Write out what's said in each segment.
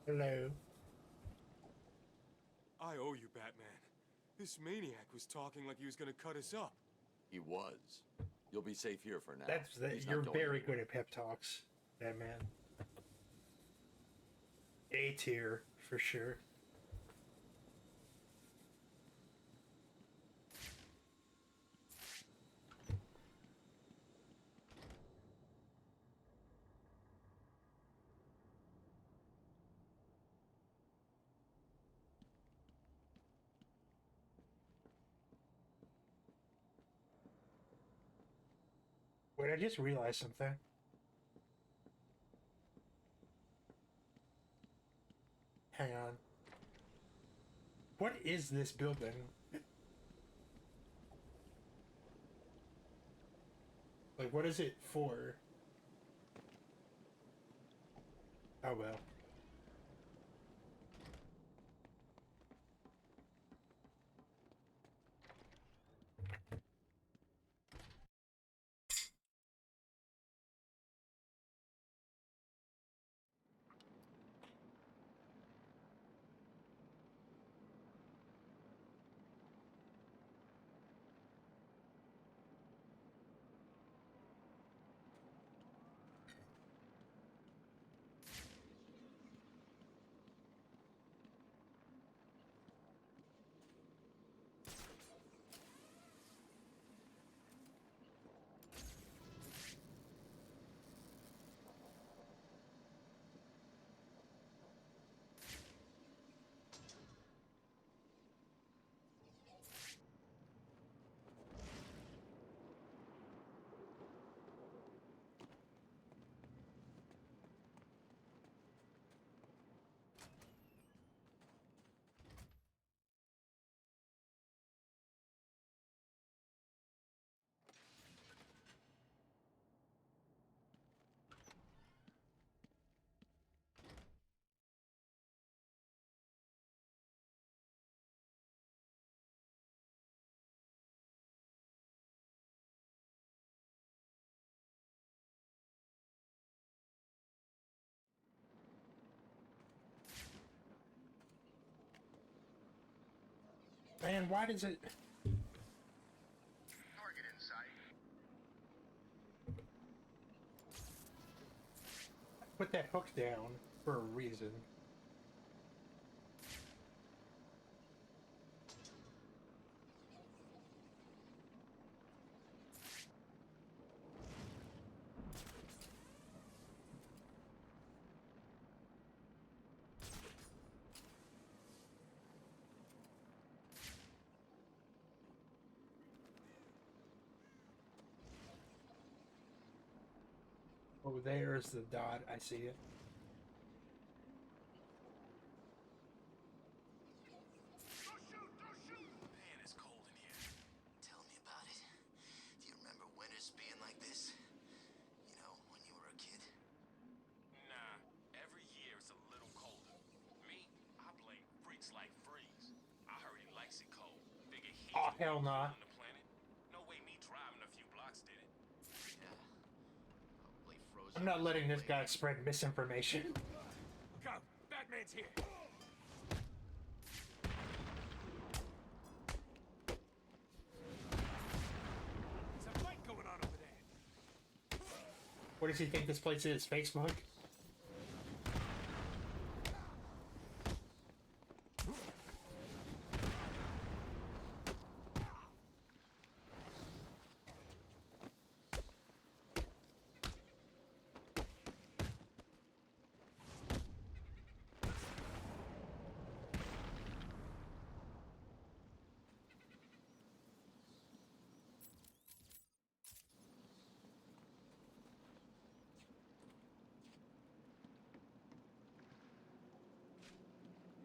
Hello. I owe you, Batman. This maniac was talking like he was gonna cut us up. He was. You'll be safe here for now. That's that. He's You're not going very anywhere. good at pep talks, Batman. A tier for sure. Wait, I just realized something. Hang on. What is this building? Like, what is it for? Oh well. Man, why does it? Target in sight. Put that hook down for a reason. Oh, there's the dot. I see it. Man, it's cold in here. Tell me about it. Do you remember winters being like this? You know, when you were a kid? Nah, every year it's a little colder. Me, I blame freaks like Freeze. I heard he likes it cold. Figure he's Oh, the hell one nah. cooling the planet. No way me driving a few blocks did it. Yeah. Probably frozen. I'm not letting this guy spread misinformation. Look out! Batman's here! There's a fight going on over there! What does he think this place is? Facebook?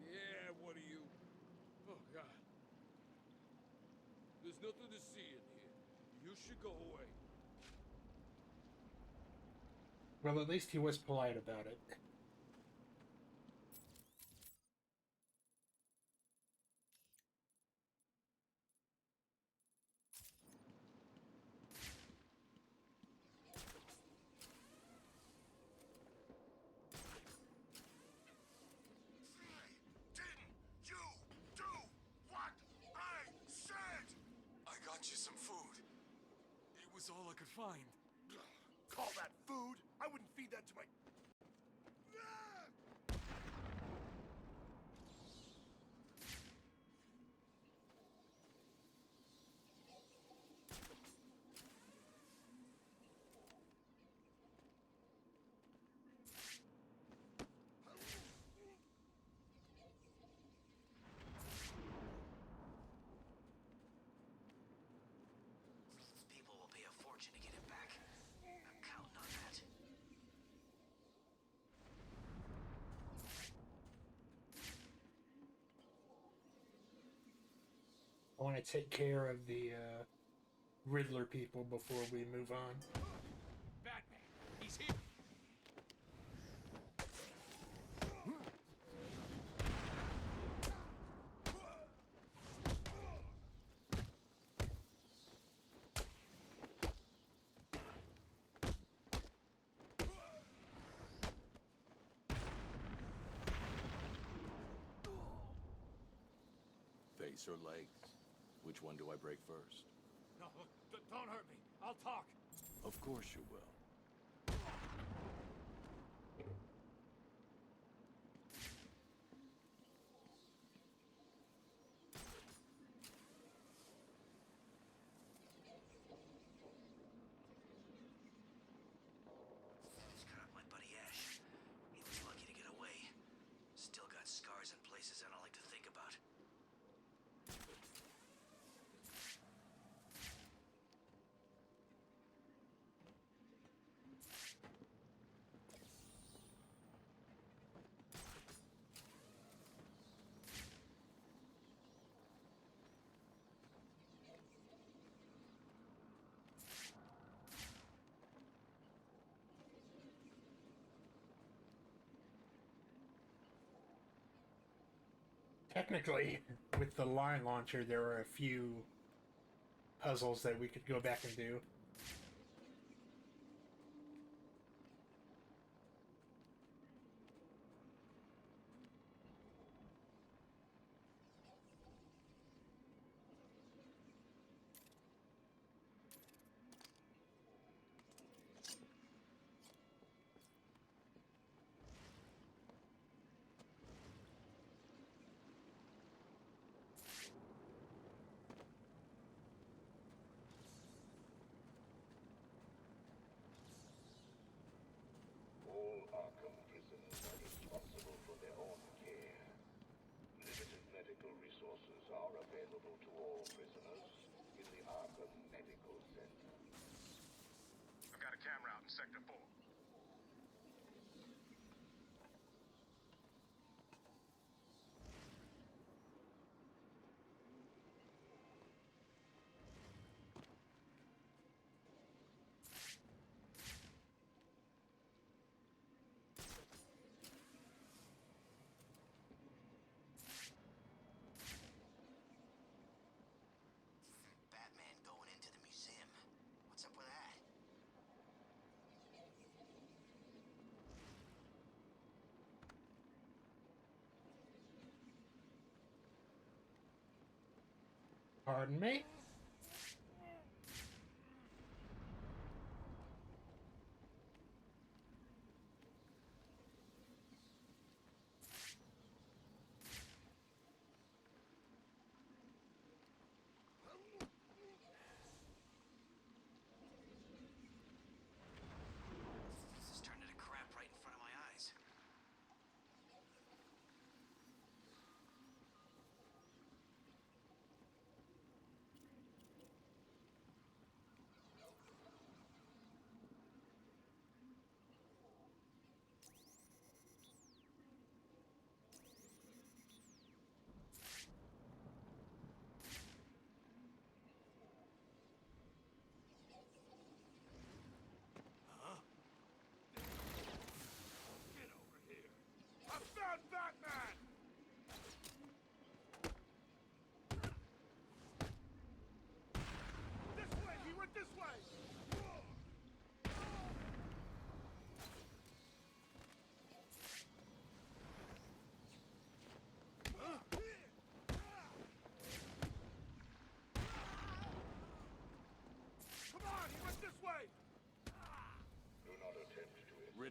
Yeah, what are you? Oh, God. There's nothing to see in here. You should go away. Well, at least he was polite about it. find. Call that food? I wouldn't feed that to my... People will pay a fortune to get it back. I'm counting on that. I want to take care of the Riddler people before we move on. Batman, he's here. Face or legs? Which one do I break first? No, look, don't hurt me. I'll talk. Of course you will. Screwed up my buddy Ash. He was lucky to get away. Still got scars in places I don't like to think about. Technically, with the line launcher, there are a few puzzles that we could go back and do. All Arkham prisoners are responsible for their own care. Limited medical resources are available to all prisoners in the Arkham Medical Center. I've got a camera out in Sector 4. Batman going into the museum. What's up with that? Pardon me? This is turning to crap right in front of my eyes.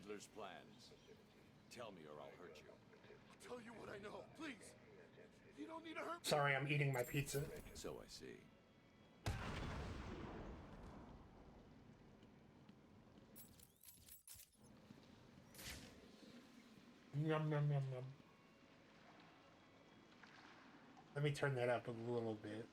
Riddler's plans? Tell me or I'll hurt you. Tell you what I know, please. You don't need to hurt me. Sorry, I'm eating my pizza. So I see. Yum, yum, yum, yum. Let me turn that up a little bit.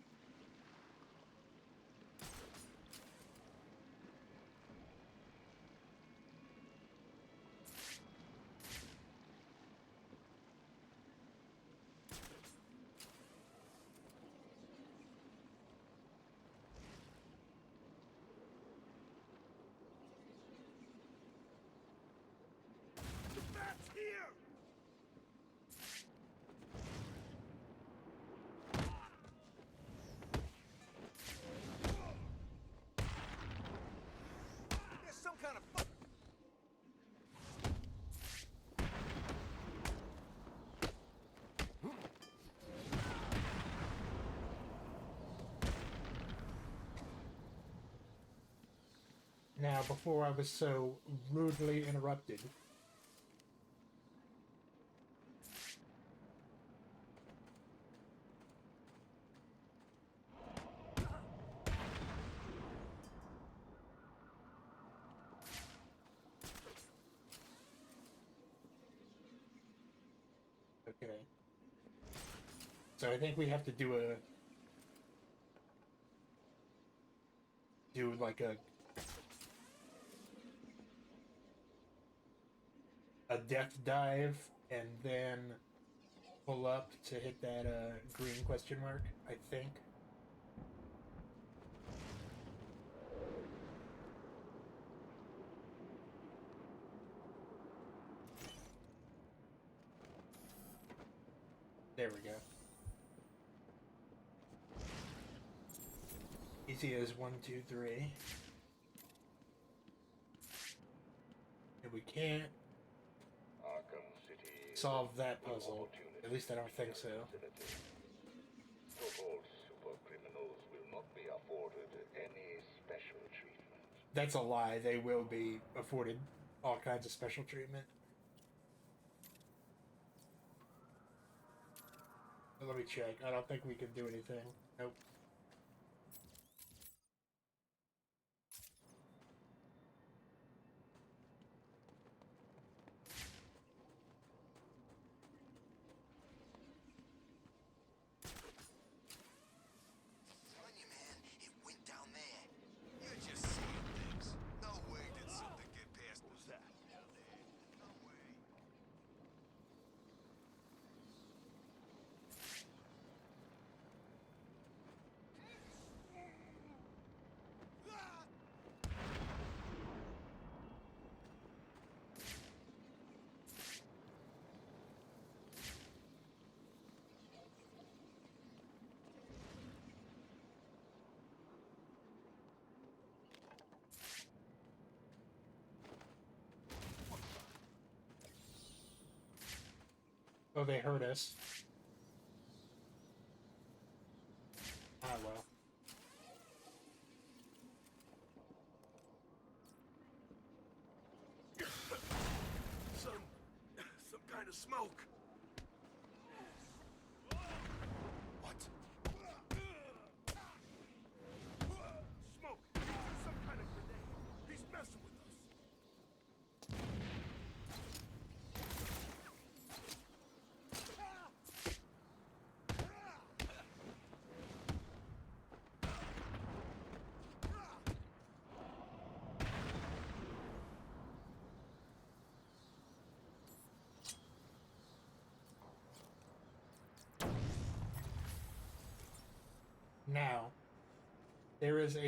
The bat's here. There's some kind of fuck. Now, before I was so rudely interrupted. Okay. So I think we have to do like a death dive and then pull up to hit that green question mark, I think. There we go. Easy as 1, 2, 3. And we can't Arkham City solve that puzzle. At least I don't think so. So-called super criminals will not be afforded any special treatment. That's a lie. They will be afforded all kinds of special treatment. But let me check. I don't think we can do anything. Nope. Telling you, man, it went down there. You're just seeing things. No way did something get past us. That down there? No way. Oh, they heard us. Ah, well. Some kind of smoke. What? Smoke. Some kind of grenade. He's messing with us. Now, there is an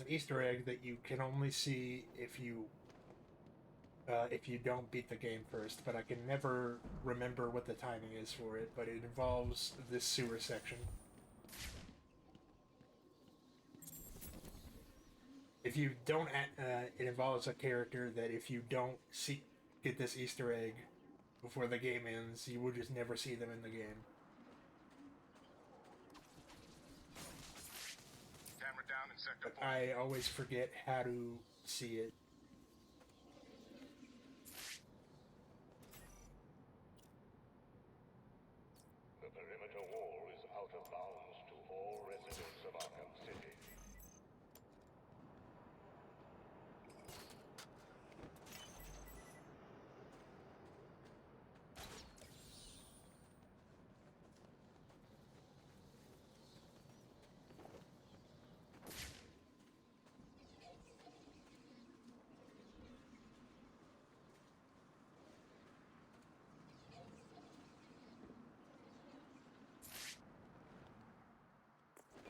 Easter egg that you can only see if you don't beat the game first, but I can never remember what the timing is for it, but it involves this sewer section. If you don't, it involves a character that if you don't get this Easter egg before the game ends, you will just never see them in the game. Camera down in sector But I always forget how to see it.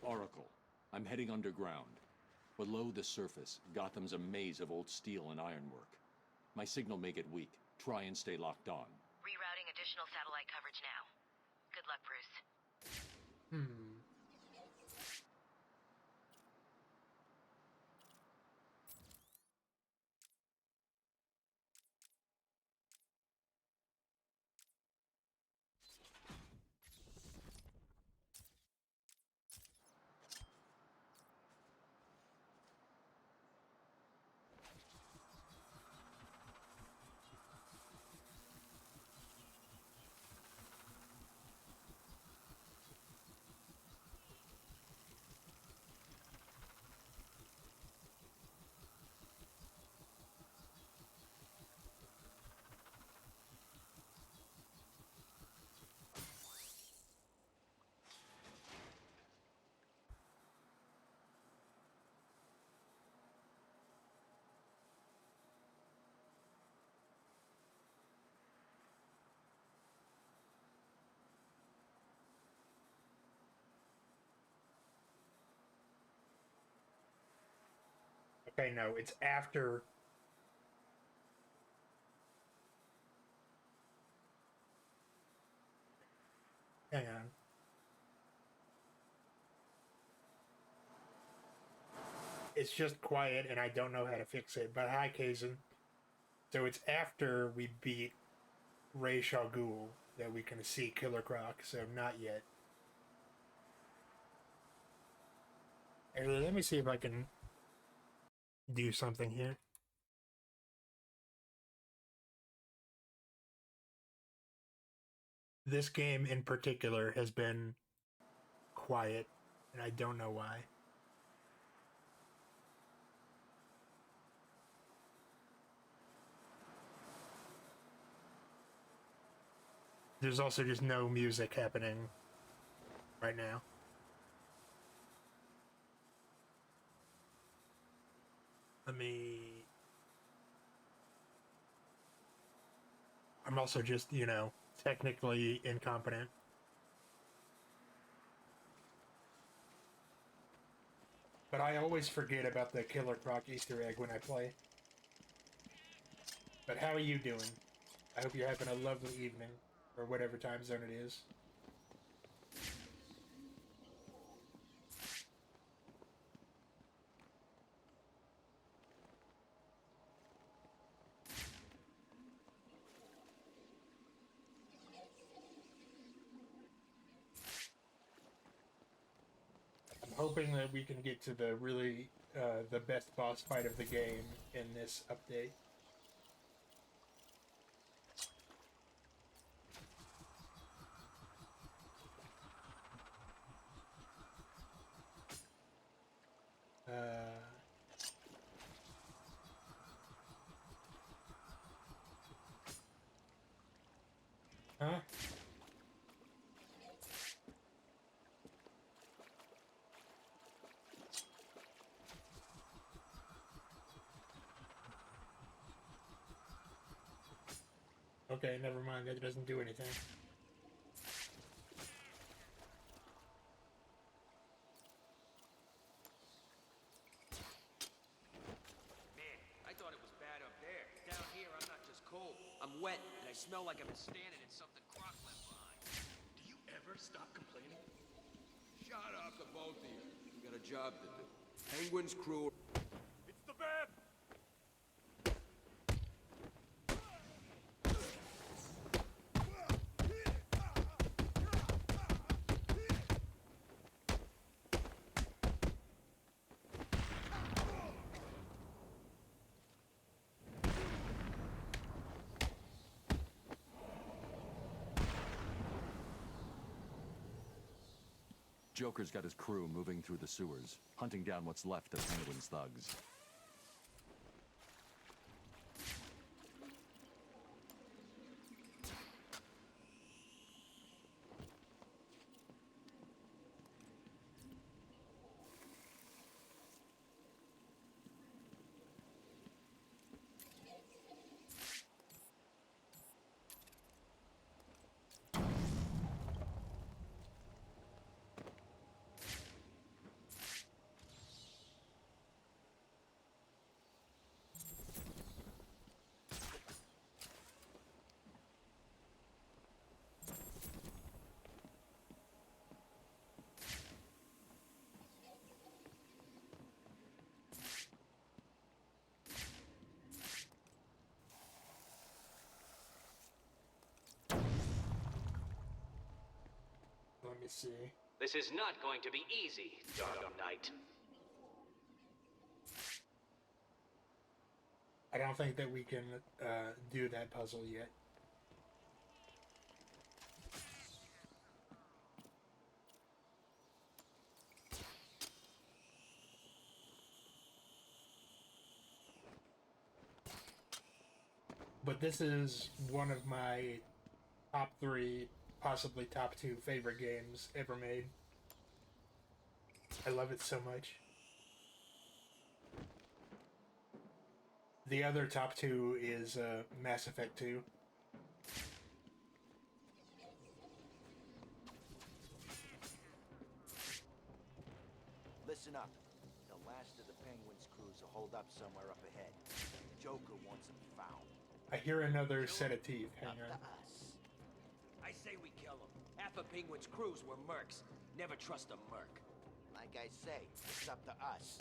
Oracle. I'm heading underground. Below the surface, Gotham's a maze of old steel and ironwork. My signal may get weak. Try and stay locked on. Rerouting additional satellite coverage now. Good luck, Bruce. Hmm. Okay, no, it's after. Hang on. It's just quiet and I don't know how to fix it. But hi, Kazan. So it's after we beat Ra's al Ghul that we can see Killer Croc, so not yet. Actually, let me see if I can do something here. This game in particular has been quiet, and I don't know why. There's also just no music happening right now. I'm also just, technically incompetent. But I always forget about the Killer Croc Easter egg when I play. But how are you doing? I hope you're having a lovely evening, or whatever time zone it is. I'm hoping that we can get to the really, the best boss fight of the game in this update. Huh? Okay, never mind. That doesn't do anything. Man, I thought it was bad up there. Down here, I'm not just cold. I'm wet, and I smell like I've been standing in something Croc left behind. Do you ever stop complaining? Shut up, the both of you. We got a job to do. Penguin's crew. It's the bad. Joker's got his crew moving through the sewers, hunting down what's left of Penguin's thugs. see. This is not going to be easy, Arkham Knight. I don't think that we can do that puzzle yet. But this is one of my top 3, possibly top 2 favorite games ever made. I love it so much. The other top 2 is Mass Effect 2. Listen up. The last of the Penguin's crews will hold up somewhere up ahead. Joker wants them found. I hear another set of teeth. Hang Up to on. us. I say we kill him. Half of Penguin's crews were mercs. Never trust a merc. Like I say, it's up to us.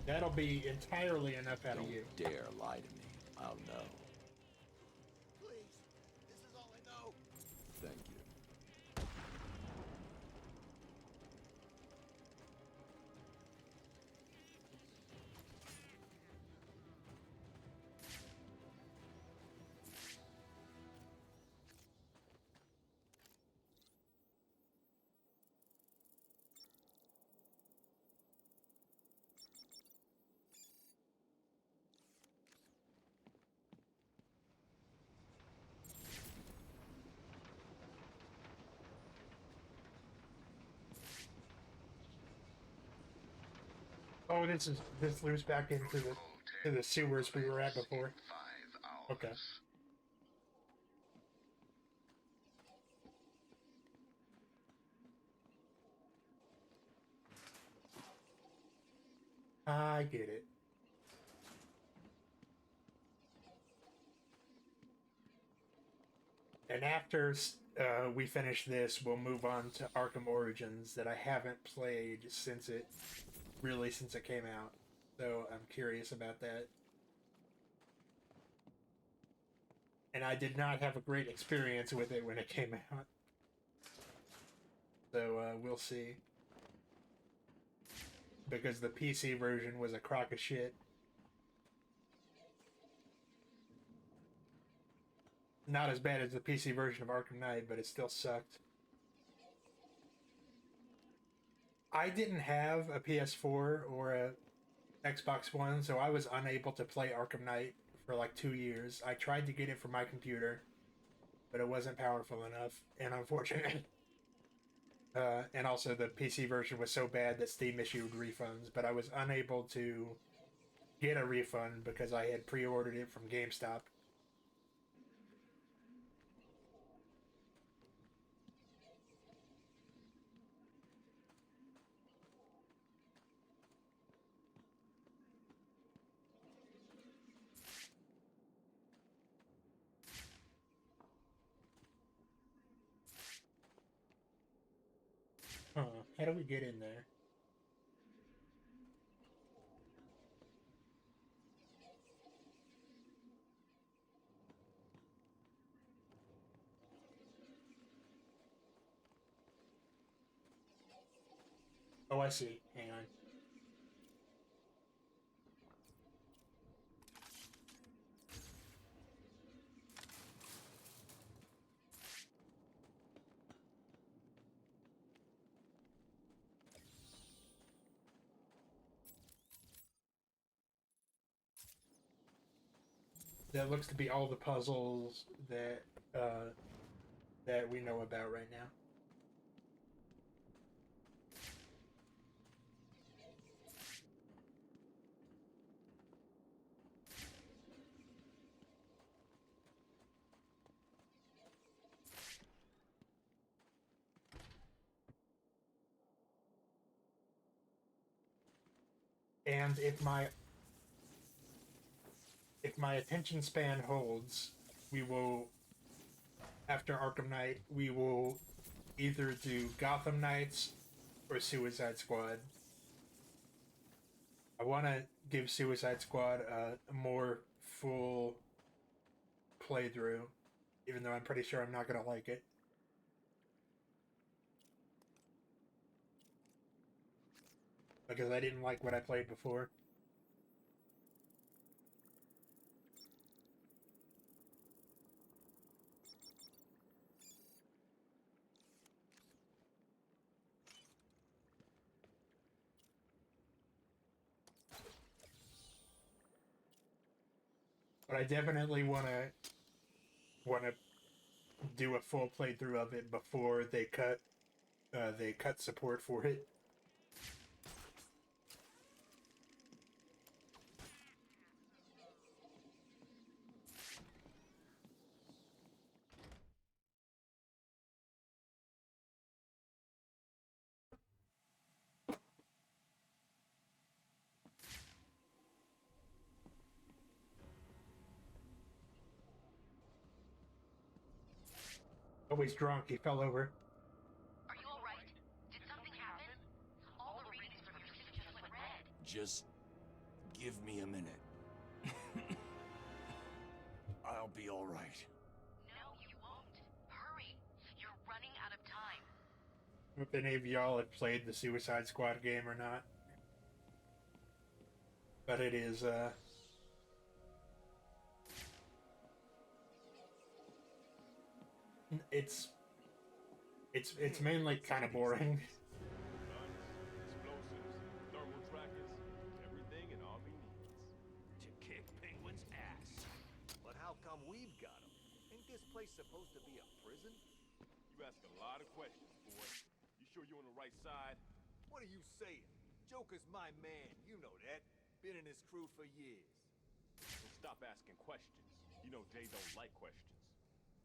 That'll be entirely enough out of Don't you. dare lie to me. I'll know. Please, this is all I know. Thank you. Oh, this loops back into the sewers we were at before. Okay. I get it. And after we finish this, we'll move on to Arkham Origins that I haven't played since it came out. So I'm curious about that. And I did not have a great experience with it when it came out. So we'll see. Because the PC version was a crock of shit. Not as bad as the PC version of Arkham Knight, but it still sucked. I didn't have a PS4 or a Xbox One, so I was unable to play Arkham Knight for like 2 years. I tried to get it for my computer, but it wasn't powerful enough, and unfortunate. And also the PC version was so bad that Steam issued refunds, but I was unable to get a refund because I had pre-ordered it from GameStop. Huh, how do we get in there? Oh, I see. Hang on. That looks to be all the puzzles that that we know about right now. And if my attention span holds, we will, after Arkham Knight, we will either do Gotham Knights or Suicide Squad. I want to give Suicide Squad a more full playthrough, even though I'm pretty sure I'm not going to like it. Because I didn't like what I played before. But I definitely want to do a full playthrough of it before they cut support for it. Oh, he's drunk. He fell over. Are you alright? Did something happen? All the readings from your suit just went red. Just give me a minute. I'll be all right. No, you won't. Hurry. You're running out of time. If any of y'all have played the Suicide Squad game or not. But it is, it's mainly kind of boring. Explosives, thermal trackers, everything an army needs. To kick Penguin's ass. But how come we've got him? Ain't this place supposed to be a prison? You ask a lot of questions, boy. You sure you're on the right side? What are you saying? Joker's my man, you know that. Been in his crew for years. So stop asking questions. You know Jay don't like questions.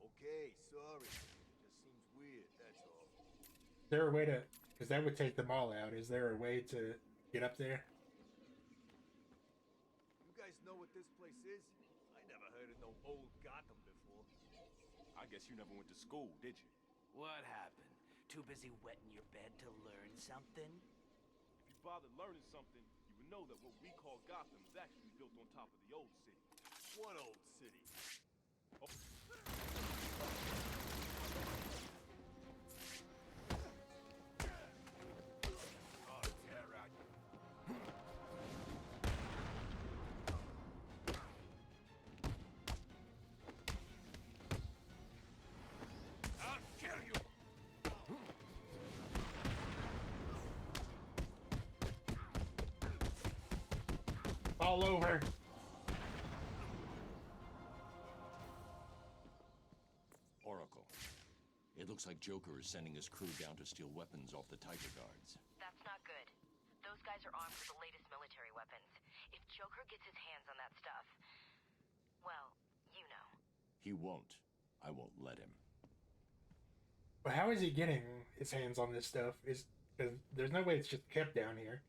Okay, sorry. It just seems weird, that's all. Is there a way to... Because that would take them all out. Is there a way to get up there? You guys know what this place is? I never heard of no old Gotham before. I guess you never went to school, did you? What happened? Too busy wetting your bed to learn something? If you bothered learning something, you would know that what we call Gotham is actually built on top of the old city. What old city? Oh, tear out. I'll kill you. All over. Oracle. It looks like Joker is sending his crew down to steal weapons off the Tiger Guards. That's not good. Those guys are armed with the latest military weapons. If Joker gets his hands on that stuff, well, you know. He won't. I won't let him. But how is he getting his hands on this stuff? Because there's no way it's just kept down here.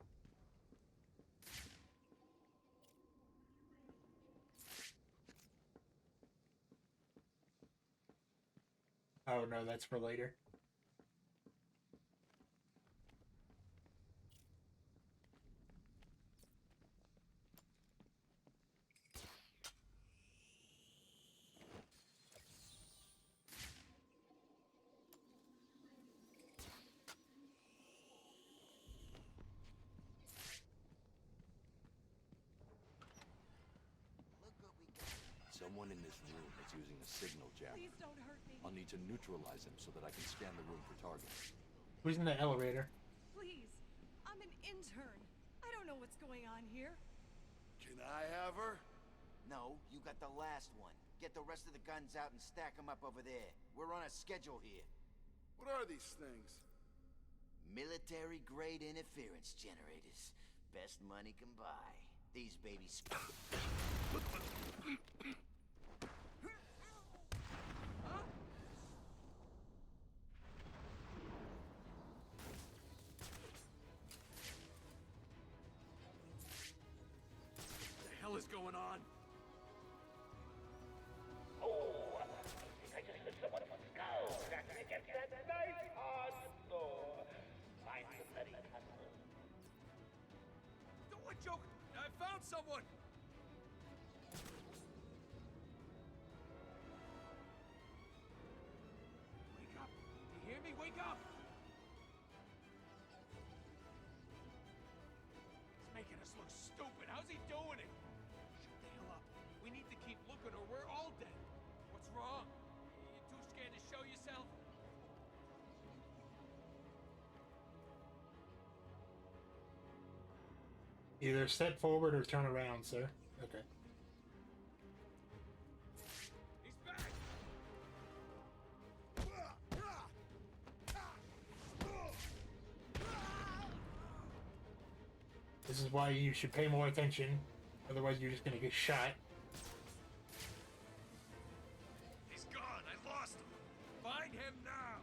Oh no, that's for later. Look what we got. Someone in this room is using a signal jammer. Please don't hurt me. I'll need to neutralize him so that I can scan the room for targets. Who's in the elevator? Please. I'm an intern. I don't know what's going on here. Can I have her? No, you got the last one. Get the rest of the guns out and stack them up over there. We're on a schedule here. What are these things? Military-grade interference generators. Best money can buy. These babies... What the hell is going on? That nice hard floor. Find some bloody Joker, I found someone! Wake up! You hear me? Wake up! He's making us look stupid. How's he doing it? Shut the hell up. We need to keep looking or we're all dead. What's wrong? You too scared to show yourself? Either step forward or turn around, sir. Okay. He's back! This is why you should pay more attention. Otherwise, you're just gonna get shot. He's gone. I lost him. Find him now.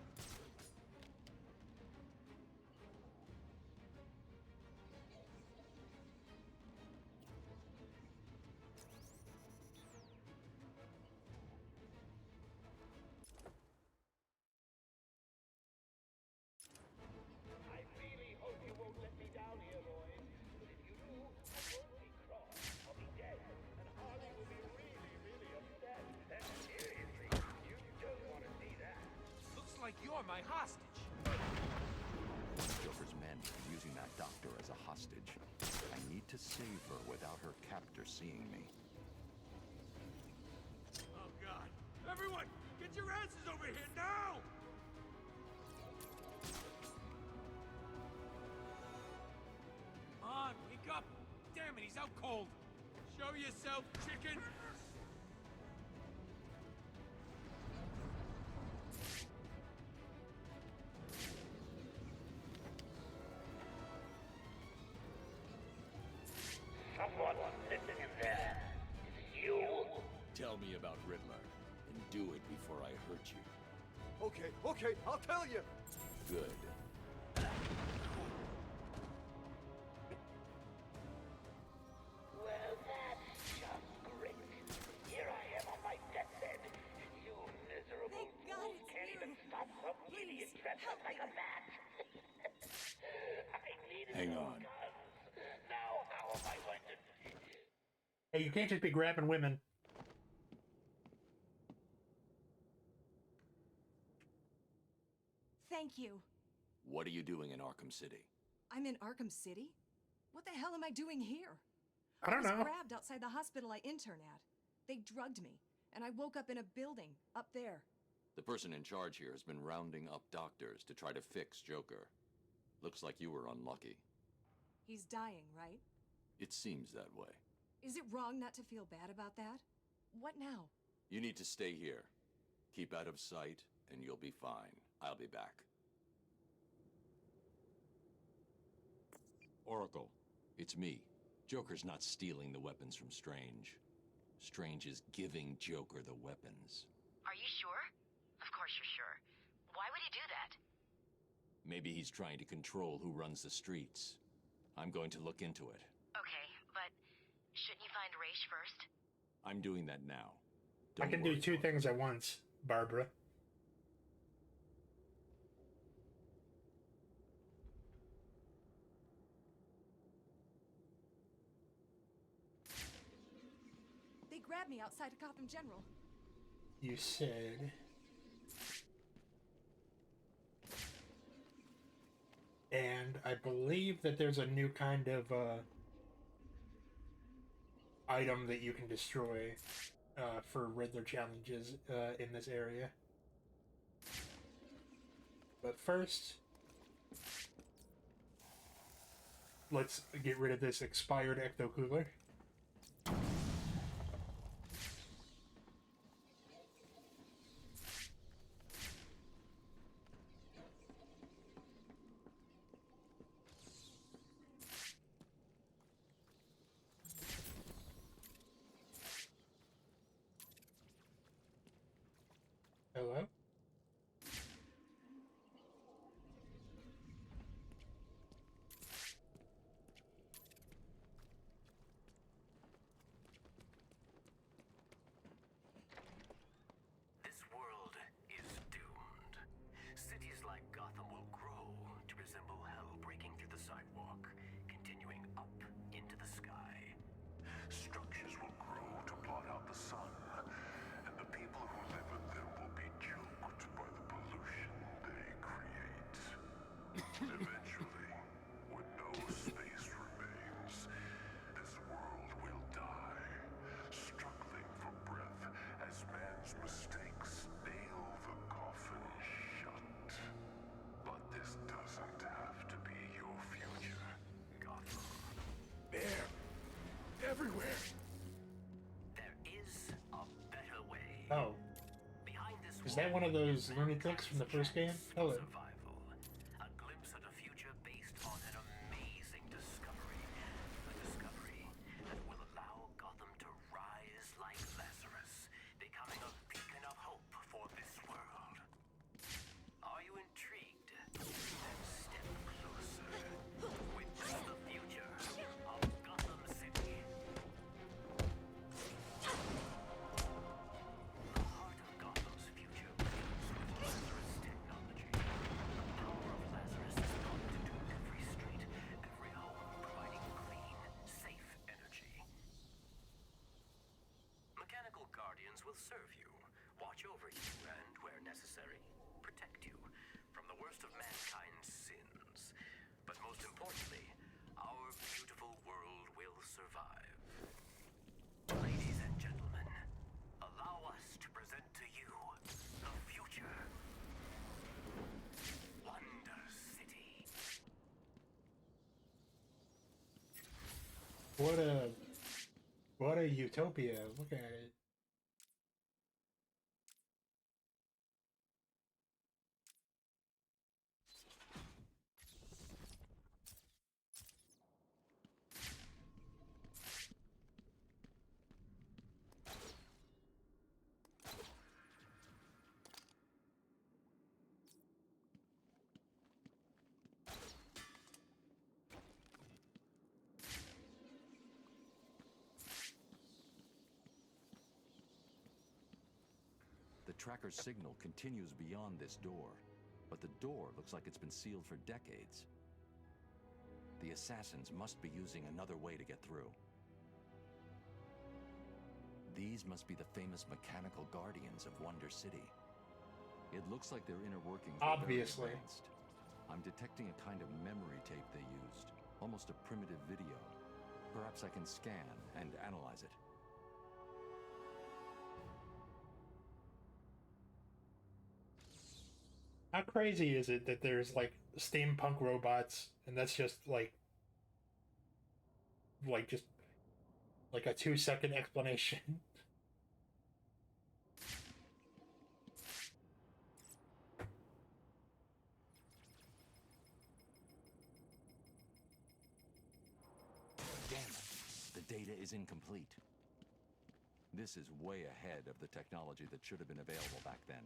I really hope you won't let me down here, boys. But if you do, I won't be cross. I'll be dead. And Harley will be really, really upset. And seriously, you don't want to see that. Looks like you're my hostage. Joker's men are using that doctor as a hostage. I need to save her without her captor seeing me. Oh, God. Everyone, get your asses over here now! Come on, wake up! Damn it, he's out cold! Show yourself, chicken! Someone sitting in there. Is it you? Tell me about Riddler, and do it before I hurt you. Okay, okay, I'll tell you. Good. Well, that's just great. Here I am on my deathbed. You miserable Thank God fool it's can't you. even stop some Please, idiot dressed up help like a me. bat. I needed Hang those on. guns. Now how am I going to... Hey, you can't just be grabbing women. Thank you. What are you doing in Arkham City? I'm in Arkham City? What the hell am I doing here? I don't was know. grabbed outside the hospital I intern at. They drugged me, and I woke up in a building up there. The person in charge here has been rounding up doctors to try to fix Joker. Looks like you were unlucky. He's dying, right? It seems that way. Is it wrong not to feel bad about that? What now? You need to stay here. Keep out of sight, and you'll be fine. I'll be back. Oracle, it's me. Joker's not stealing the weapons from Strange. Strange is giving Joker the weapons. Are you sure? Of course you're sure. Why would he do that? Maybe he's trying to control who runs the streets. I'm going to look into it. Okay, but shouldn't you find Raish first? I'm doing that now. I Don't can do worry, two Barbara. things at once, Barbara. They grabbed me outside of Gotham General. You said... And I believe that there's a new kind of item that you can destroy for Riddler challenges in this area. But first, let's get rid of this expired ecto cooler. Hello? structures will grow to blot out the sun, and the people who live in them will be choked by the pollution they create. Eventually, when no space remains, this world will die, struggling for breath as man's mistakes nail the coffin shut. But this doesn't have to be your future, Gotham. There. Everywhere. There is a better way. Oh. Behind this Is that one of those lunatics from the first game? Hello. survival. A glimpse at a future based on an amazing discovery. A discovery that will allow Gotham to rise like Lazarus, becoming a beacon of hope for this world. Are you intrigued? Then step closer. Witness the future of Gotham City. The heart of Gotham's future begins with Lazarus technology. The power of Lazarus is pumped into every street, every home, providing clean, safe energy. Mechanical guardians will serve you, watch over you, and, where necessary, protect you from the worst of mankind's sins. But most importantly, our beautiful world will survive. Ladies and gentlemen, allow us to present to you the future. Wonder City. What a utopia. Look at it. The tracker's signal continues beyond this door, but the door looks like it's been sealed for decades. The assassins must be using another way to get through. These must be the famous mechanical guardians of Wonder City. It looks like their inner workings are very Obviously. advanced. I'm detecting a kind of memory tape they used, almost a primitive video. Perhaps I can scan and analyze it. How crazy is it that there's like steampunk robots and that's just like just like a 2-second explanation? Damn it! The data is incomplete. This is way ahead of the technology that should have been available back then.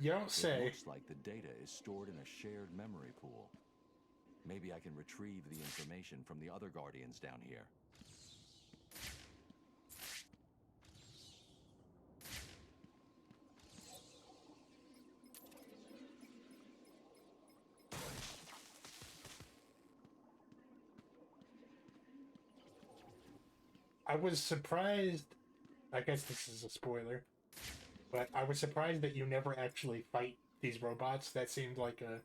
You don't It say. looks like the data is stored in a shared memory pool. Maybe I can retrieve the information from the other Guardians down here. I was surprised. I guess this is a spoiler, but I was surprised that you never actually fight these robots. That seemed like a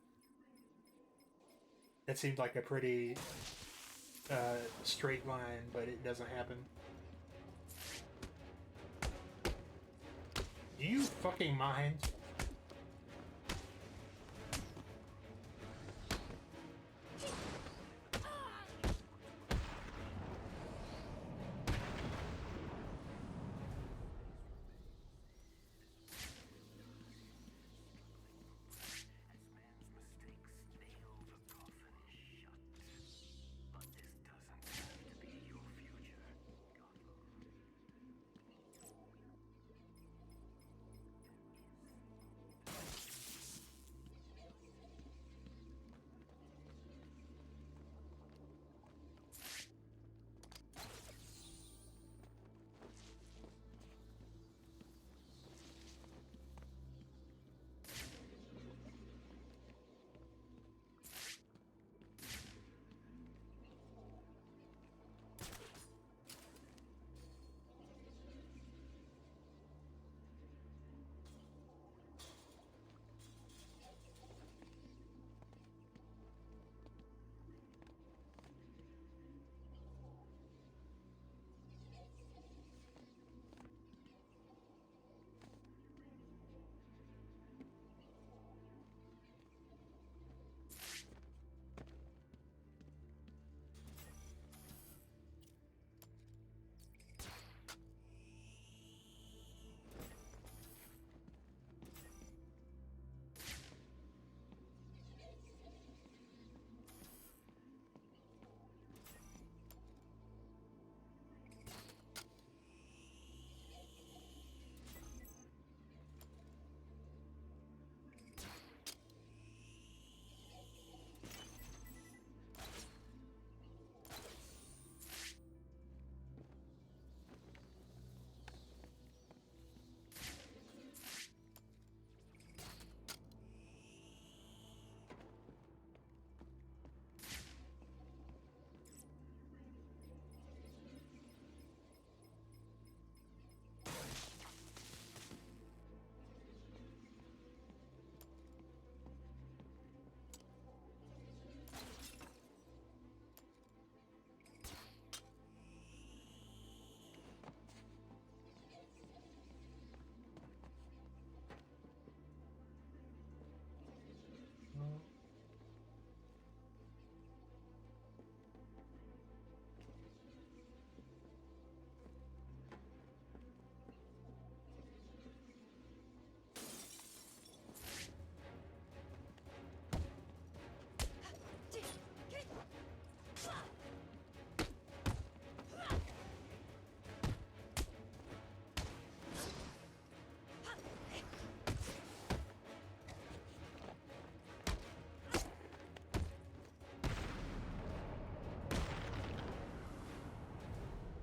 pretty straight line, but it doesn't happen. Do you fucking mind?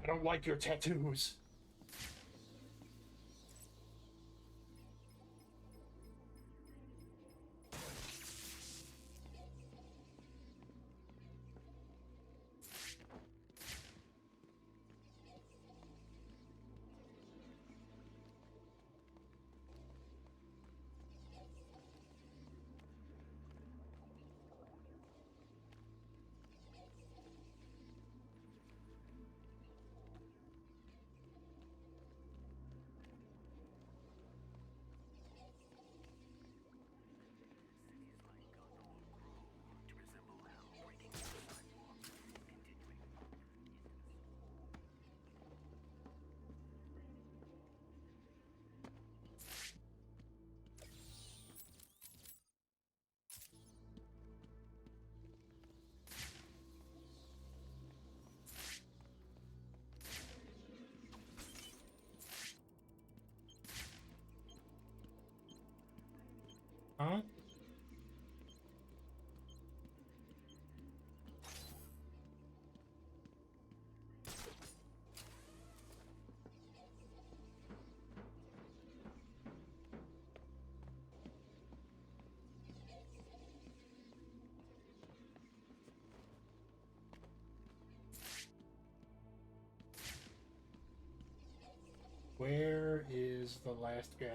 I don't like your tattoos. Huh? Where is the last guy?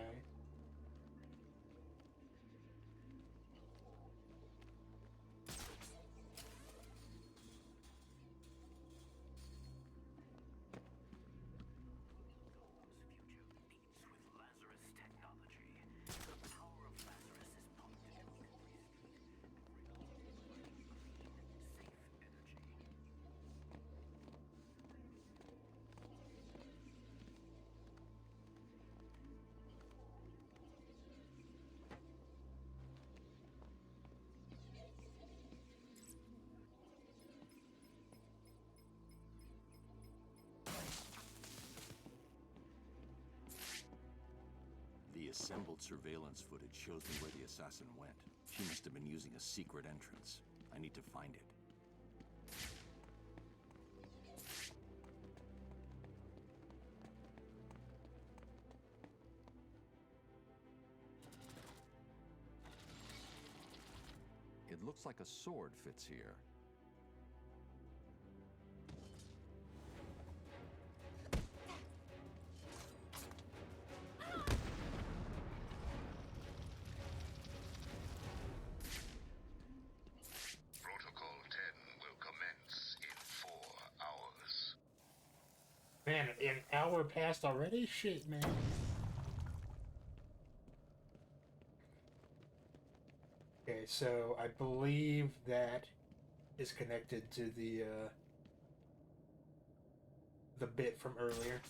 The assembled surveillance footage shows me where the assassin went. She must have been using a secret entrance. I need to find it. It looks like a sword fits here. Protocol 10 will commence in 4 hours. Man, an hour passed already? Shit, man. Okay, so I believe that is connected to the bit from earlier.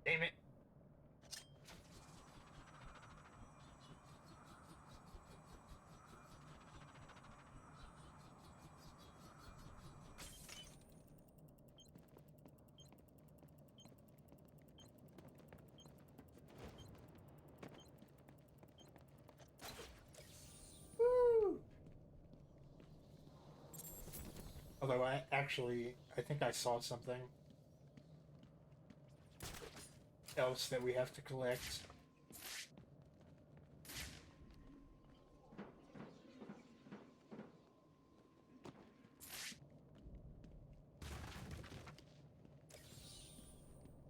Damn it. Woo! Although I think I saw something else that we have to collect.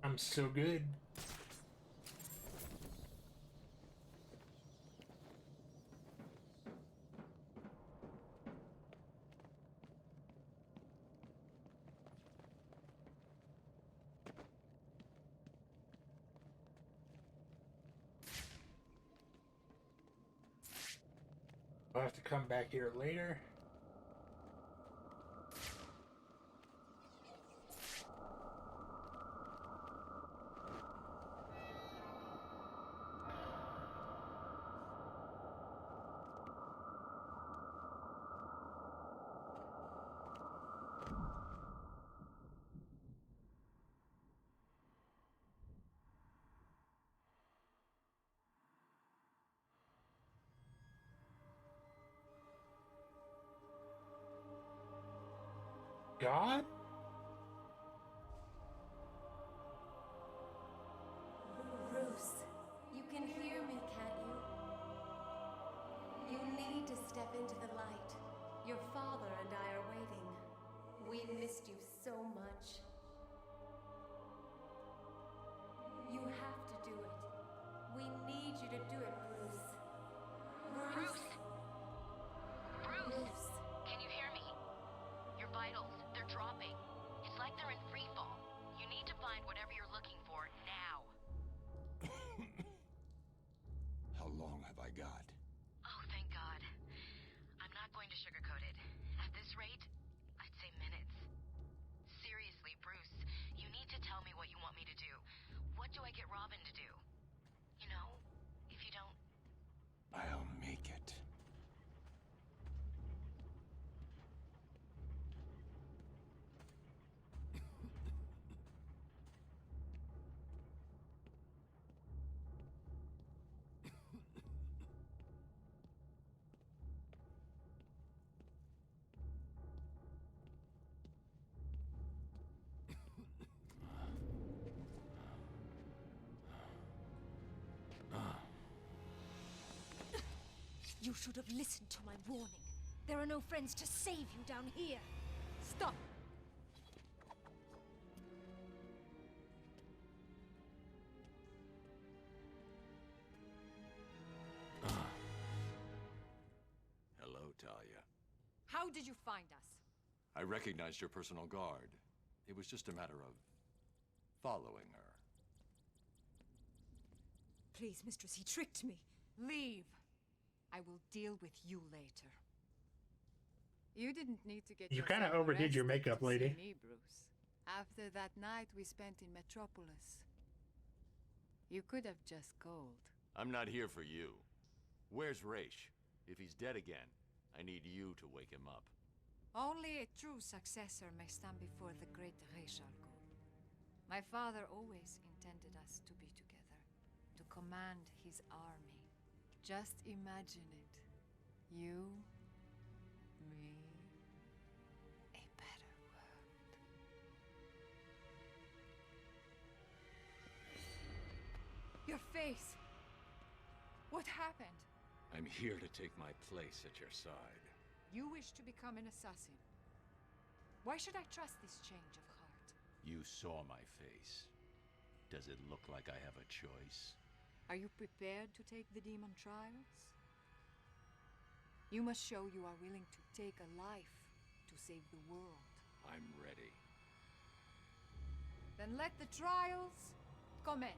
I'm so good. I'll have to come back here later. God? Bruce, you can hear me, can't you? You need to step into the light. Your father and I are waiting. We missed you so much. You have to do it. We need you to do it, Bruce. Bruce! Bruce! Can you hear me? Your vitals, they're dropping. It's like they're in free fall. You need to find whatever you're looking for now. How long have I got? Oh, thank God. I'm not going to sugarcoat it. At this rate, I'd say minutes. Seriously, Bruce, you need to tell me what you want me to do. What do I get Robin to do? You know, if you don't... I'll make it. You should have listened to my warning. There are no friends to save you down here. Stop! Hello, Talia. How did you find us? I recognized your personal guard. It was just a matter of following her. Please, mistress, he tricked me. Leave. I will deal with you later. You didn't need to get You kind of yourself overdid your arrested makeup, to see lady. me, Bruce. After that night we spent in Metropolis. You could have just called. I'm not here for you. Where's Raish? If he's dead again, I need you to wake him up. Only a true successor may stand before the great Raish al Ghul. My father always intended us to be together, to command his army. Just imagine it. You, me, a better world. Your face! What happened? I'm here to take my place at your side. You wish to become an assassin. Why should I trust this change of heart? You saw my face. Does it look like I have a choice? Are you prepared to take the demon trials? You must show you are willing to take a life to save the world. I'm ready. Then let the trials commence.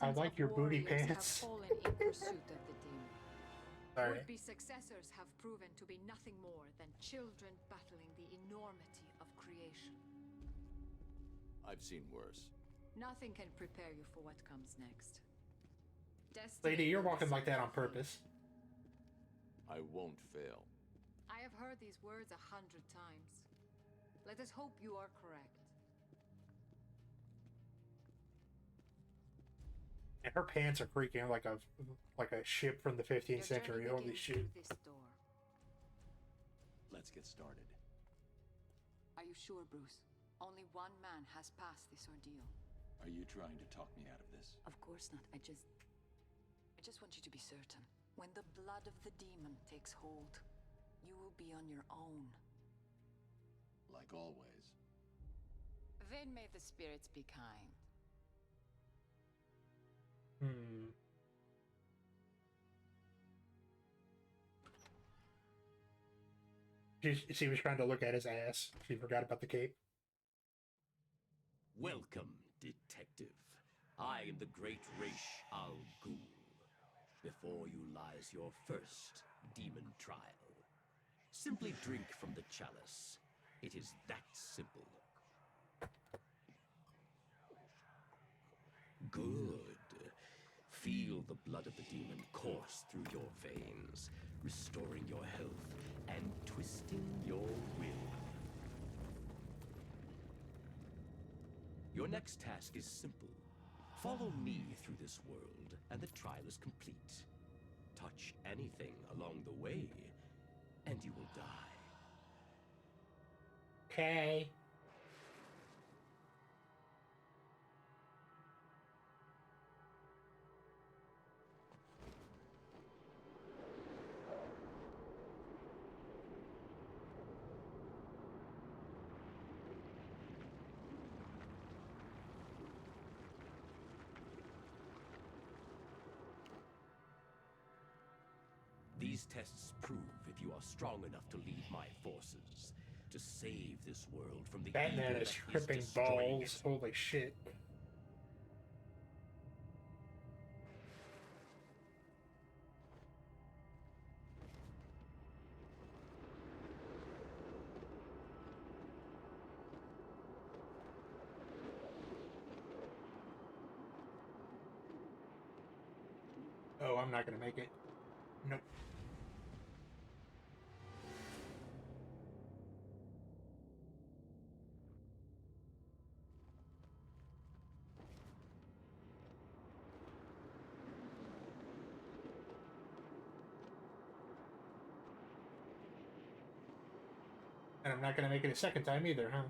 I like your booty Warriors pants. have fallen in pursuit of the demon. Sorry. Would-be successors have proven to be nothing more than children battling the enormity of creation. I've seen worse. Nothing can prepare you for what comes next. Destiny Lady, you're will walking like that on decide your purpose. I won't fail. I have heard these words 100 times. Let us hope you are correct. And her pants are creaking like a ship from the 15th Your century. journey Holy begins shit. through this door. Let's get started. Are you sure, Bruce? Only one man has passed this ordeal. Are you trying to talk me out of this? Of course not. I just want you to be certain. When the blood of the demon takes hold, you will be on your own. Like always. Then may the spirits be kind. She was trying to look at his ass. She forgot about the cape. Welcome, detective. I am the great Raish al Ghul. Before you lies your first demon trial. Simply drink from the chalice. It is that simple. Good. Feel the blood of the demon course through your veins, restoring your health and twisting your will. Your next task is simple. Follow me through this world, and the trial is complete. touch anything along the way, and you will die. Okay. These tests prove if you are strong enough to lead my forces, to save this world from the Batman evil is that tripping destroying balls. it. Holy shit. Oh, I'm not gonna make it. Nope. And I'm not gonna make it a second time either, huh?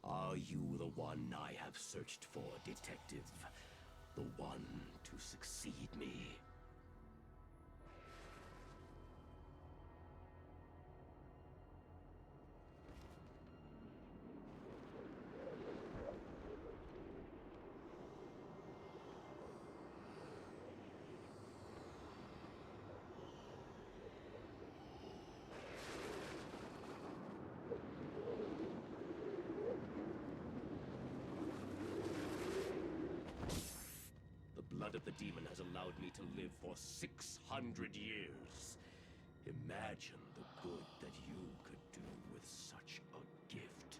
Are you the one I have searched for, detective? The one to succeed me? The blood of the demon has allowed me to live for 600 years. Imagine the good that you could do with such a gift.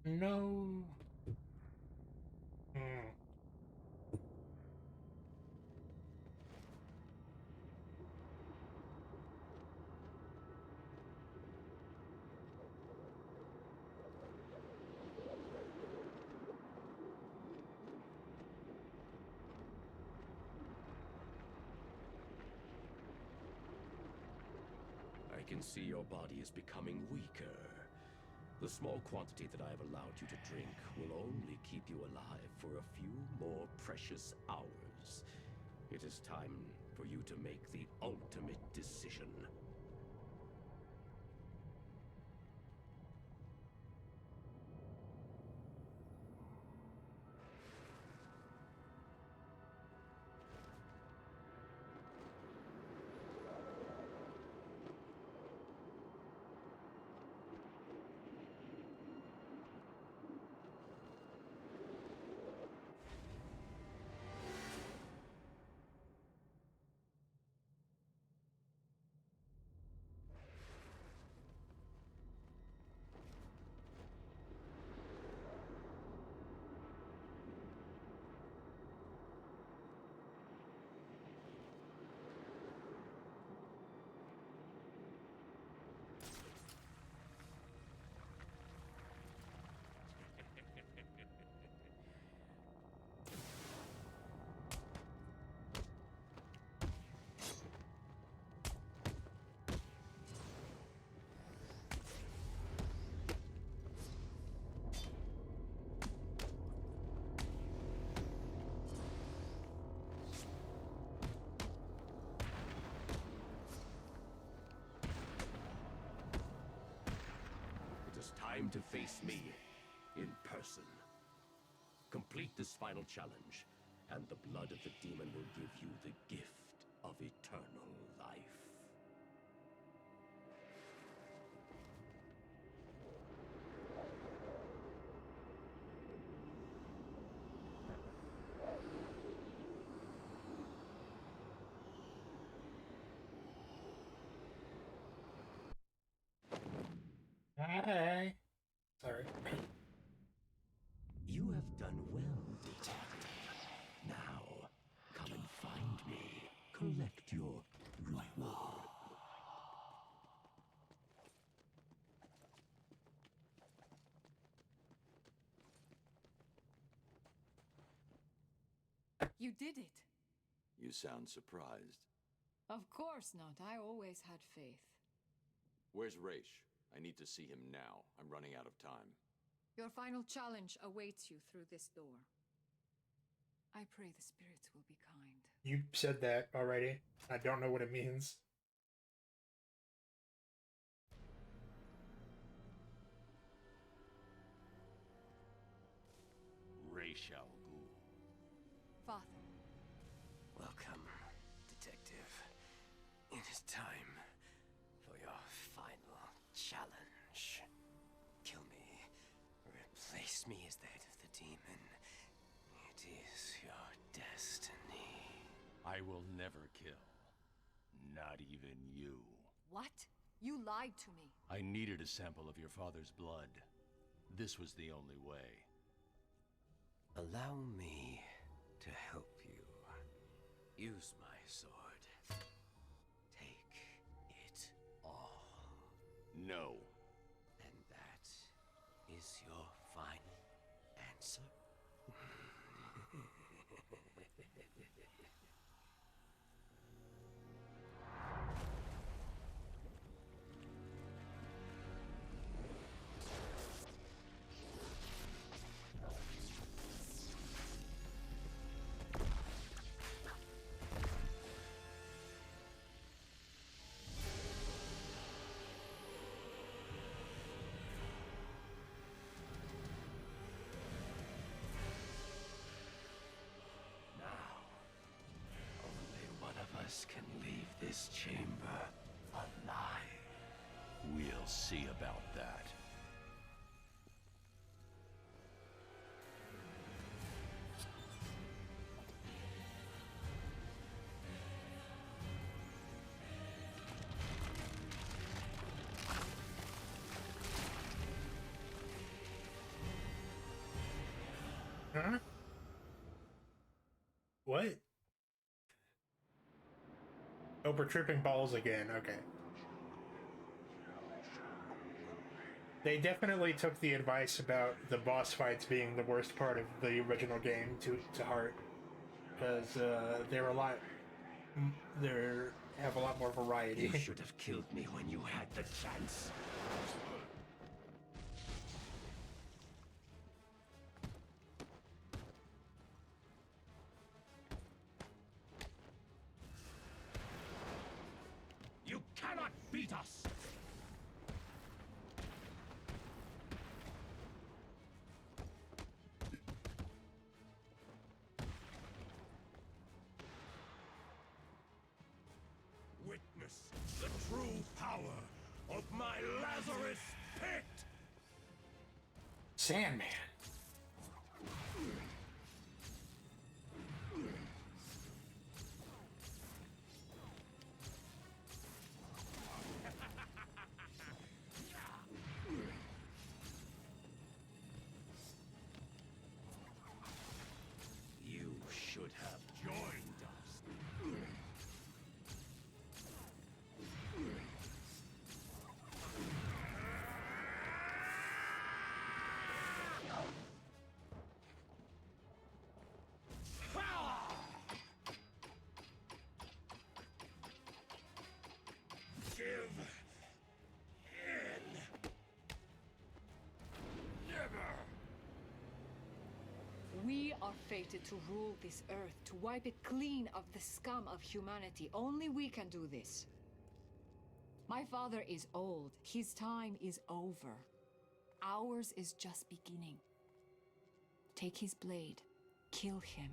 No. Hmm. I can see your body is becoming weaker. The small quantity that I have allowed you to drink will only keep you alive for a few more precious hours. It is time for you to make the ultimate decision. time to face me in person. Complete this final challenge, and the blood of the demon will give you the gift of eternal life. Hi. Sorry. You have done well, detective. Now, come and find me. Collect your reward. You did it. You sound surprised. Of course not. I always had faith. Where's Raish? I need to see him now. I'm running out of time. Your final challenge awaits you through this door. I pray the spirits will be kind. You said that already. I don't know what it means. Raish al Ghul. Father. Welcome, detective. It is time for your final challenge. Kill me. Replace me as the head of the demon. It is your destiny. I will never kill. Not even you. What? You lied to me. I needed a sample of your father's blood. This was the only way. Allow me to help you. Use my sword. Take it all. No. And that is your final answer? Can leave this chamber alive. We'll see about that. Huh? What? Oh, we're tripping balls again. Okay. They definitely took the advice about the boss fights being the worst part of the original game to heart, because they're a lot. They have a lot more variety. You should have killed me when you had the chance. You cannot beat us! Witness the true power of my Lazarus pit! Sandman. You should have joined us. Give in. Never. We are fated to rule this earth, to wipe it clean of the scum of humanity. Only we can do this. My father is old. His time is over. Ours is just beginning. Take his blade. Kill him.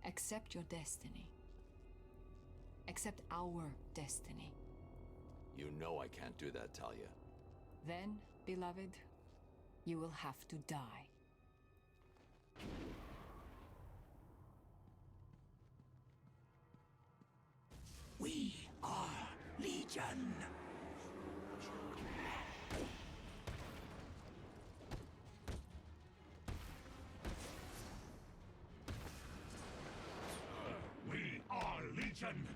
Accept your destiny. Accept our destiny. You know I can't do that, Talia. Then, beloved, you will have to die. We are Legion. We are Legion.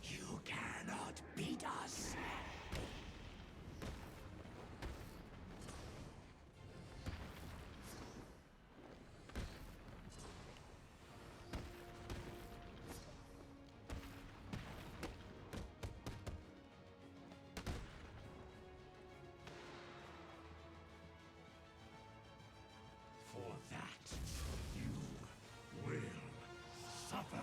You cannot beat us. For that, you will suffer.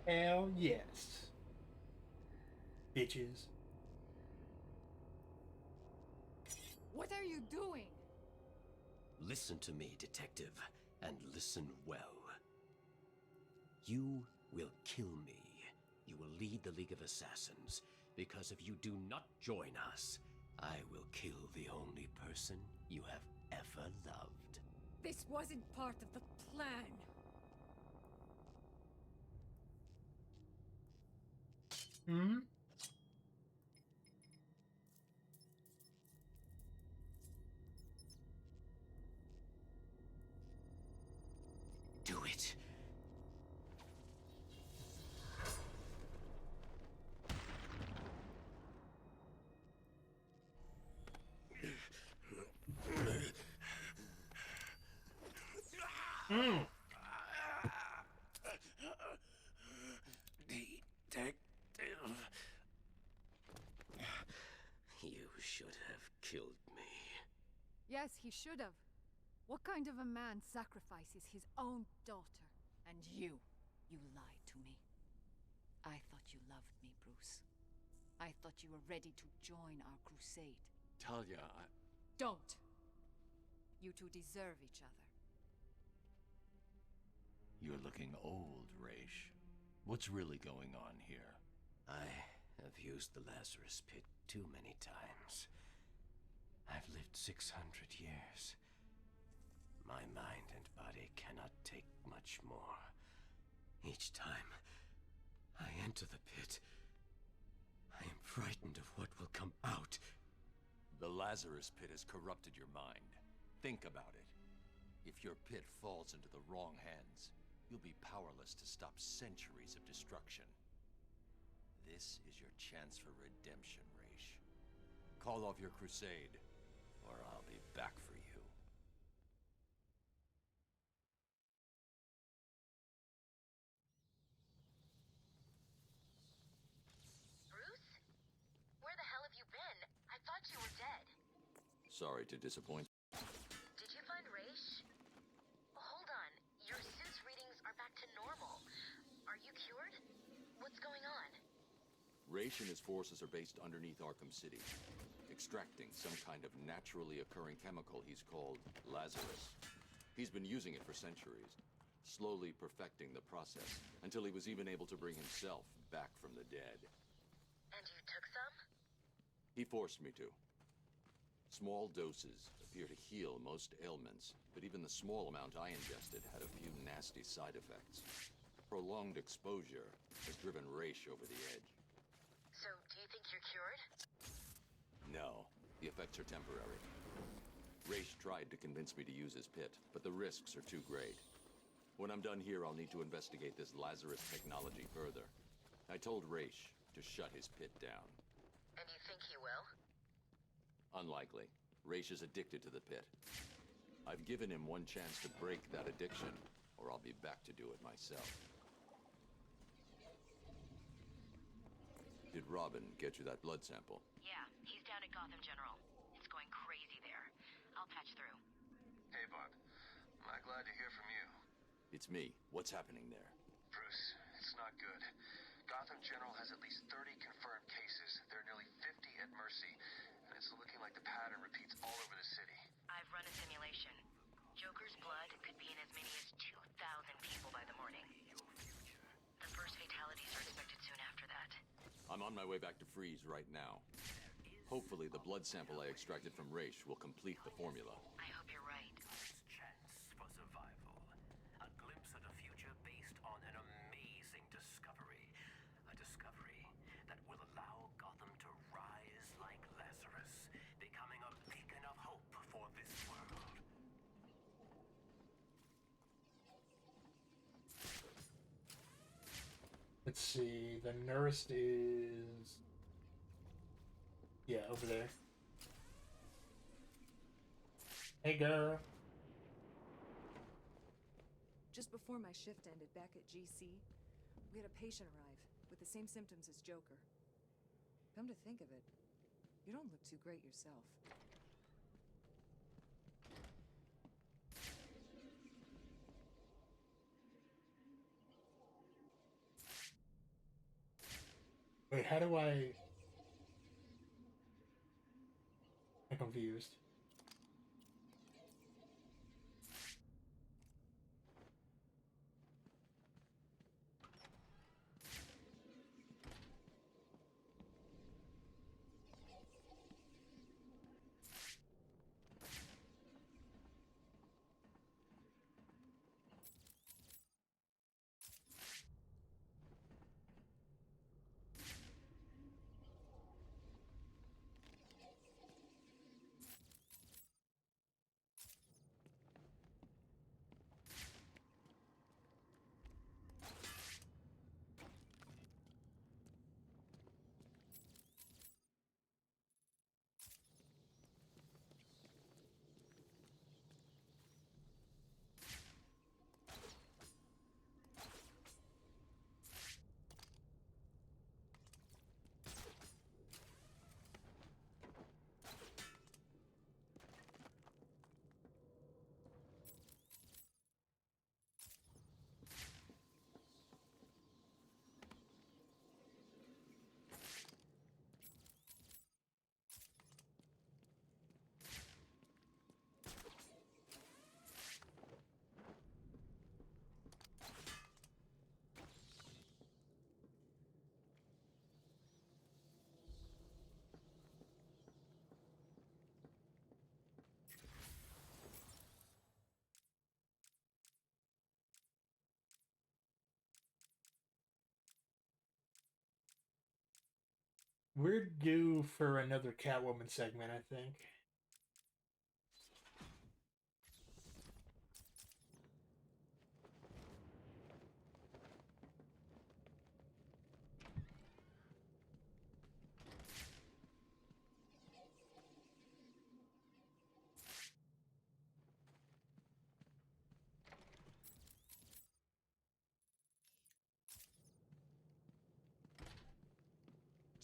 Hell yes. Bitches. What are you doing? Listen to me, detective, and listen well. You will kill me. You will lead the League of Assassins, because if you do not join us, I will kill the only person you have ever loved. This wasn't part of the plan. Hmm? Do it. Hmm. Detective. You should have killed me. Yes, he should have. What kind of a man sacrifices his own daughter? And you lied to me. I thought you loved me, Bruce. I thought you were ready to join our crusade. Talia, Don't! You two deserve each other. You're looking old, Raish. What's really going on here? I have used the Lazarus Pit too many times. I've lived 600 years. My mind and body cannot take much more. Each time I enter the pit, I am frightened of what will come out. The Lazarus Pit has corrupted your mind. Think about it. If your pit falls into the wrong hands, you'll be powerless to stop centuries of destruction. This is your chance for redemption, Raish. Call off your crusade, or I'll be back for you. Bruce? Where the hell have you been? I thought you were dead. Sorry to disappoint. Did you find Raish? Hold on. Your suit's readings are back to normal. Are you cured? What's going on? Raish and his forces are based underneath Arkham City, extracting some kind of naturally occurring chemical he's called Lazarus. He's been using it for centuries, slowly perfecting the process, until he was even able to bring himself back from the dead. And you took some? He forced me to. Small doses appear to heal most ailments, but even the small amount I ingested had a few nasty side effects. Prolonged exposure has driven Raish over the edge. So, do you think you're cured? No, the effects are temporary. Raish tried to convince me to use his pit, but the risks are too great. When I'm done here, I'll need to investigate this Lazarus technology further. I told Raish to shut his pit down. And you think he will? Unlikely. Raish is addicted to the pit. I've given him one chance to break that addiction, or I'll be back to do it myself. Did Robin get you that blood sample? Yeah, he's down at Gotham General. It's going crazy there. I'll patch through. Hey, Bud. I'm glad to hear from you. It's me. What's happening there? Bruce, it's not good. Gotham General has at least 30 confirmed cases. There are nearly 50 at Mercy, and it's looking like the pattern repeats all over the city. I've run a simulation. Joker's blood could be in as many as 2,000 people by the morning. The first fatalities are expected soon after that. I'm on my way back to Freeze right now. Hopefully the blood sample I extracted from Raish will complete the formula. I hope you're right. Chance for survival. A glimpse of the future based on an amazing discovery. A discovery that will allow Gotham to rise like Lazarus, becoming a beacon of hope for this world. Let's see, the nurse is... yeah, over there. Hey, girl. Just before my shift ended back at GC, we had a patient arrive with the same symptoms as Joker. Come to think of it, you don't look too great yourself. Wait, how do I... I'm confused. We're due for another Catwoman segment, I think.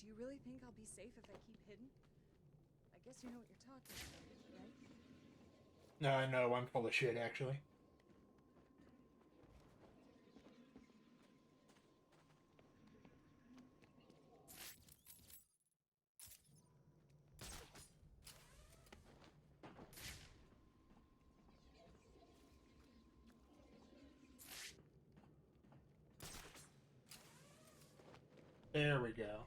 Do you really think I'll be safe if I keep hidden? I guess you know what you're talking about, right? No, no, I'm full of shit, actually. There we go.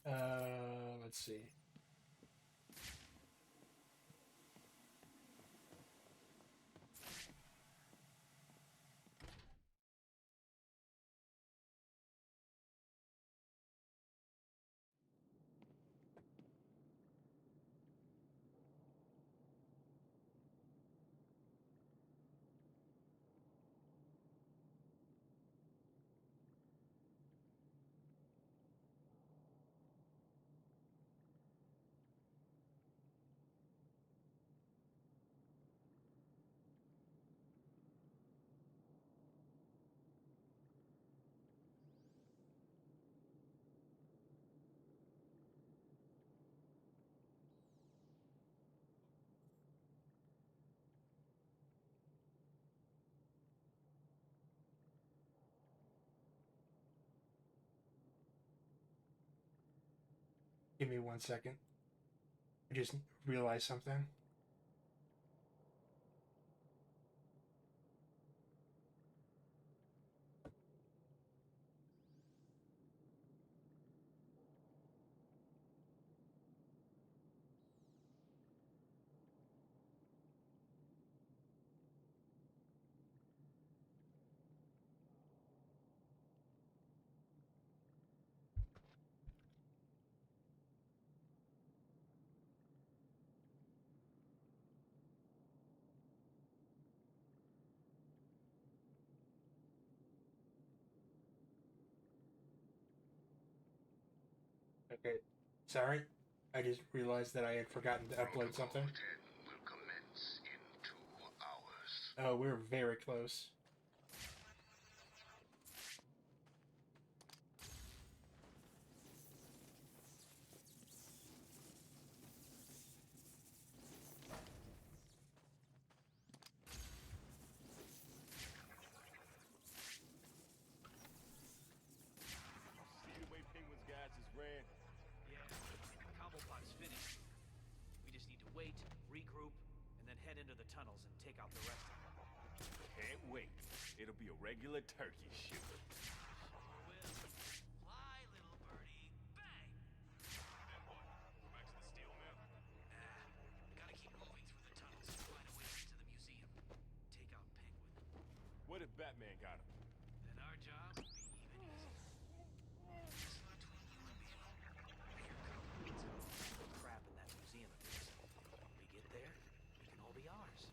Let's see. Give me 1 second. I just realized something. Okay, sorry. I just realized that I had forgotten to upload something. Will commence in 2 hours. Oh, we're very close. See the way Penguin's guys just ran? Yeah, combo pot's finished. We just need to wait, regroup, and then head into the tunnels and take out the rest of them. Can't wait. It'll be a regular turkey shoot. Fly, little birdie. Bang! Then what? Go back to the steel mill? Nah, we gotta keep moving through the tunnels and find a way into the museum. Take out Penguin. What if Batman got him? Then our job would be even easier. Just between you and me, Here comes crap in that museum of yours. We get there, it can all be ours.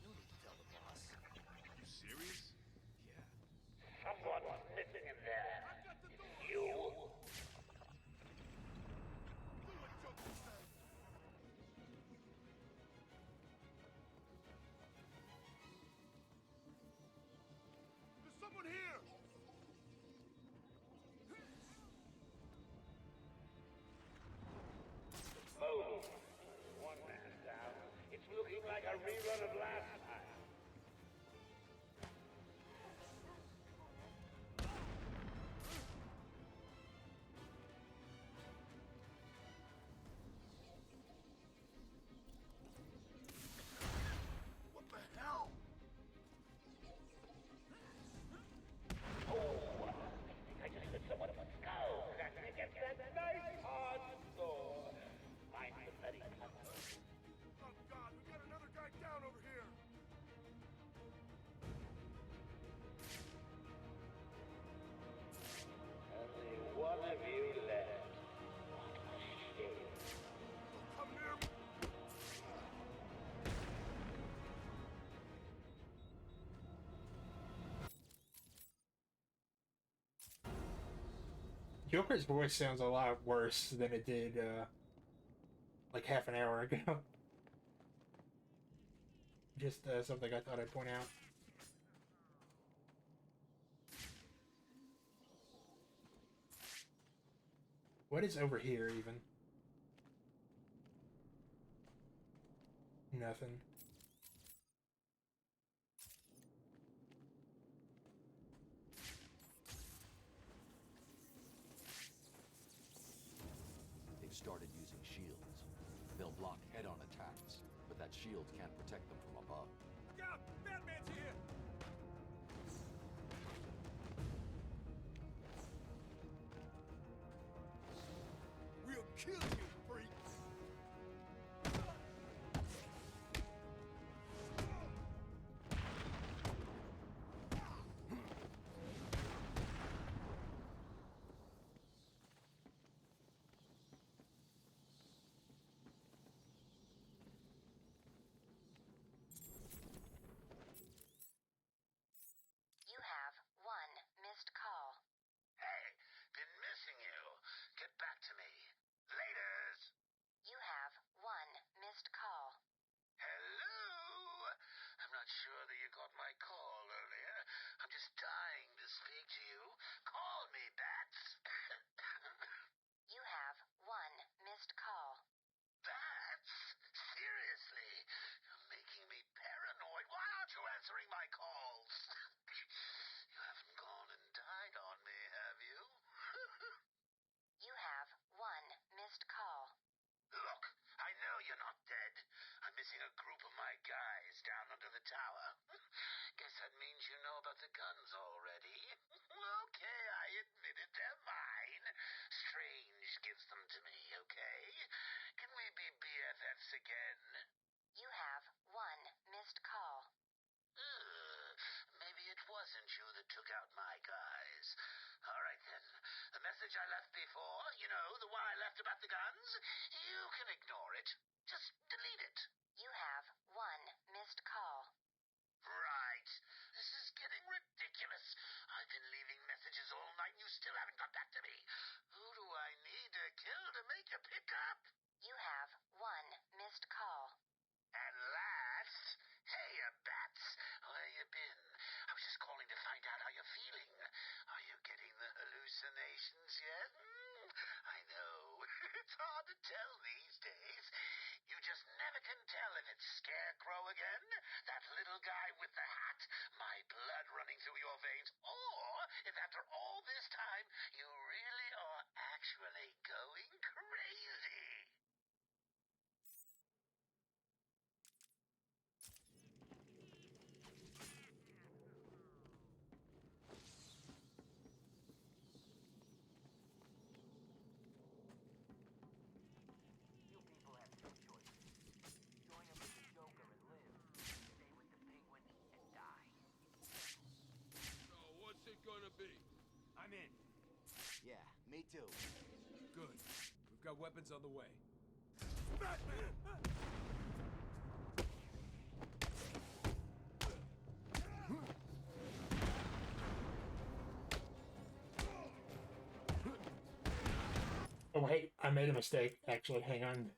No need to tell the boss. You serious? Yeah. Someone's missing in there. You. There's someone here! Move. One man down. It's looking like a rerun of last time. What the hell? Oh, I just hit someone with a skull cracking against that nice hard sword. Mine's a bloody cutlass. Oh God, we got another guy down over here! Only one of you left. What a shame. Come near me! Joker's voice sounds a lot worse than it did, like half an hour ago. Just something I thought I'd point out. What is over here, even? Nothing. They've started using shields. They'll block head-on attacks, but that shield can't protect them from above. Look out! Batman's here! kill you, freaks! You have one missed call. Hey, been missing you. Get back to me. Laters. You have one missed call. Hello? I'm not sure that you got my call earlier. I'm just dying to speak to you. Call me, Bats. You have one missed call. Bats? Seriously? You're making me paranoid. Why aren't you answering my calls? You haven't gone and died on me, have you? You have one missed call. Look, I know you're not dead. I'm missing a group of my guys down under the tower. Guess that means you know about the guns already. Okay, I admit it, they're mine. Strange gives them to me, okay? Can we be BFFs again? You have one missed call. Maybe it wasn't you that took out my guys. All right, then. The message I left before, you know, the one I left about the guns, you can ignore it. Just delete it. You have one missed call. Right. This is getting ridiculous. I've been leaving messages all night and you still haven't got back to me. Who do I need to kill to make you pick up? You have one missed call. At last. Hey, Bats. Where you been? I was just calling to find out how you're feeling. Are you getting the hallucinations yet? I know. It's hard to tell these days. You just never can tell if it's Scarecrow again, that little guy with the hat, my blood running through your veins, or if after all this time you really are actually going crazy. You people have two choices. Join up with the Joker and live. Stay with the Penguin and die. So, what's it gonna be? I'm in. Yeah, me too. Good. We've got weapons on the way. Batman! Oh, wait, I made a mistake. Actually, hang on.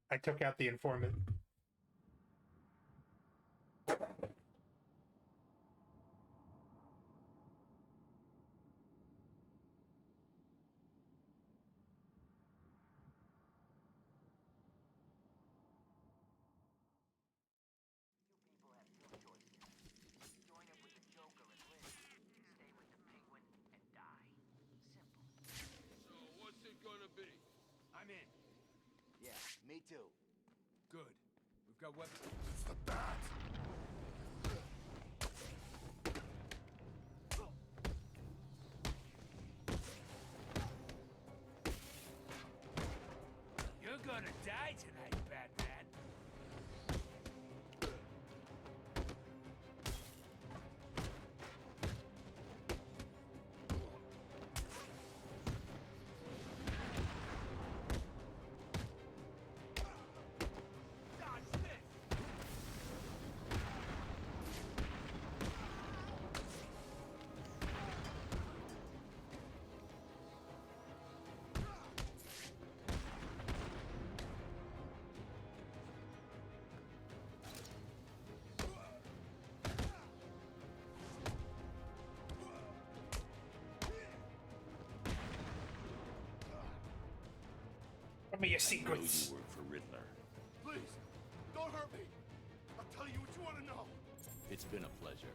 I took out the informant. You people have two choices. Join up with the Joker and live. Stay with the Penguin and die. Simple. So, what's it gonna be? I'm in. Yeah, me too. Good. We've got weapons. It's the bat! You're gonna die tonight, Batman. Dodge this! What are your I know secrets? you work for Riddler. Please, don't hurt me! I'll tell you what you want to know! It's been a pleasure.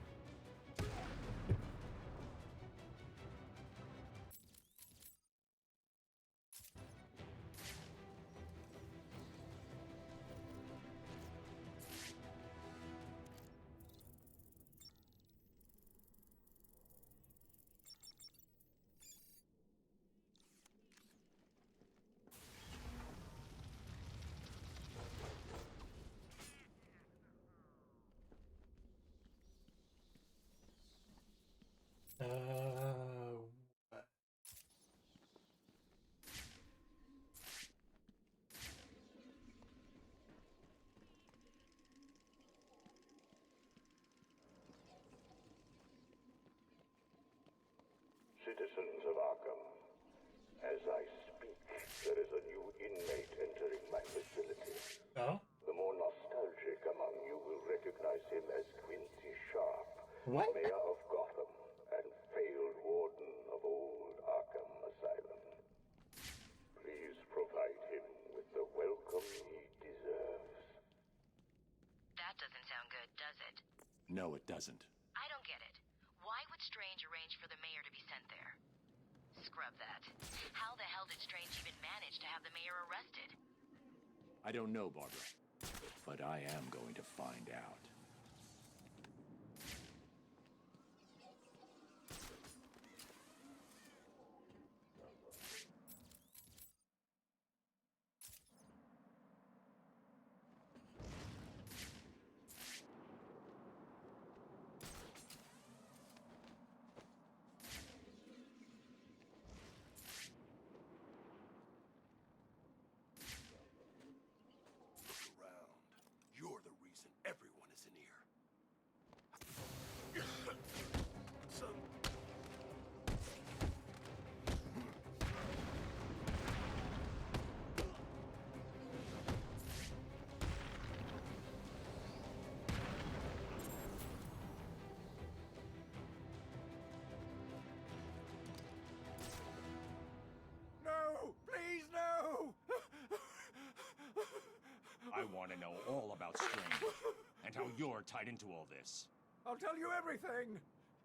facility. Oh? The more nostalgic among you will recognize him as Quincy Sharp, What? Mayor of Gotham and failed warden of old Arkham Asylum. Please provide him with the welcome he deserves. That doesn't sound good, does it? No, it doesn't. I don't get it. Why would Strange arrange for the mayor to be sent there? Scrub that. How the hell did Strange even manage to have the mayor arrested? I don't know, Barbara. But I am going to find out. Look around. You're the reason everyone is in here. Son. No! Please, no! I want to know all about Strange and how you're tied into all this. I'll tell you everything.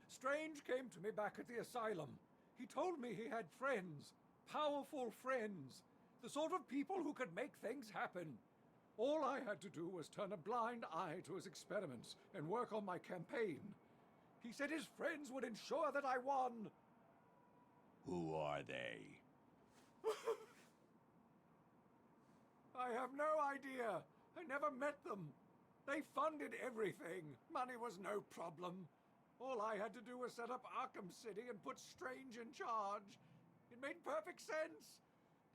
Strange came to me back at the asylum. He told me he had friends, powerful friends, the sort of people who could make things happen. All I had to do was turn a blind eye to his experiments and work on my campaign. He said his friends would ensure that I won. Who are they? I have no idea. I never met them. They funded everything. Money was no problem. All I had to do was set up Arkham City and put Strange in charge. It made perfect sense.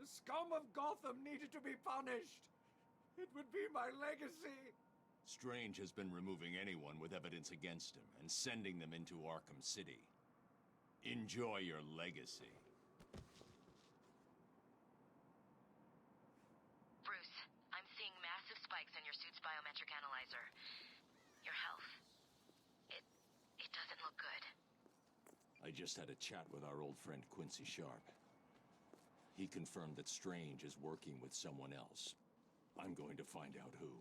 The scum of Gotham needed to be punished. It would be my legacy. Strange has been removing anyone with evidence against him and sending them into Arkham City. Enjoy your legacy. Bruce, I'm seeing massive spikes in your suit's biometric analyzer. Your health. It doesn't look good. I just had a chat with our old friend Quincy Sharp. He confirmed that Strange is working with someone else. I'm going to find out who.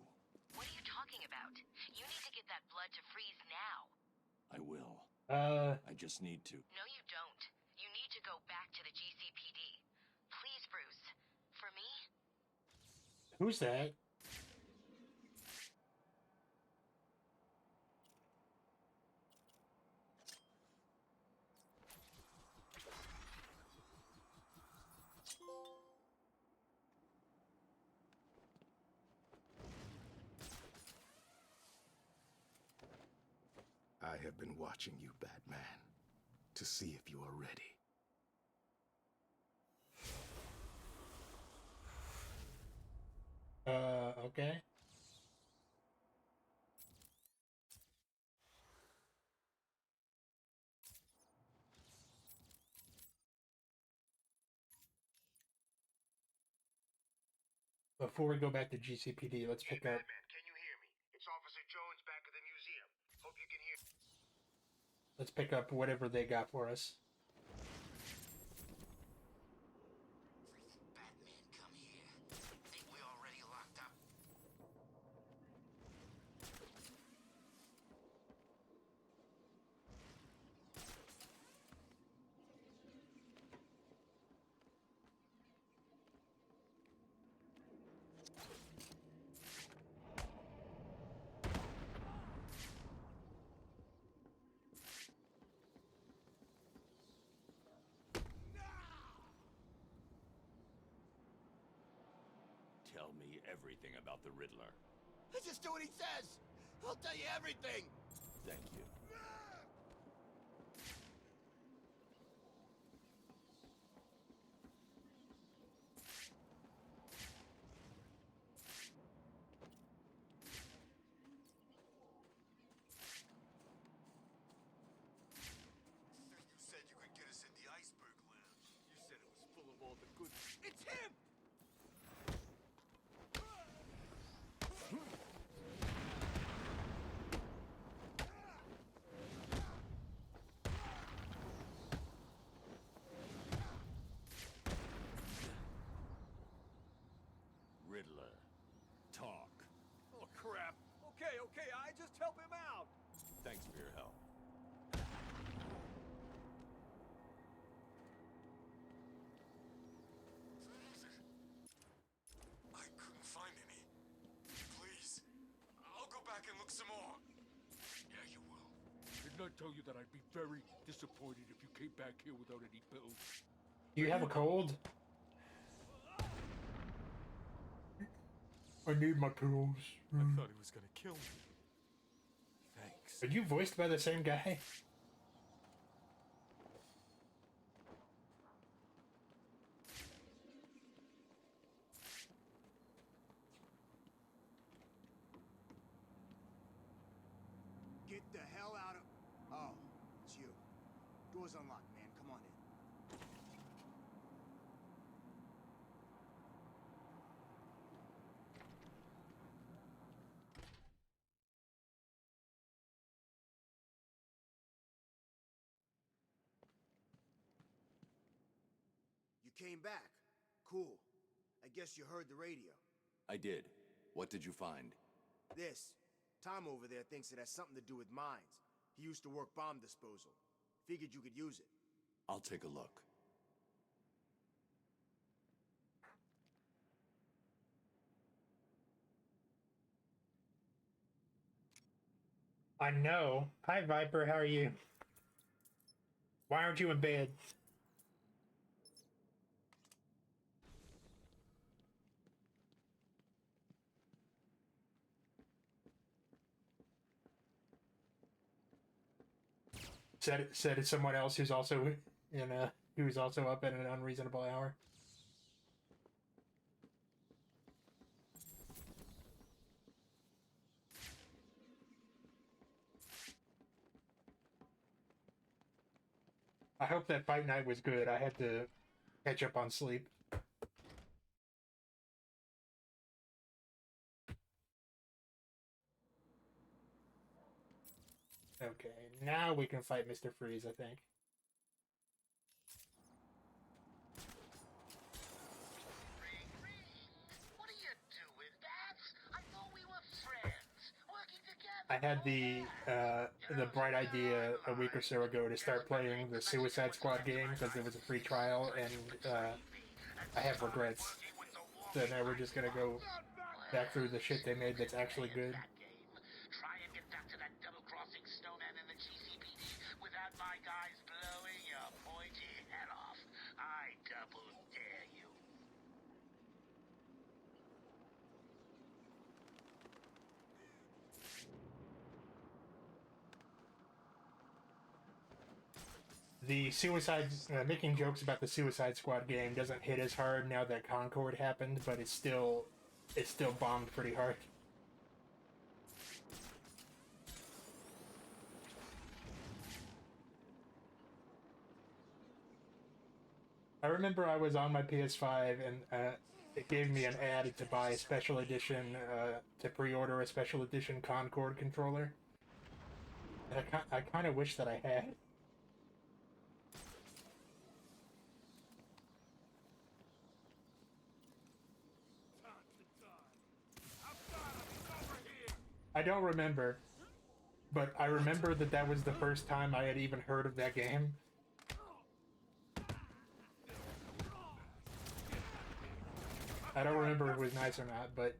What are you talking about? You need to get that blood to freeze now. I will. I just need to. No, you don't. You need to go back to the GCPD. Please, Bruce. For me? Who's that? I have been watching you, Batman, to see if you are ready. Okay. Before we go back to GCPD, let's pick up. Batman, can you hear me? It's Officer Jones back at the museum. Hope you can hear. Let's pick up whatever they got for us. Batman, come here. Think we already locked up? Tell me everything about the Riddler. Just do what he says. I'll tell you everything. Thank you. You said you could get us in the iceberg lounge. You said it was full of all the good. It's him! Didn't I tell you that I'd be very disappointed if you came back here without any pills? Do you have a cold? I need my pills. I thought he was gonna kill me. Thanks. Are you voiced by the same guy? Get the hell out of... Oh, it's you. Door's unlocked, man. Come on in. You came back. Cool. I guess you heard the radio. I did. What did you find? This. Tom over there thinks it has something to do with mines. He used to work bomb disposal. Figured you could use it. I'll take a look. I know. Hi, Viper. How are you? Why aren't you in bed? Said it's someone else who's also who's also up at an unreasonable hour. I hope that fight night was good. I had to catch up on sleep. Okay, now we can fight Mr. Freeze, I think. What are you doing, Bats? I thought we were friends, working together. I had the bright idea a week or so ago to start playing the Suicide Squad game because there was a free trial, and I have regrets. So now we're just gonna go back through the shit they made that's actually good. Try and get back to that double-crossing snowman in the GCPD without my guys blowing your pointy head off. I double dare you. The making jokes about the Suicide Squad game doesn't hit as hard now that Concord happened, but it's still bombed pretty hard. I remember I was on my PS5 and it gave me an ad to buy a special edition, to pre-order a special edition Concord controller. And I kind of wish that I had. I don't remember, but I remember that was the first time I had even heard of that game. I don't remember if it was nice or not, but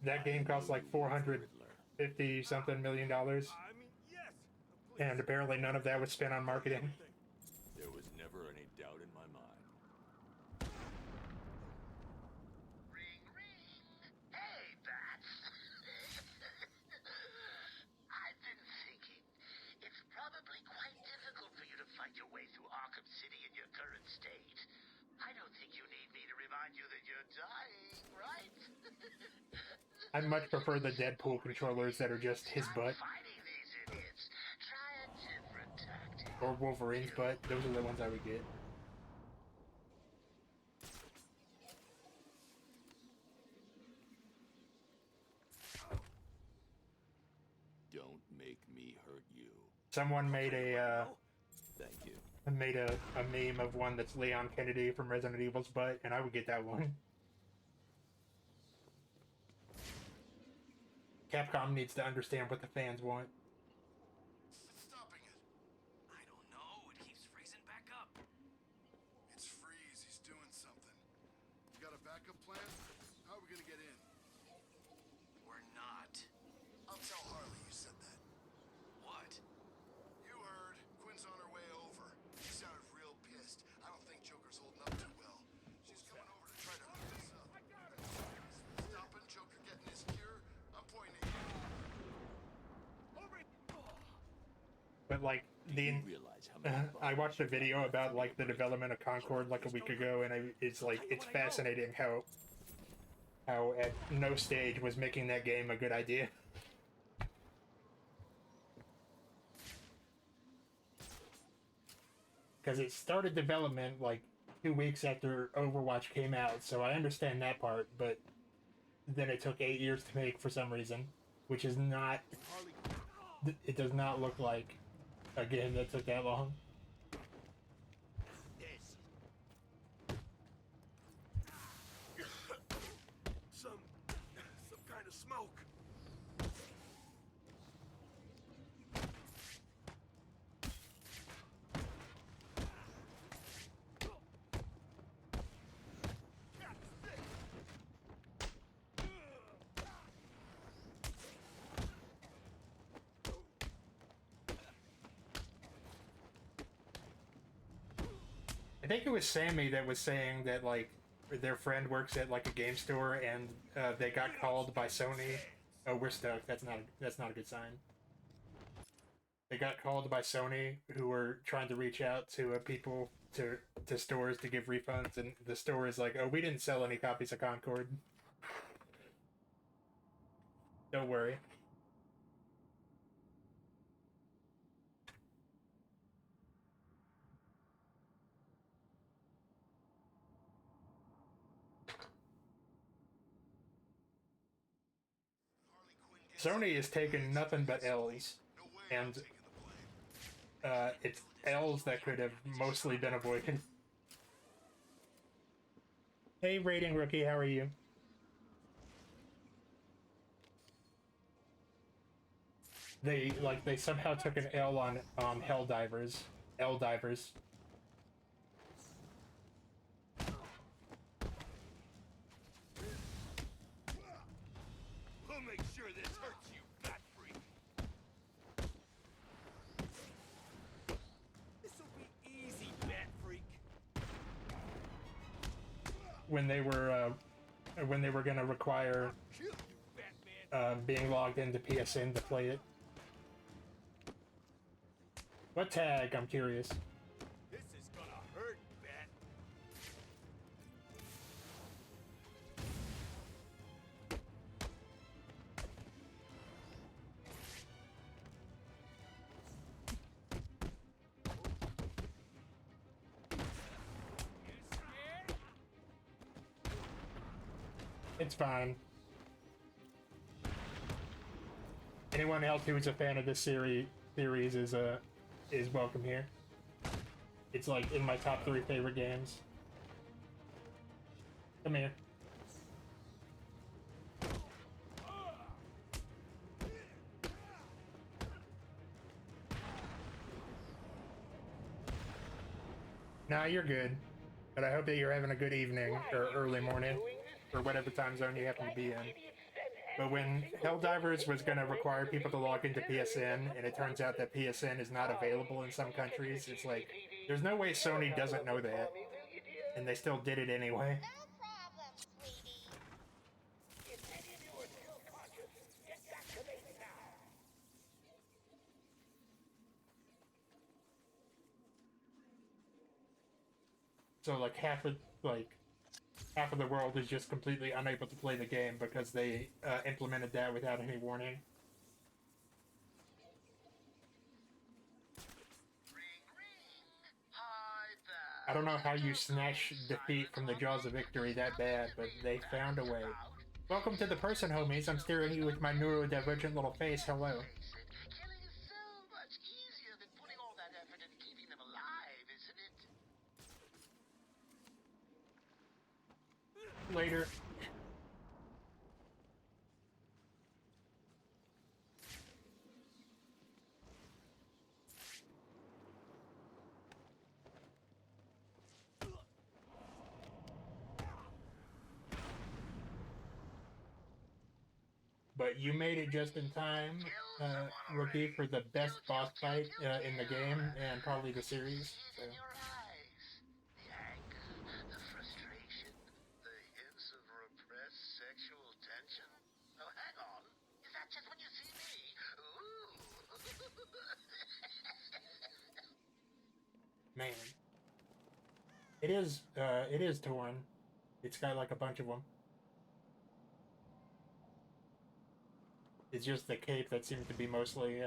that game cost like $450 something million, and apparently none of that was spent on marketing. There was never any doubt in my mind. Ring, ring. Hey, Bats. I've been thinking. It's probably quite difficult for you to fight your way through Arkham City in your current state. I don't think you need me to remind you that you're dying, right? I much prefer the Deadpool controllers that are just his butt. Fighting these idiots. Try a different tactic. Or Wolverine's butt. Those are the ones I would get. Don't make me hurt you. Someone made Thank you. a meme of one that's Leon Kennedy from Resident Evil's butt, and I would get that one. Capcom needs to understand what the fans want. Stopping it. I don't know. It keeps freezing back up. It's Freeze. He's doing something. You got a backup plan? How are we gonna get in? We're not. I'll tell Harley you said that. But like the I watched a video about like the development of Concord like a week ago, and it's like it's fascinating how at no stage was making that game a good idea. Because it started development like 2 weeks after Overwatch came out, so I understand that part, but then it took 8 years to make for some reason, which is not... It does not look like a game that took that long. Some kind of smoke. I think it was Sammy that was saying that, like, their friend works at, like, a game store, and they got called by Sony. Oh, we're stuck. That's not a good sign. They got called by Sony, who were trying to reach out to people, to stores to give refunds, and the store is like, oh, we didn't sell any copies of Concord. Don't worry. Sony is taking nothing but L's, and it's L's that could have mostly been avoided. Hey, Rating Rookie, how are you? They somehow took an L on Helldivers. L-divers. We'll make sure this hurts you, fat freak. This'll be easy, fat freak. When they were gonna require being logged into PSN to play it. What tag? I'm curious. This is gonna hurt, Bat. It's fine. Anyone else who is a fan of this series is welcome here. It's like in my top 3 favorite games. Come here. Nah, you're good. But I hope that you're having a good evening, or early morning, or whatever time zone you happen to be in. But when Helldivers was going to require people to log into PSN, and it turns out that PSN is not available in some countries, it's like, there's no way Sony doesn't know that. And they still did it anyway. So like half of the world is just completely unable to play the game because they implemented that without any warning. I don't know how you snatch defeat from the jaws of victory that bad, but they found a way. Welcome to the person, homies. I'm staring at you with my neurodivergent little face. Hello. Killing is so much easier than putting all that effort into keeping them alive, isn't it? Later. But you made it just in time, Rookie, for the best boss fight in the game and probably the series. So. The anger, the frustration, the hints of repressed sexual tension. Oh, hang on. Is that just when you see me? Ooh. Man. It is torn. It's got like a bunch of them. It's just the cape that seems to be mostly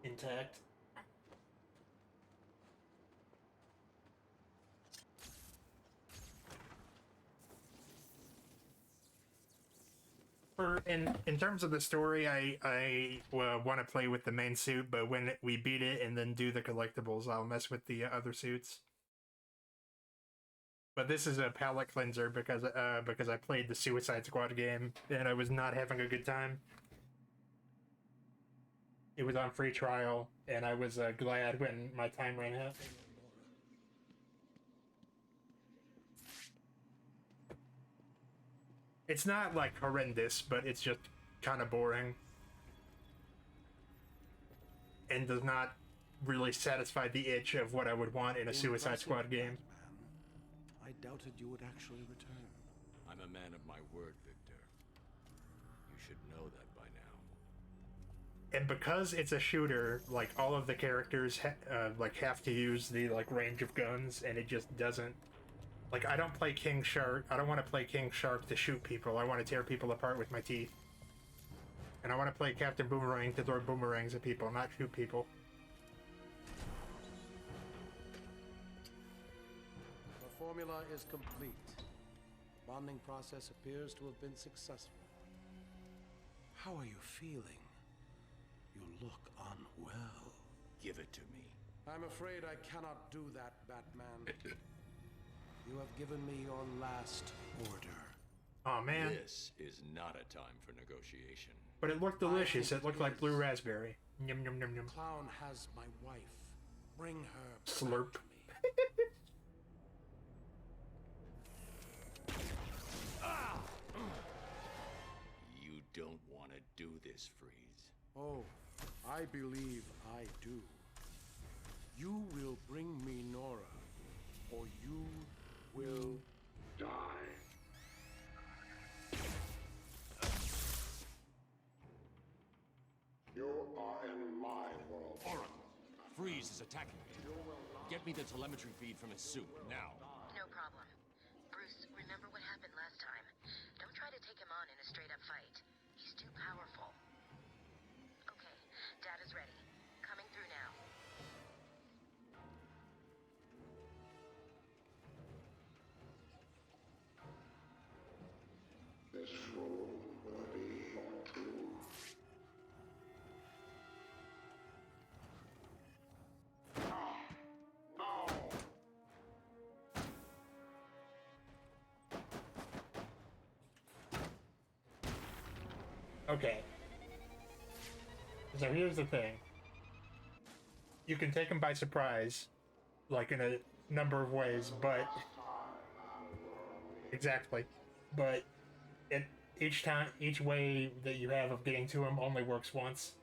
intact. In terms of the story, I want to play with the main suit, but when we beat it and then do the collectibles, I'll mess with the other suits. But this is a palate cleanser because I played the Suicide Squad game and I was not having a good time. It was on free trial, and I was glad when my time ran out. It's not like horrendous, but it's just kind of boring. And does not really satisfy the itch of what I would want in a Suicide Squad game. I doubted you would actually return. I'm a man of my word, Victor. You should know that by now. And because it's a shooter, like all of the characters have to use the like range of guns, and it just doesn't. Like, I don't play King Shark. I don't want to play King Shark to shoot people. I want to tear people apart with my teeth. And I want to play Captain Boomerang to throw boomerangs at people, not shoot people. The formula is complete. Bonding process appears to have been successful. How are you feeling? You look unwell. Give it to me. I'm afraid I cannot do that, Batman. You have given me your last order. Oh man. This is not a time for negotiation. But it looked delicious. It looked like blue raspberry. Yum yum yum yum. Clown has my wife. Bring her Slurp. back to me. You don't want to do this, Freeze. Oh, I believe I do. You will bring me Nora, or you will die. You are in my world. Oracle, Freeze is attacking me. Get me the telemetry feed from his suit, now. No problem. Bruce, remember what happened last time. Don't try to take him on in a straight-up fight. He's too powerful. Okay, data's ready. Coming through now. This fool will be your tomb. Okay. So here's the thing. You can take them by surprise, like in a number of ways, but... Exactly. But each way that you have of getting to him only works once.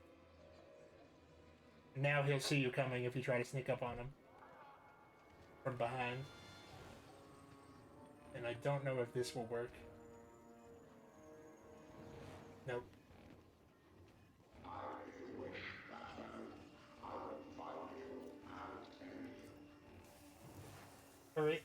Now he'll see you coming if you try to sneak up on him from behind. And I don't know if this will work. Nope. Hurry.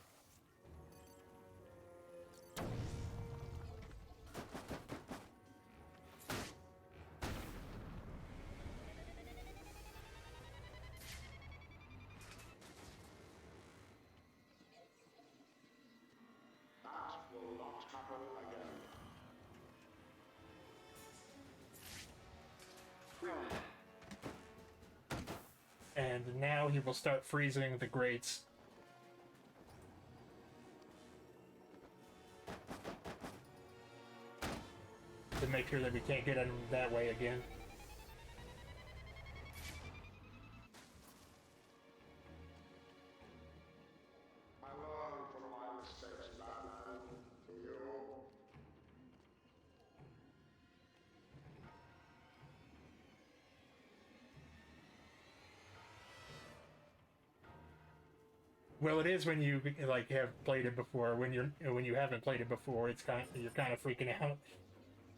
That will not happen again. And now he will start freezing the grates. To make sure that we can't get in that way again. I learned from my mistakes, Batman. You. Well, it is when you like have played it before. When you haven't played it before, you're kind of freaking out.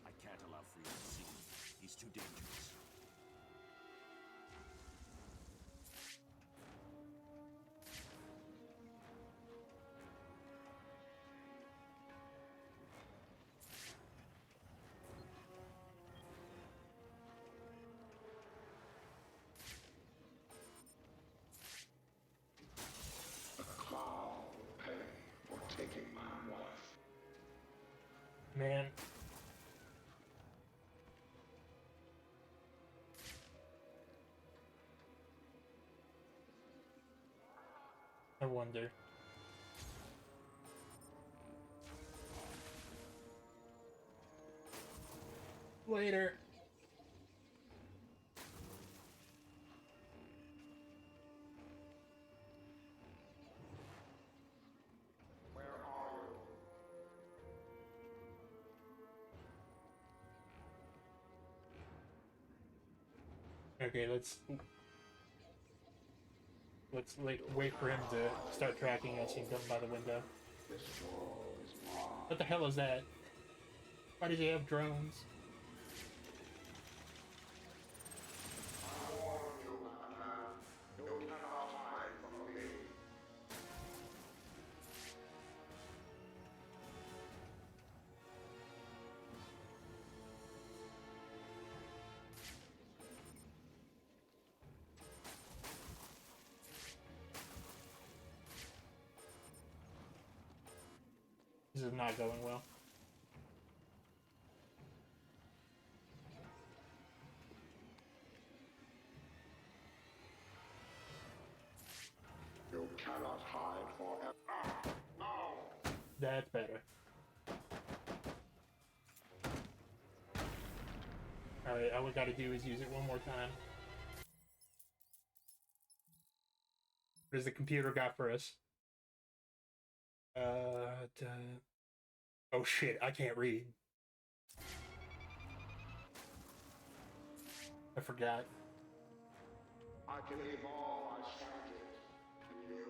I can't allow Freeze to see me. He's too dangerous. I wonder. Later. Okay, let's wait for him to start tracking us and come by the window. What the hell is that? Why does he have drones? This is not going well. You cannot hide forever. No! That's better. Alright, all we gotta do is use it one more time. What does the computer got for us? Oh shit, I can't read. I forgot. I can leave all I started to you.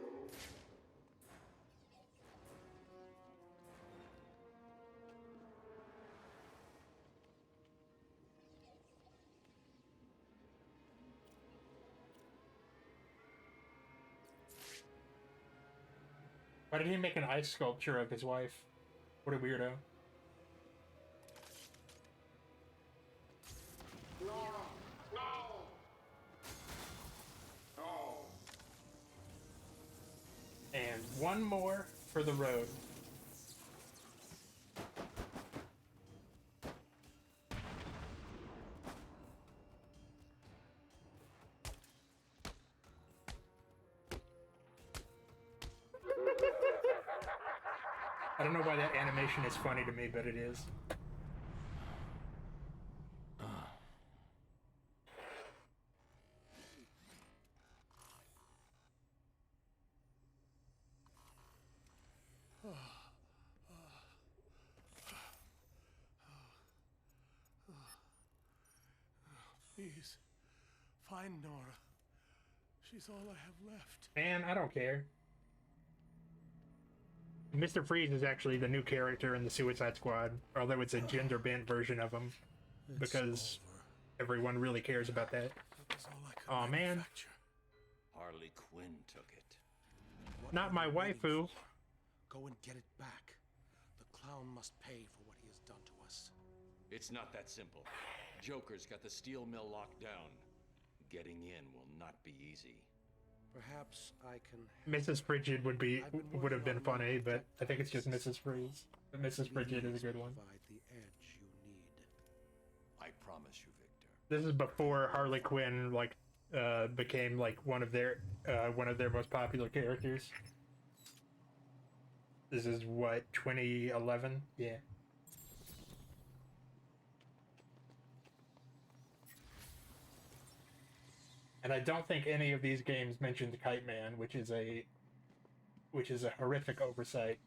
Why did he make an ice sculpture of his wife? What a weirdo. No! No! No! And one more for the road. I don't know why that animation is funny to me, but it is. Please, find Nora. She's all I have left. Man, I don't care. Mr. Freeze is actually the new character in the Suicide Squad, although it's a gender-bent version of him, because everyone really cares about that. Aw, man. Harley Quinn took it. Not my waifu. Go and get it back. The clown must pay for what he has done to us. It's not that simple. Joker's got the steel mill locked down. Getting in will not be easy. Perhaps I can... Mrs. Frigid would have been funny, but I think it's just Mrs. Freeze. But Mrs. Frigid is a good one. The edge you need. I promise you, Victor. This is before Harley Quinn became like one of their most popular characters. This is what, 2011? Yeah. And I don't think any of these games mentioned Kite Man, which is a horrific oversight.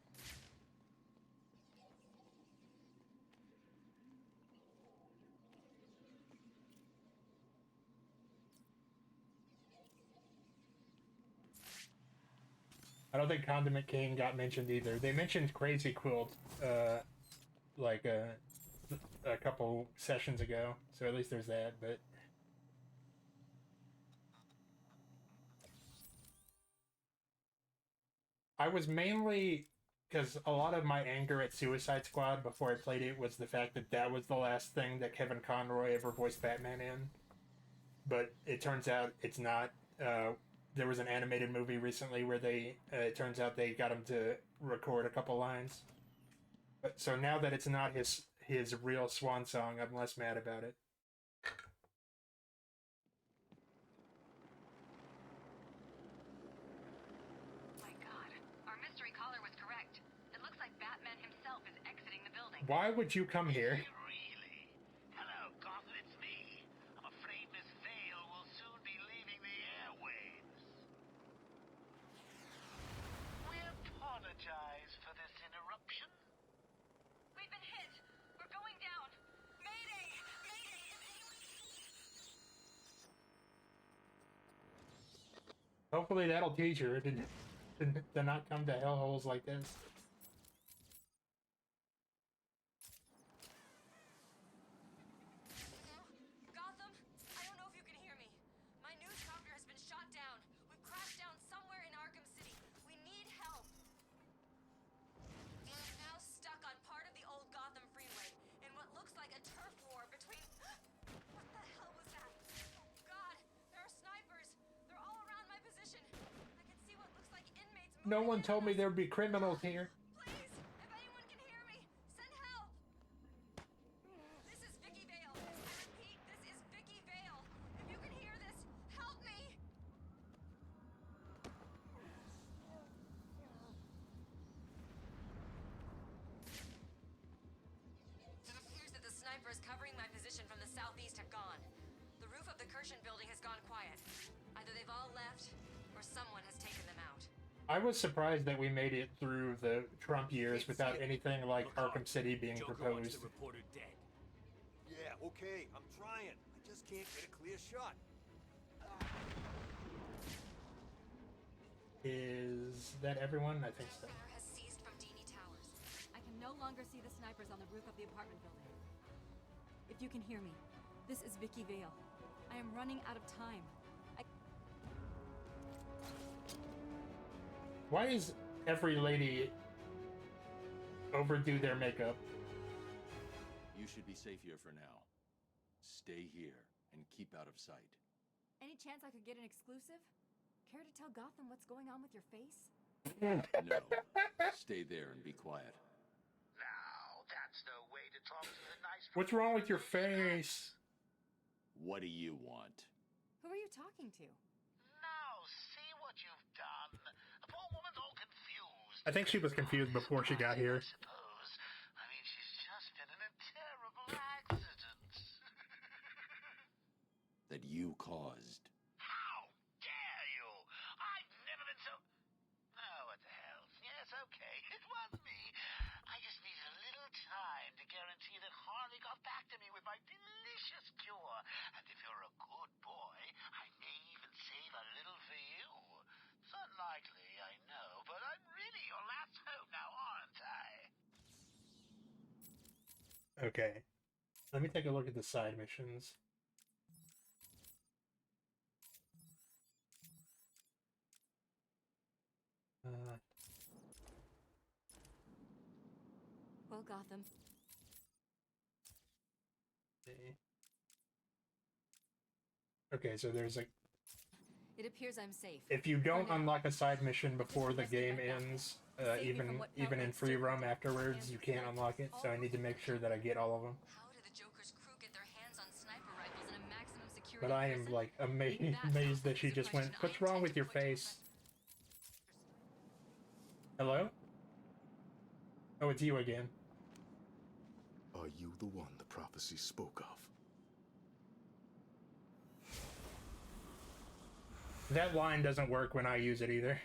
I don't think Condiment King got mentioned either. They mentioned Crazy Quilt like a couple sessions ago, so at least there's that, but I was mainly, because a lot of my anger at Suicide Squad before I played it was the fact that that was the last thing that Kevin Conroy ever voiced Batman in. But it turns out it's not. There was an animated movie recently where it turns out they got him to record a couple lines. But so now that it's not his real swan song, I'm less mad about it. Why would you come here? Really? Hello, Gotham, it's me. I'm afraid Miss Vale will soon be leaving the airwaves. We apologize for this interruption. We've been hit. We're going down. Mayday! Mayday! Hopefully that'll teach her to not come to hellholes like this. Gotham, I don't know if you can hear me. My news copter has been shot down. We've crashed down somewhere in Arkham City. We need help. We are now stuck on part of the old Gotham freeway in what looks like a turf war between... What the hell was that? Oh, God, there are snipers. They're all around my position. I can see what looks like inmates moving. No one told me there'd be criminals here. Please, if anyone can hear me, send help. This is Vicky Vale. I repeat, this is Vicky Vale. If you can hear this, help me. It appears that the snipers covering my position from the southeast have gone. The roof of the Kirshen building has gone quiet. Either they've all left, or someone has taken them out. I was surprised that we made it through the Trump years without anything like Arkham City being proposed. reporter dead. Yeah, okay, I'm trying. I just can't get a clear shot. Is that everyone? I think so. Fire has ceased from Dini Towers. I can no longer see the snipers on the roof of the apartment building. If you can hear me, this is Vicky Vale. I am running out of time. Why is every lady overdo their makeup? You should be safe here for now. Stay here and keep out of sight. Any chance I could get an exclusive? Care to tell Gotham what's going on with your face? No. Stay there and be quiet. Now, that's no way to talk to the nice... What's wrong with your face? What do you want? Who are you talking to? Now, see what you've done. The poor woman's all confused. I think she was confused before she got here. I suppose. I mean, she's just been in a terrible accident. That you caused. How dare you? I've never been so... Oh, what the hell. Yes, okay. It was me. I just needed a little time to guarantee that Harley got back to me with my delicious cure. And if you're a good boy, I may even save a little for you. It's unlikely, I know, but I'm really your last hope now, aren't I? Okay. Let me take a look at the side missions. Well, Gotham. Okay, so there's a... It appears I'm safe. If you don't unlock a side mission before the game ends, even in free roam afterwards, you can't unlock it, so I need to make sure that I get all of them. How did the Joker's crew get their hands on sniper rifles in a maximum security But I am, prison? like, amazed that she just went, what's wrong with your face? Hello? Oh, it's you again. Are you the one the prophecy spoke of? That line doesn't work when I use it either.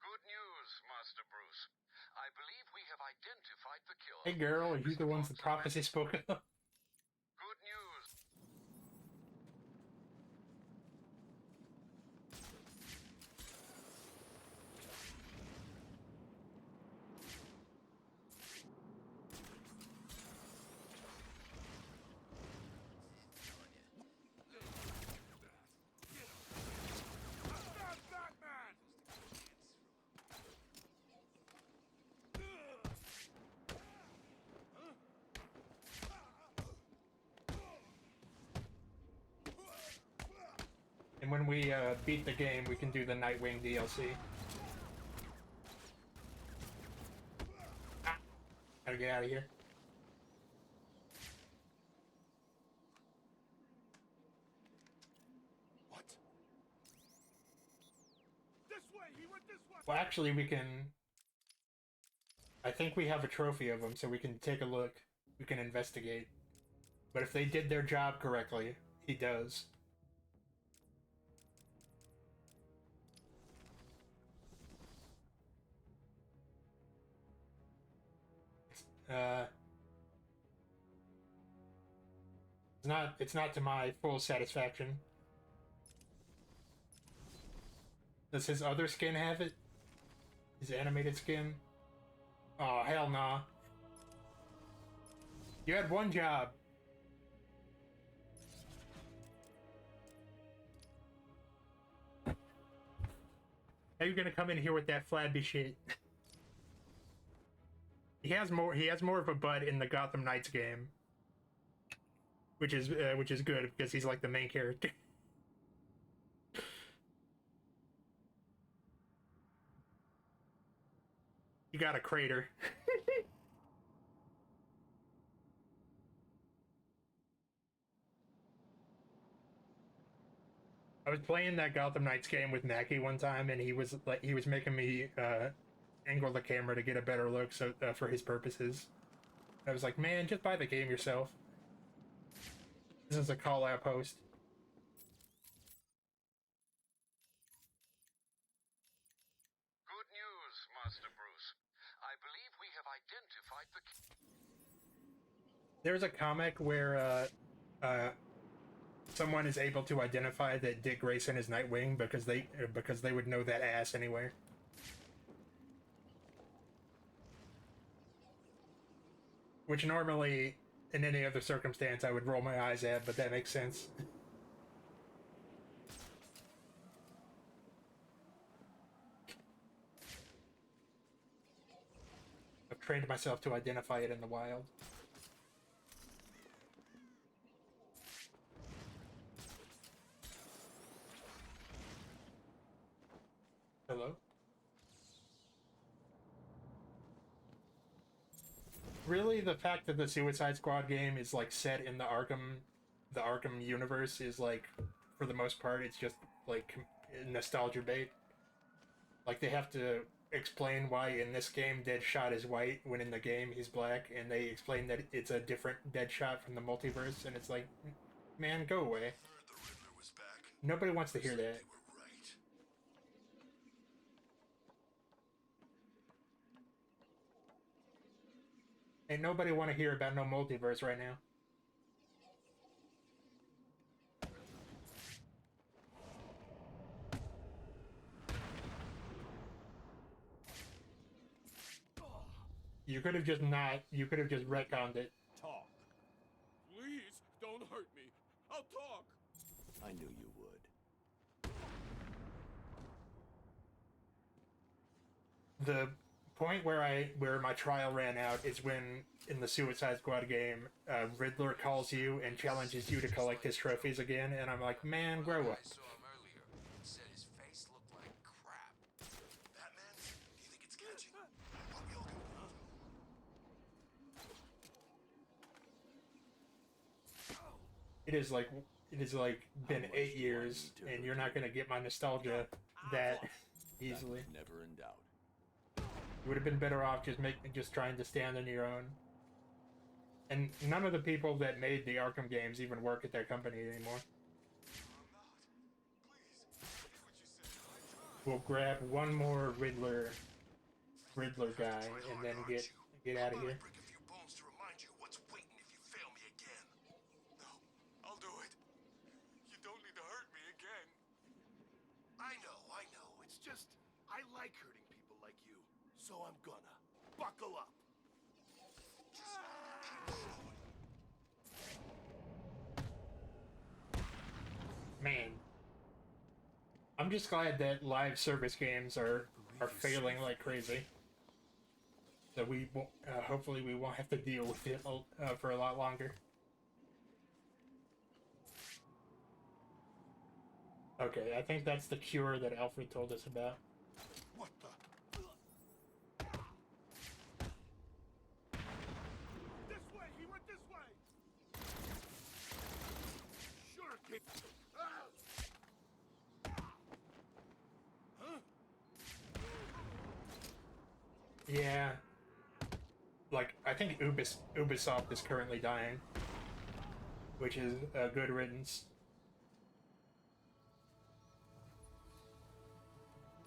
Good news, Master Bruce. I believe we have identified the killer. Hey girl, are you the ones the prophecy spoke of? Good news. And when we beat the game, we can do the Nightwing DLC. gotta get out of here. What? This way! He went this way! Well, actually, we can... I think we have a trophy of him, so we can take a look. We can investigate. But if they did their job correctly, he does. It's not to my full satisfaction. Does his other skin have it? His animated skin? Oh, hell nah. You had one job. How you gonna come in here with that flabby shit? He has more of a butt in the Gotham Knights game. Which is good because he's like the main character. You got a crater. I was playing that Gotham Knights game with Mackie one time, and he was making me angle the camera to get a better look, so for his purposes. I was like, man, just buy the game yourself. This is a call-out post. Good news, Master Bruce. I believe we have identified the... There's a comic where someone is able to identify that Dick Grayson is Nightwing because they would know that ass anywhere. Which normally, in any other circumstance, I would roll my eyes at, but that makes sense. I've trained myself to identify it in the wild. Hello? Really, the fact that the Suicide Squad game is like set in the Arkham universe is like, for the most part, it's just like nostalgia bait. Like they have to explain why in this game Deadshot is white when in the game he's black, and they explain that it's a different Deadshot from the multiverse, and it's like, man, go away. Nobody wants to hear that. Ain't nobody want to hear about no multiverse right now. You could have just retconned it. Talk. Please, don't hurt me. I'll talk. I knew you would. The point where my trial ran out is when in the Suicide Squad game, Riddler calls you and challenges you to collect his trophies again, and I'm like, man, grow up. I saw him earlier. Said his face looked like crap. Batman, do you think it's catching? I'll be looking It is like been 8 years, and you're not gonna get my nostalgia that easily. Never in doubt. You would have been better off just trying to stand on your own. And none of the people that made the Arkham games even work at their company anymore. We'll grab one more Riddler guy and then get out of here. I'll do it. You don't need to hurt me again. I know. It's just, I like hurting people like you. So I'm gonna. Buckle up. Man. I'm just glad that live service games are failing like crazy. So we won't, hopefully we won't have to deal with it for a lot longer. Okay, I think that's the cure that Alfred told us about. What the? Yeah. Like, I think Ubisoft is currently dying, which is a good riddance.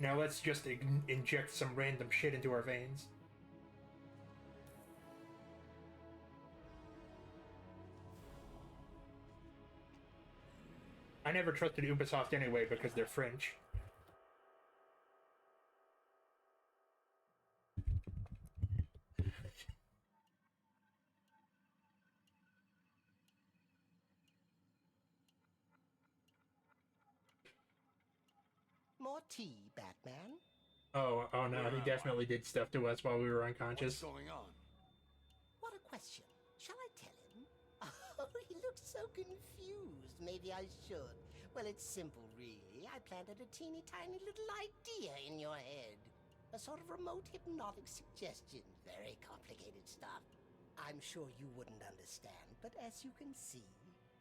Now let's just inject some random shit into our veins. I never trusted Ubisoft anyway because they're French. More tea, Batman? Oh no, he definitely did stuff to us while we were unconscious. What's going on? What a question. Shall I tell him? Oh, he looks so confused. Maybe I should. Well, it's simple, really. I planted a teeny tiny little idea in your head. A sort of remote hypnotic suggestion. Very complicated stuff. I'm sure you wouldn't understand, but as you can see,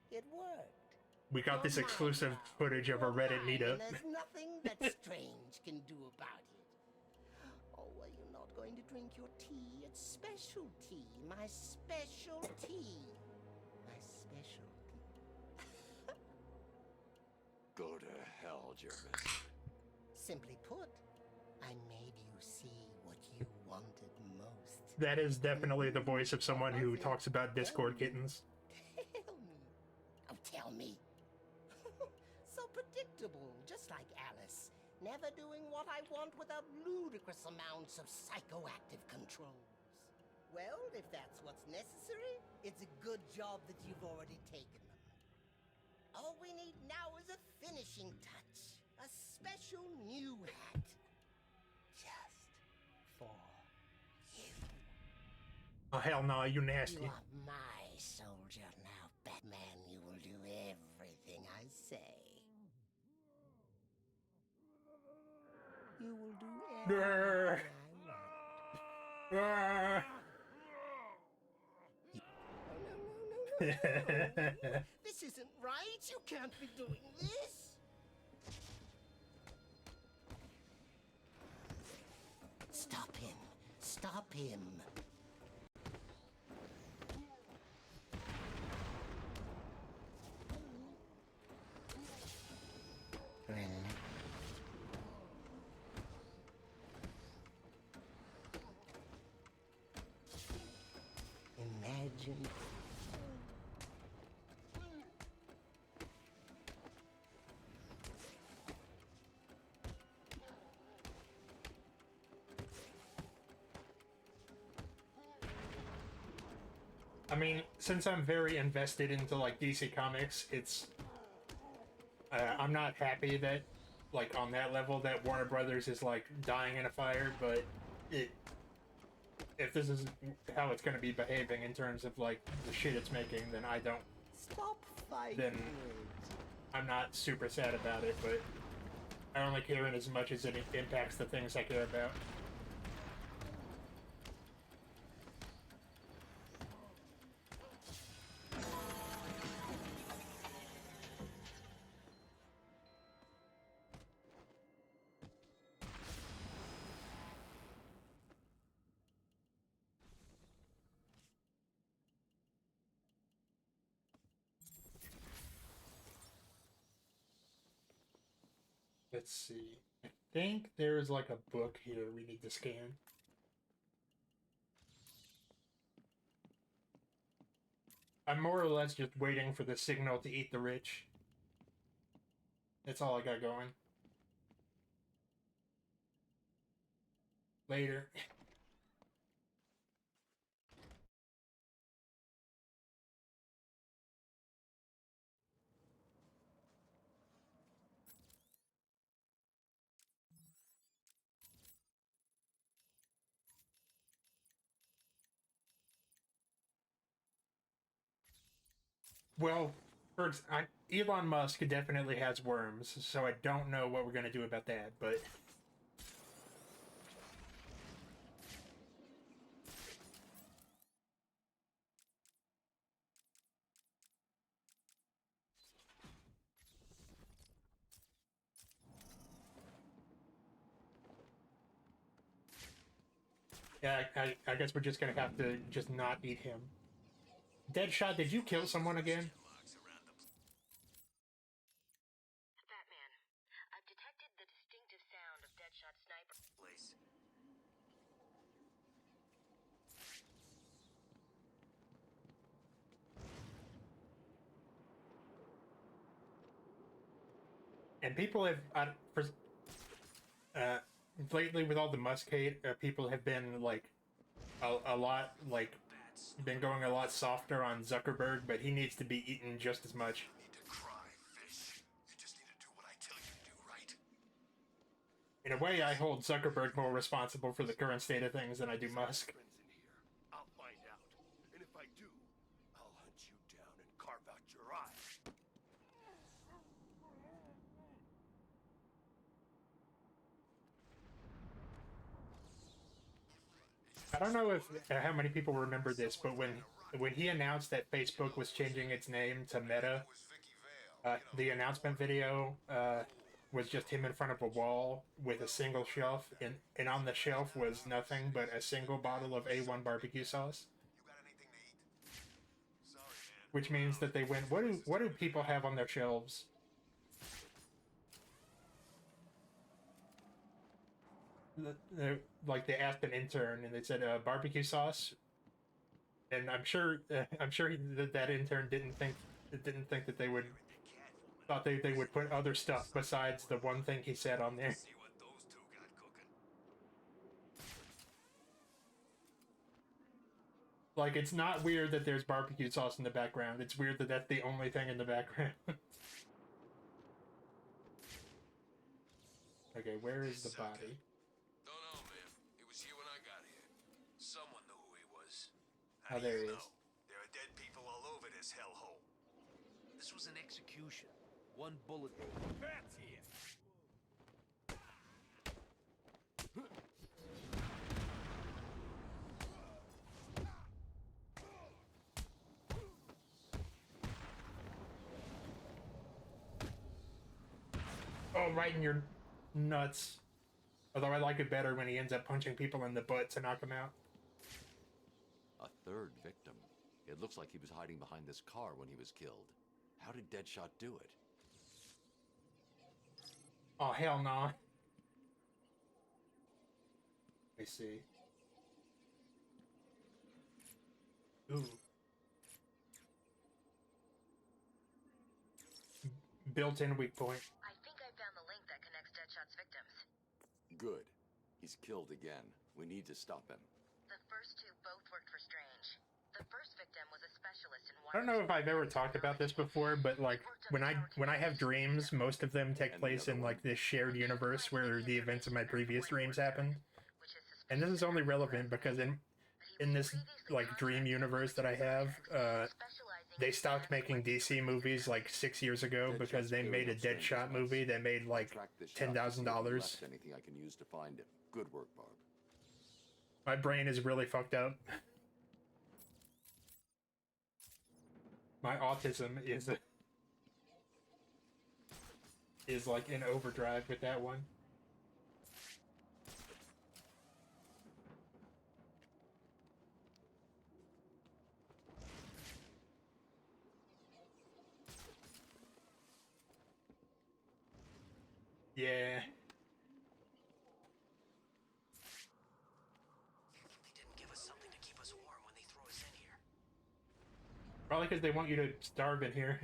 it worked. We got this exclusive footage of a Reddit meetup. And there's nothing that Strange can do about it. Oh, are you not going to drink your tea? It's special tea. My special tea. My special tea. Go to hell, Jervis. Simply put, I made you see what you wanted most. That is definitely the voice of someone who talks about Discord kittens. Tell me. Oh, tell me. So predictable, just like Alice. Never doing what I want without ludicrous amounts of psychoactive controls. Well, if that's what's necessary, it's a good job that you've already taken them. All we need now is a finishing touch. A special new hat. Just for you. Oh hell no, you nasty. You are my soldier now, Batman. You will do everything I say. You will do everything I want. No. This isn't right. You can't be doing this. Stop him. Stop him. Relax. Imagine. I mean, since I'm very invested into like DC Comics, it's I'm not happy that like on that level that Warner Brothers is like dying in a fire, but if this is how it's going to be behaving in terms of like the shit it's making, then I don't. Stop fighting. Then I'm not super sad about it, but I only care in as much as it impacts the things I care about. Let's see. I think there's like a book here we need to scan. I'm more or less just waiting for the signal to eat the rich. That's all I got going. Later. Well, first, Elon Musk definitely has worms, so I don't know what we're going to do about that, but... Yeah, I guess we're just gonna have to just not eat him. Deadshot, did you kill someone again? Batman, I've detected the distinctive sound of Deadshot sniper. Place. And people have, lately with all the Muscade, people have been like, a lot, like, been going a lot softer on Zuckerberg, but he needs to be eaten just as much. In a way, I hold Zuckerberg more responsible for the current state of things than I do Musk. I'll find out. And if I do, I'll hunt you down and carve out your eye. I don't know if how many people remember this, but when he announced that Facebook was changing its name to Meta, the announcement video was just him in front of a wall with a single shelf, and on the shelf was nothing but a single bottle of A1 barbecue sauce. Which means that they went, what do people have on their shelves? Like they asked an intern and they said barbecue sauce, and I'm sure that intern didn't think that they would thought they would put other stuff besides the one thing he said on there. Like, it's not weird that there's barbecue sauce in the background. It's weird that that's the only thing in the background. Okay, where is the body? Don't know, man. He was here when I got here. Someone knew who he was. Oh, there he is. There are dead people all over this hellhole. This was an execution. One bullet. Bats here. Oh, right in your nuts. Although I like it better when he ends up punching people in the butt to knock them out. A third victim. It looks like he was hiding behind this car when he was killed. How did Deadshot do it? Oh, hell no. Let me see. Ooh. Built-in weak point. I think I found the link that connects Deadshot's victims. Good. He's killed again. We need to stop him. The first two both worked for Strange. The first victim was a specialist in I don't know if I've ever talked about this before, but like when I have dreams, most of them take place in like this shared universe where the events of my previous dreams happened. And this is only relevant because in this like dream universe that I have, they stopped making DC movies like 6 years ago because they made a Deadshot movie that made like $10,000. Anything I can use to find him. Good work, Barb. My brain is really fucked up. My autism is like in overdrive with that one. Yeah. They didn't give us something to keep us warm when they throw us in here. Probably because they want you to starve in here.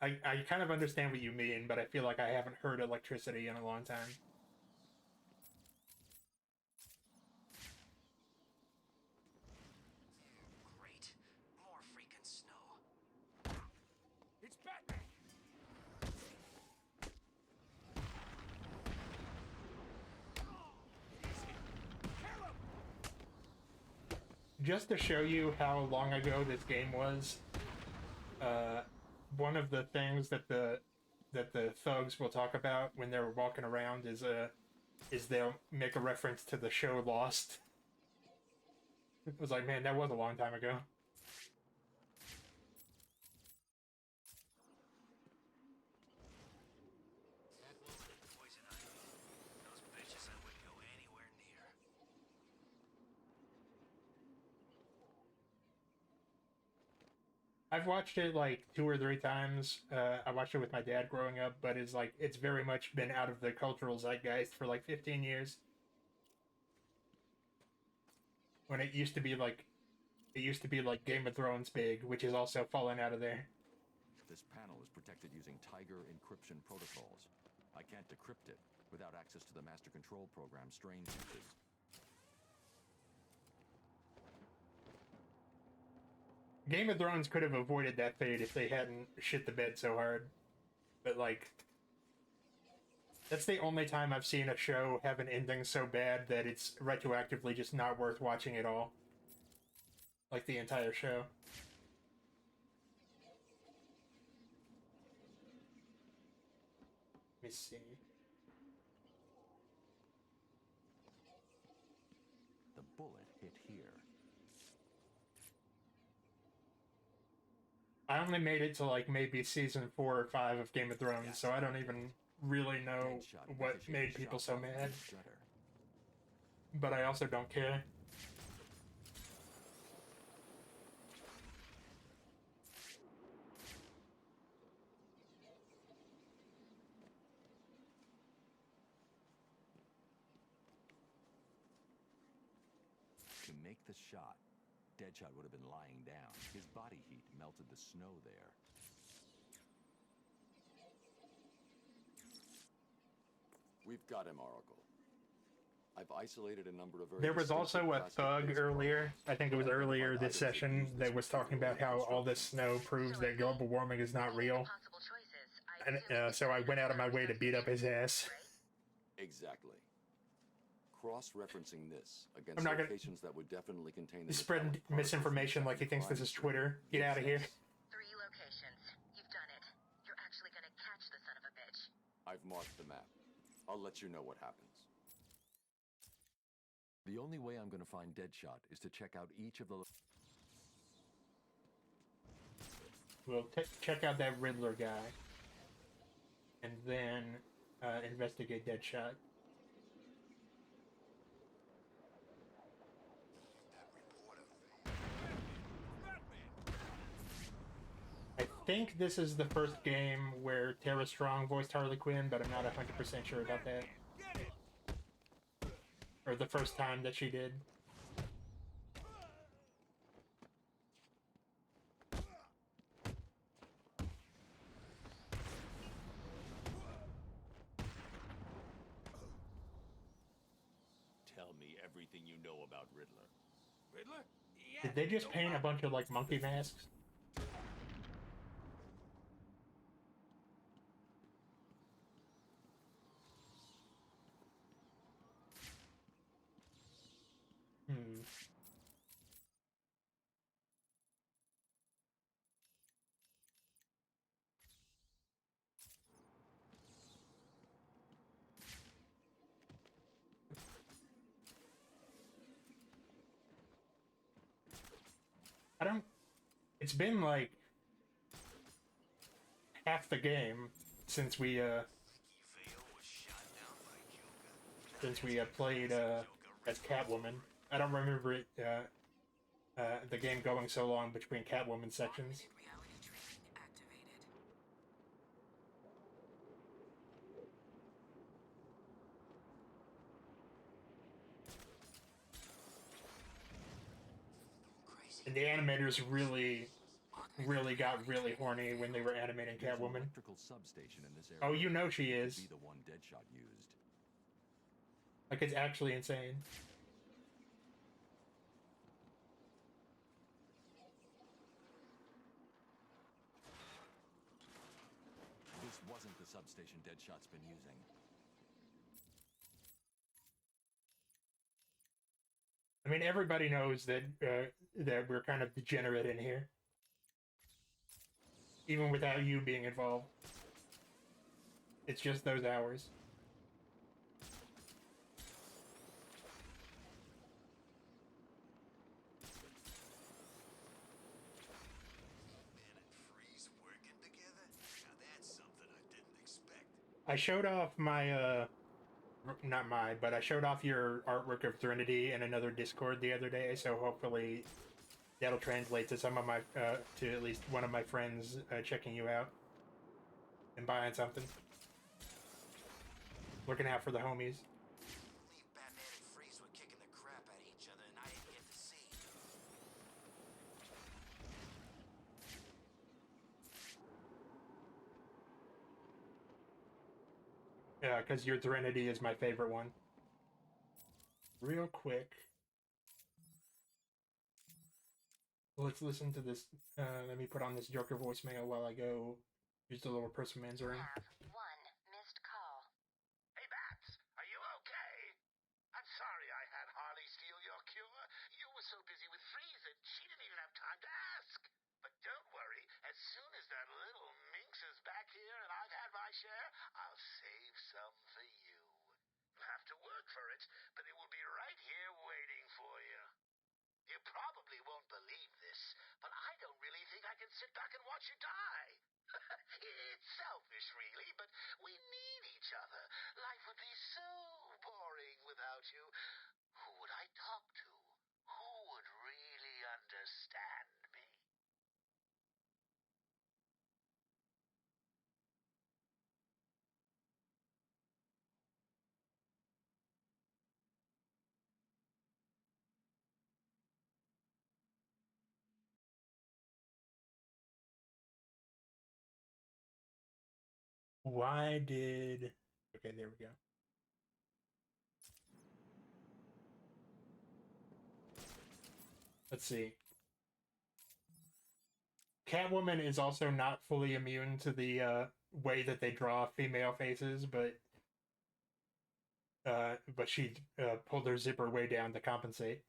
I kind of understand what you mean, but I feel like I haven't heard electricity in a long time. Great. More freaking snow. It's Batman. Just to show you how long ago this game was, one of the things that the thugs will talk about when they're walking around is they'll make a reference to the show Lost. It was like, man, that was a long time ago. That woman and Poison Ivy. Those bitches I wouldn't go anywhere near. I've watched it like 2 or 3 times. I watched it with my dad growing up, but it's very much been out of the cultural zeitgeist for like 15 years. When it used to be like Game of Thrones big, which is also fallen out of there. This panel is protected using Tiger encryption protocols. I can't decrypt it without access to the master control program Strange uses. Game of Thrones could have avoided that fate if they hadn't shit the bed so hard. But like, that's the only time I've seen a show have an ending so bad that it's retroactively just not worth watching at all. Like the entire show. Let me see. The bullet hit here. I only made it to like maybe season 4 or 5 of Game of Thrones, so I don't even really know what made people so mad. But I also don't care. To make the shot, Deadshot would have been lying down. His body heat melted the snow there. We've got him, Oracle. I've isolated a number of very There was also a thug earlier, I think it was earlier this session, that was talking about how all this snow proves that global warming is not real. And so I went out of my way to beat up his ass. Exactly. Cross-referencing this against I'm not gonna- locations that would definitely contain the He's spreading misinformation like he thinks this is Twitter. Get out of here. 3 locations. You've done it. You're actually gonna catch the son of a bitch. I've marked the map. I'll let you know what happens. The only way I'm going to find Deadshot is to check out each of the... We'll check out that Riddler guy. And then investigate Deadshot. I think this is the first game where Tara Strong voiced Harley Quinn, but I'm not 100% sure about that. Or the first time that she did. Tell me everything you know about Riddler. Riddler? Yeah. Did they just paint a bunch of like monkey masks? It's been like half the game since we played as Catwoman. I don't remember it the game going so long between Catwoman sections. And the animators really got really horny when they were animating Catwoman. Electrical substation in this area. Oh, you know she is. Be the one Deadshot used. Like, it's actually insane. This wasn't the substation Deadshot's been using. I mean, everybody knows that that we're kind of degenerate in here, even without you being involved. It's just those hours. I showed off my, not my, but I showed off your artwork of Threnody in another Discord the other day, so hopefully that'll translate to some of my, to at least one of my friends checking you out and buying something. Looking out for the homies. Batman and Freeze were kicking the crap out of each other, and I didn't get to see. Yeah, because your Threnody is my favorite one. Real quick. Let's listen to this. Let me put on this Joker voicemail while I go use the little person man's room. One missed call. Hey, Bats, are you okay? I'm sorry I had Harley steal your cure. You were so busy with Freeze that she didn't even have time to ask. But don't worry, as soon as that little minx is back here and I've had my share, I'll save some for you. You'll have to work for it, but it will be right here waiting for you. You probably won't believe this, but I don't really think I can sit back and watch you die. It's selfish, really, but we need each other. Life would be so boring without you. Who would I talk to? Who would really understand me? Why did... Okay, there we go. Let's see. Catwoman is also not fully immune to the way that they draw female faces, but she pulled her zipper way down to compensate.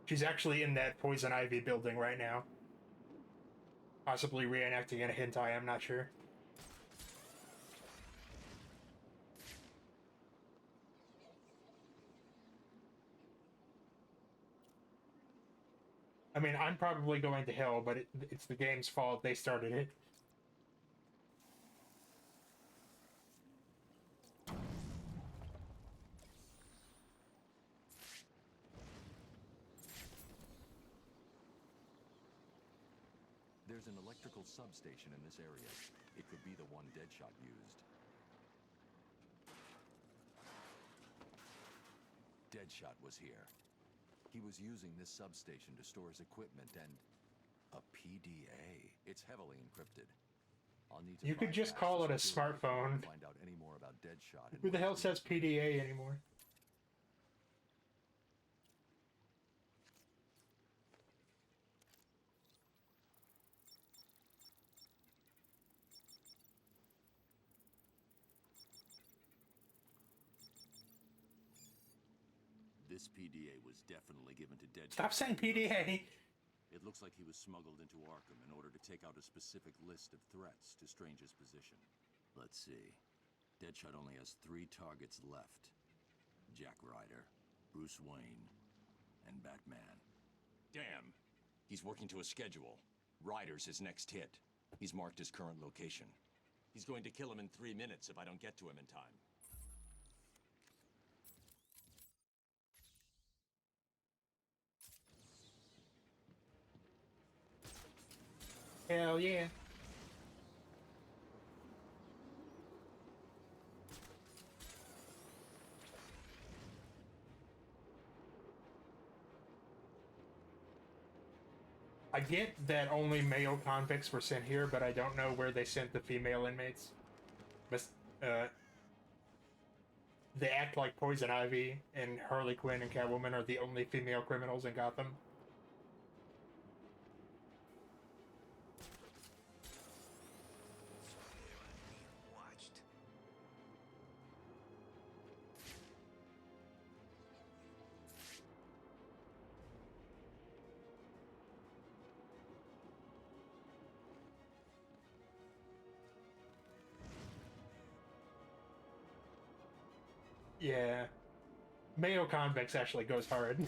She's actually in that Poison Ivy building right now. Possibly reenacting in a hentai, I'm not sure. I mean, I'm probably going to hell, but it's the game's fault. They started it. There's an electrical substation in this area. It could be the one Deadshot used. Deadshot was here. He was using this substation to store his equipment and... a PDA. It's heavily encrypted. I'll need to You could just call it a smartphone. Find out any more about Deadshot. Who the hell says PDA anymore? This PDA was definitely given to Deadshot. Stop saying PDA! It looks like he was smuggled into Arkham in order to take out a specific list of threats to Strange's position. Let's see. Deadshot only has 3 targets left. Jack Ryder, Bruce Wayne, and Batman. Damn! He's working to a schedule. Ryder's his next hit. He's marked his current location. He's going to kill him in 3 minutes if I don't get to him in time. Hell yeah. I get that only male convicts were sent here, but I don't know where they sent the female inmates. But, they act like Poison Ivy and Harley Quinn and Catwoman are the only female criminals in Gotham. Yeah. Male convicts actually goes hard.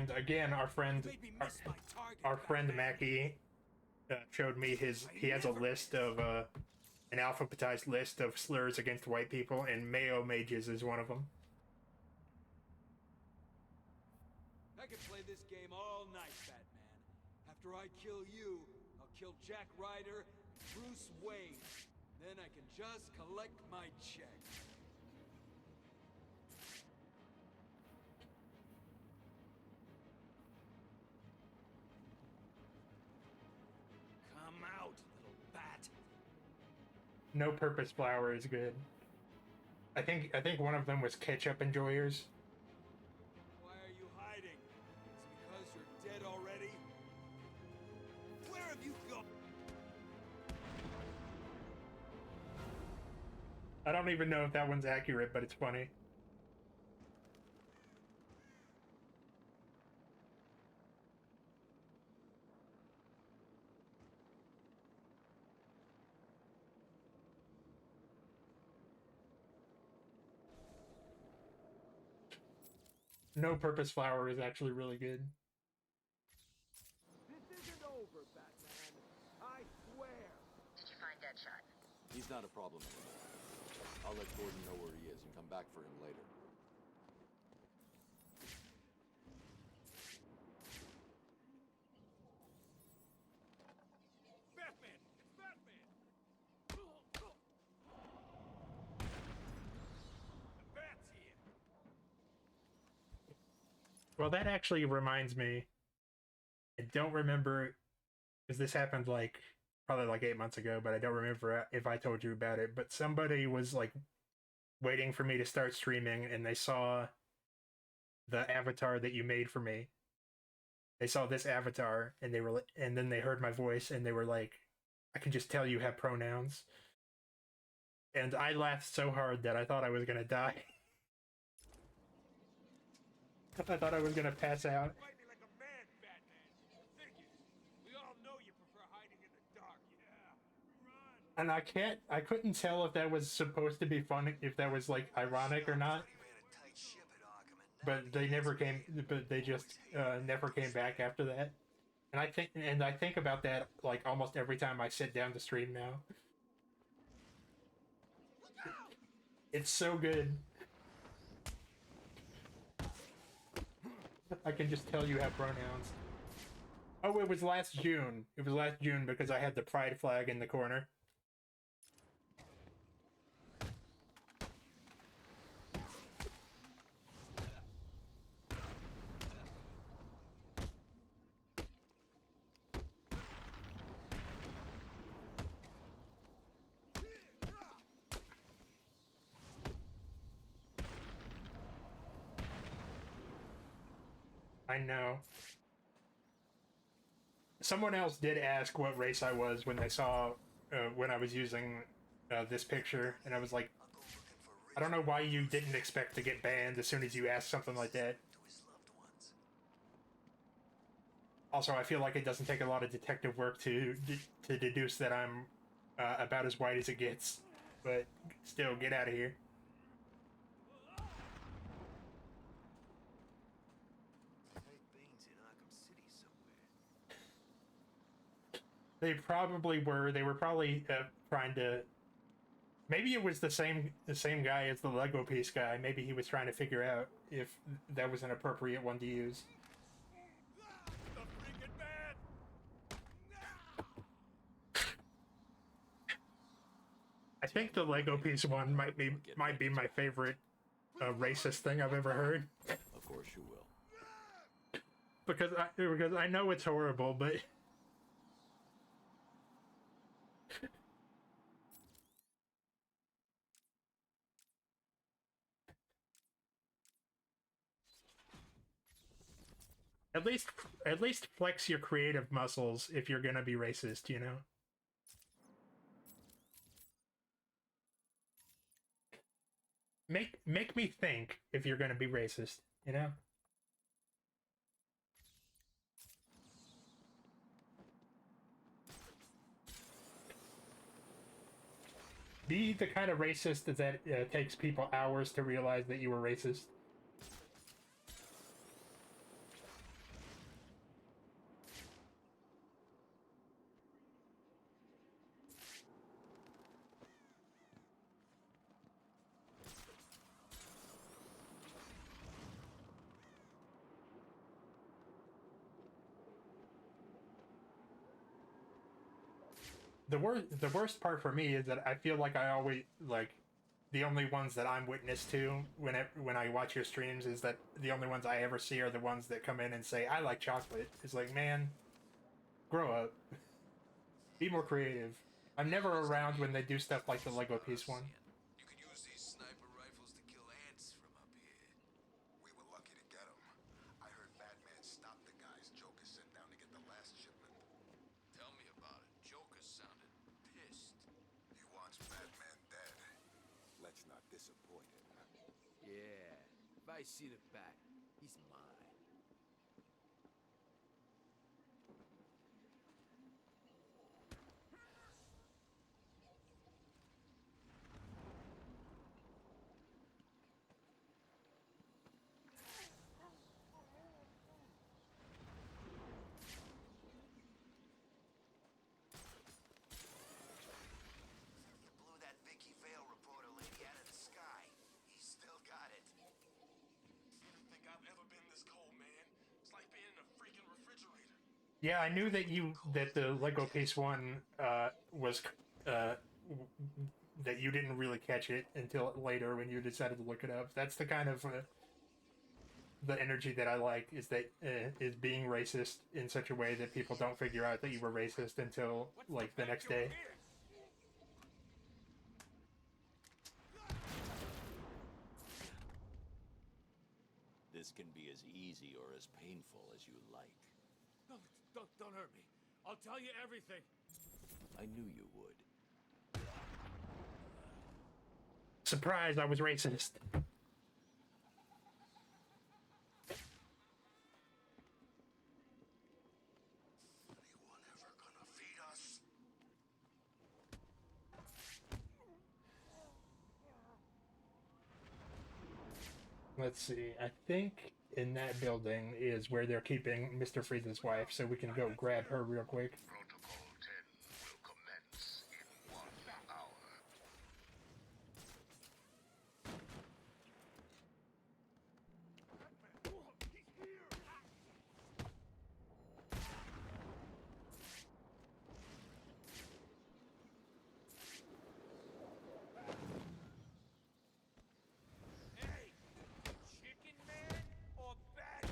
And again, our friend Mackie showed me he has a list of an alphabetized list of slurs against white people, and Mayo Mages is one of them. I could play this game all night, Batman. After I kill you, I'll kill Jack Ryder and Bruce Wayne. Then I can just collect my check. Come out, little bat. No Purpose Flower is good. I think one of them was Ketchup Enjoyers. Why are you hiding? Is it because you're dead already? Where have you gone? I don't even know if that one's accurate, but it's funny. No Purpose Flower is actually really good. This isn't over, Batman. I swear. Did you find Deadshot? He's not a problem anymore. I'll let Gordon know where he is and come back for him later. Batman! It's Batman! The bat's here! Well, that actually reminds me. I don't remember, because this happened probably 8 months ago, but I don't remember if I told you about it. But somebody was waiting for me to start streaming, and they saw the avatar that you made for me. They saw this avatar, and then they heard my voice, and they were like, "I can just tell you have pronouns." And I laughed so hard that I thought I was gonna die. I thought I was gonna pass out. Fight me like a man, Batman. Figures. We all know you prefer hiding in the dark. Yeah. Run. And I couldn't tell if that was supposed to be funny, if that was ironic or not. But they never came. But they just never came back after that. And I think about that almost every time I sit down to stream now. It's so good. I can just tell you have pronouns. Oh, it was last June. It was last June because I had the pride flag in the corner. I know. Someone else did ask what race I was when they saw when I was using this picture, and I was like, I don't know why you didn't expect to get banned as soon as you asked something like that. Also, I feel like it doesn't take a lot of detective work to deduce that I'm about as white as it gets, but still, get out of here. They probably were. They were probably trying to. Maybe it was the same guy as the Lego piece guy. Maybe he was trying to figure out if that was an appropriate one to use. The freaking man! I think the Lego piece one might be my favorite racist thing I've ever heard. Of course you will. because I know it's horrible, but. At least flex your creative muscles if you're gonna be racist, you know? Make me think if you're gonna be racist, you know? Be the kind of racist that takes people hours to realize that you were racist. worst part for me is that I feel like I always like the only ones that I'm witness to when I watch your streams is that the only ones I ever see are the ones that come in and say I like chocolate. It's like, man, grow up, be more creative. I'm never around when they do stuff like the Lego piece one. You can use these sniper rifles to kill ants from up here. We were lucky to get them. I heard Batman stopped the guys Joker sent down to get the last shipment. Tell me about it. Joker sounded pissed. He wants Batman dead. Let's not disappoint him. Yeah, if I see the bat, he's mine. Blew that Vicky Vale reporter lady out of the sky. He still got it. I don't think I've ever been this cold, man. It's like being in a freaking refrigerator. Yeah, I knew that the Lego piece one was that you didn't really catch it until later when you decided to look it up. That's the kind of the energy that I like, is that is being racist in such a way that people don't figure out that you were racist until like the next day. This can be as easy or as painful as you like. Don't hurt me. I'll tell you everything. I knew you would. Surprise, I was racist. Anyone ever gonna feed us? Let's see. I think in that building is where they're keeping Mr. Freeze's wife, so we can go grab her real quick. Protocol 10 will commence in 1 hour. Hey! Chicken man or bat?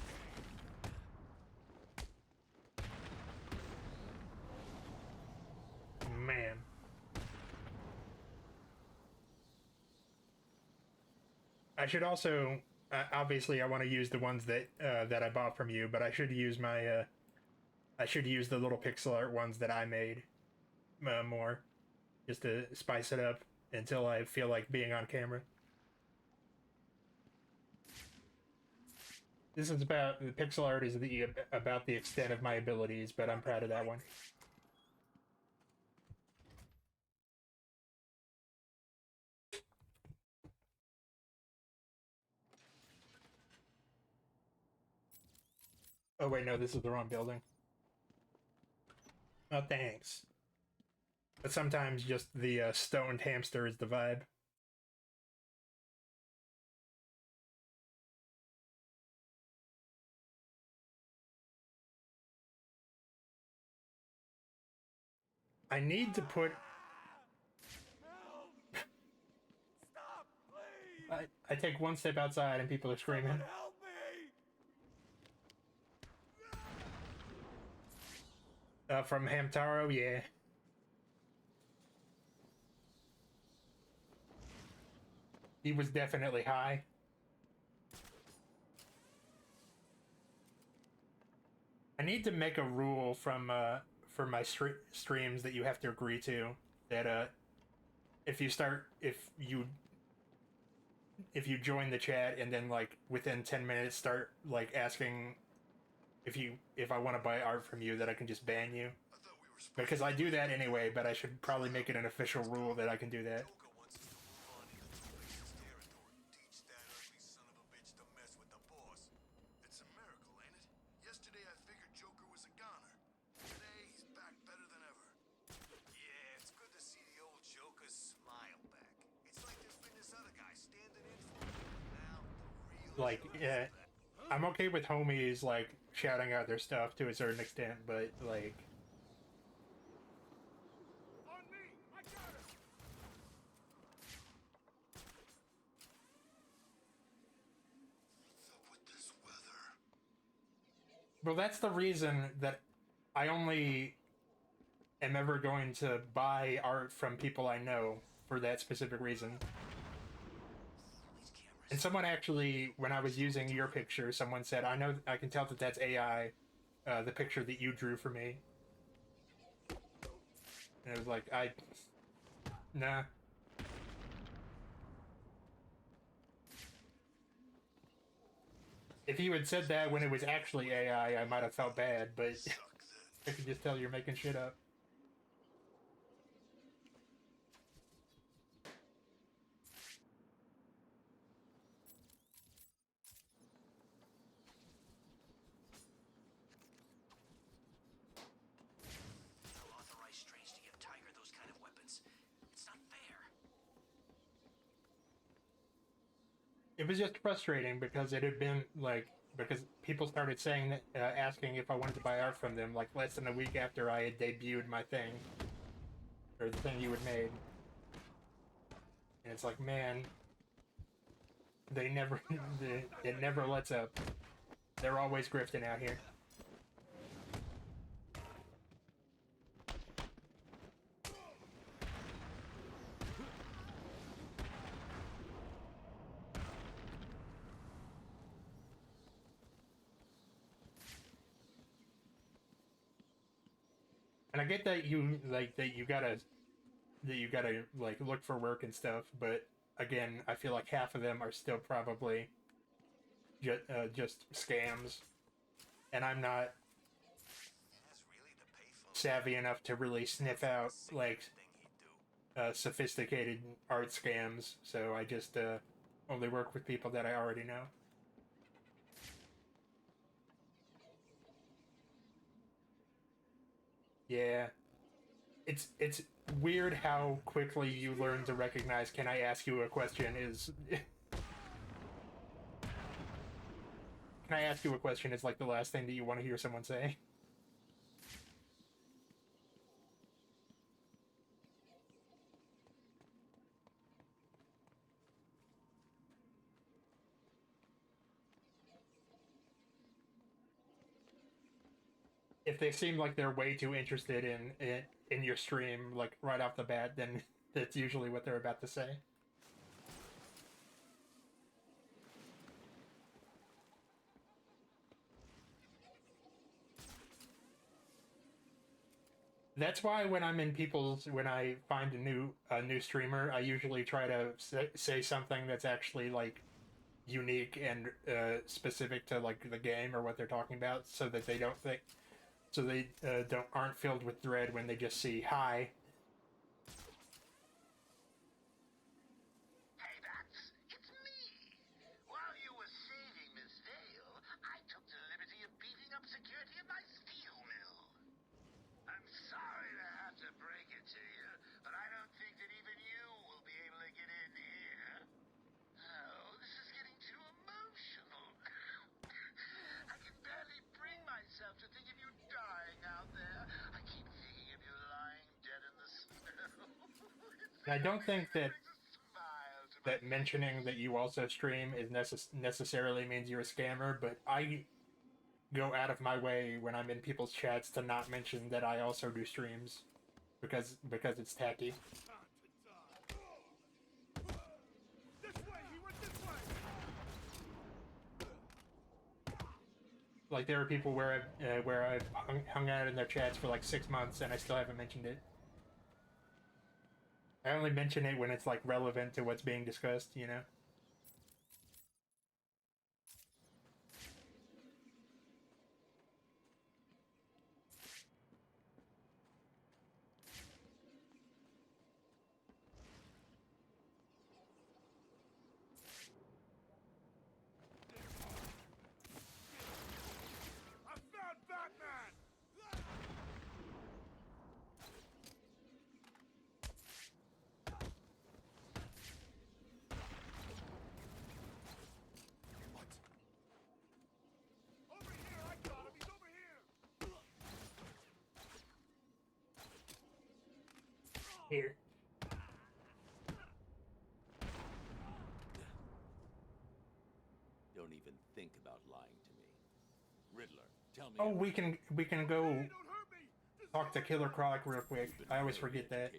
Man. I should also, obviously I want to use the ones that that I bought from you, but I should use my, I should use the little pixel art ones that I made more, just to spice it up until I feel like being on camera. This is about, the pixel art is about the extent of my abilities, but I'm proud of that one. Oh wait, no, this is the wrong building. Oh, thanks. But sometimes just the stoned hamster is the vibe. I need to put... Stop, please! I take one step outside and people are screaming. Help me! From Hamtaro, yeah. He was definitely high. I need to make a rule from for my streams that you have to agree to, that if you join the chat and then like within 10 minutes start like asking if I want to buy art from you, that I can just ban you. Because I do that anyway, but I should probably make it an official rule that I can do that. It's a miracle, ain't it? Yesterday I figured Joker was a goner. Today he's back better than ever. Yeah, it's good to see the old Joker's smile back. It's like there's been this other guy standing in for him. Now the real Like, yeah, I'm okay with homies like shouting out their stuff to a certain extent, but like, Well, that's the reason that I only am ever going to buy art from people I know for that specific reason. And someone actually, when I was using your picture, someone said, I can tell that that's AI, the picture that you drew for me. And it was like, nah. If you had said that when it was actually AI, I might have felt bad, but I could just tell you're making shit up. Tell authorized strains to give Tiger those kind of weapons. It's not fair. It was just frustrating because it had been like, because people started saying that, asking if I wanted to buy art from them like less than a week after I had debuted my thing, or the thing you had made. And it's like, man, they never, it never lets up. They're always grifting out here. And I get that you gotta like look for work and stuff, but again, I feel like half of them are still probably just scams, and I'm not savvy enough to really sniff out like sophisticated art scams, so I just only work with people that I already know. Yeah. It's weird how quickly you learn to recognize "can I ask you a question" is "can I ask you a question" is like the last thing that you want to hear someone say. If they seem like they're way too interested in your stream, like right off the bat, then that's usually what they're about to say. That's why when I'm in when I find a new streamer, I usually try to say something that's actually like unique and specific to like the game or what they're talking about, so that they don't think, so they aren't filled with dread when they just see hi. Hey, Bats, it's me. While you were saving Miss Vale, I took the liberty of beating up security at my steel mill. I'm sorry to have to break it to you, but I don't think that even you will be able to get in here. Oh, this is getting too emotional. I can barely bring myself to think of you dying out there. I keep thinking of you lying dead in the snow. And I don't think that mentioning that you also stream is necessarily means you're a scammer, but I go out of my way when I'm in people's chats to not mention that I also do streams, because it's tacky. Like there are people where I've hung out in their chats for like 6 months and I still haven't mentioned it. I only mention it when it's like relevant to what's being discussed, you know? I found Batman! Over here, I got him! He's over here! Here. Don't even think about lying to me. Riddler, Tell me. Oh, we can go talk to Killer Croc real quick. I always forget that.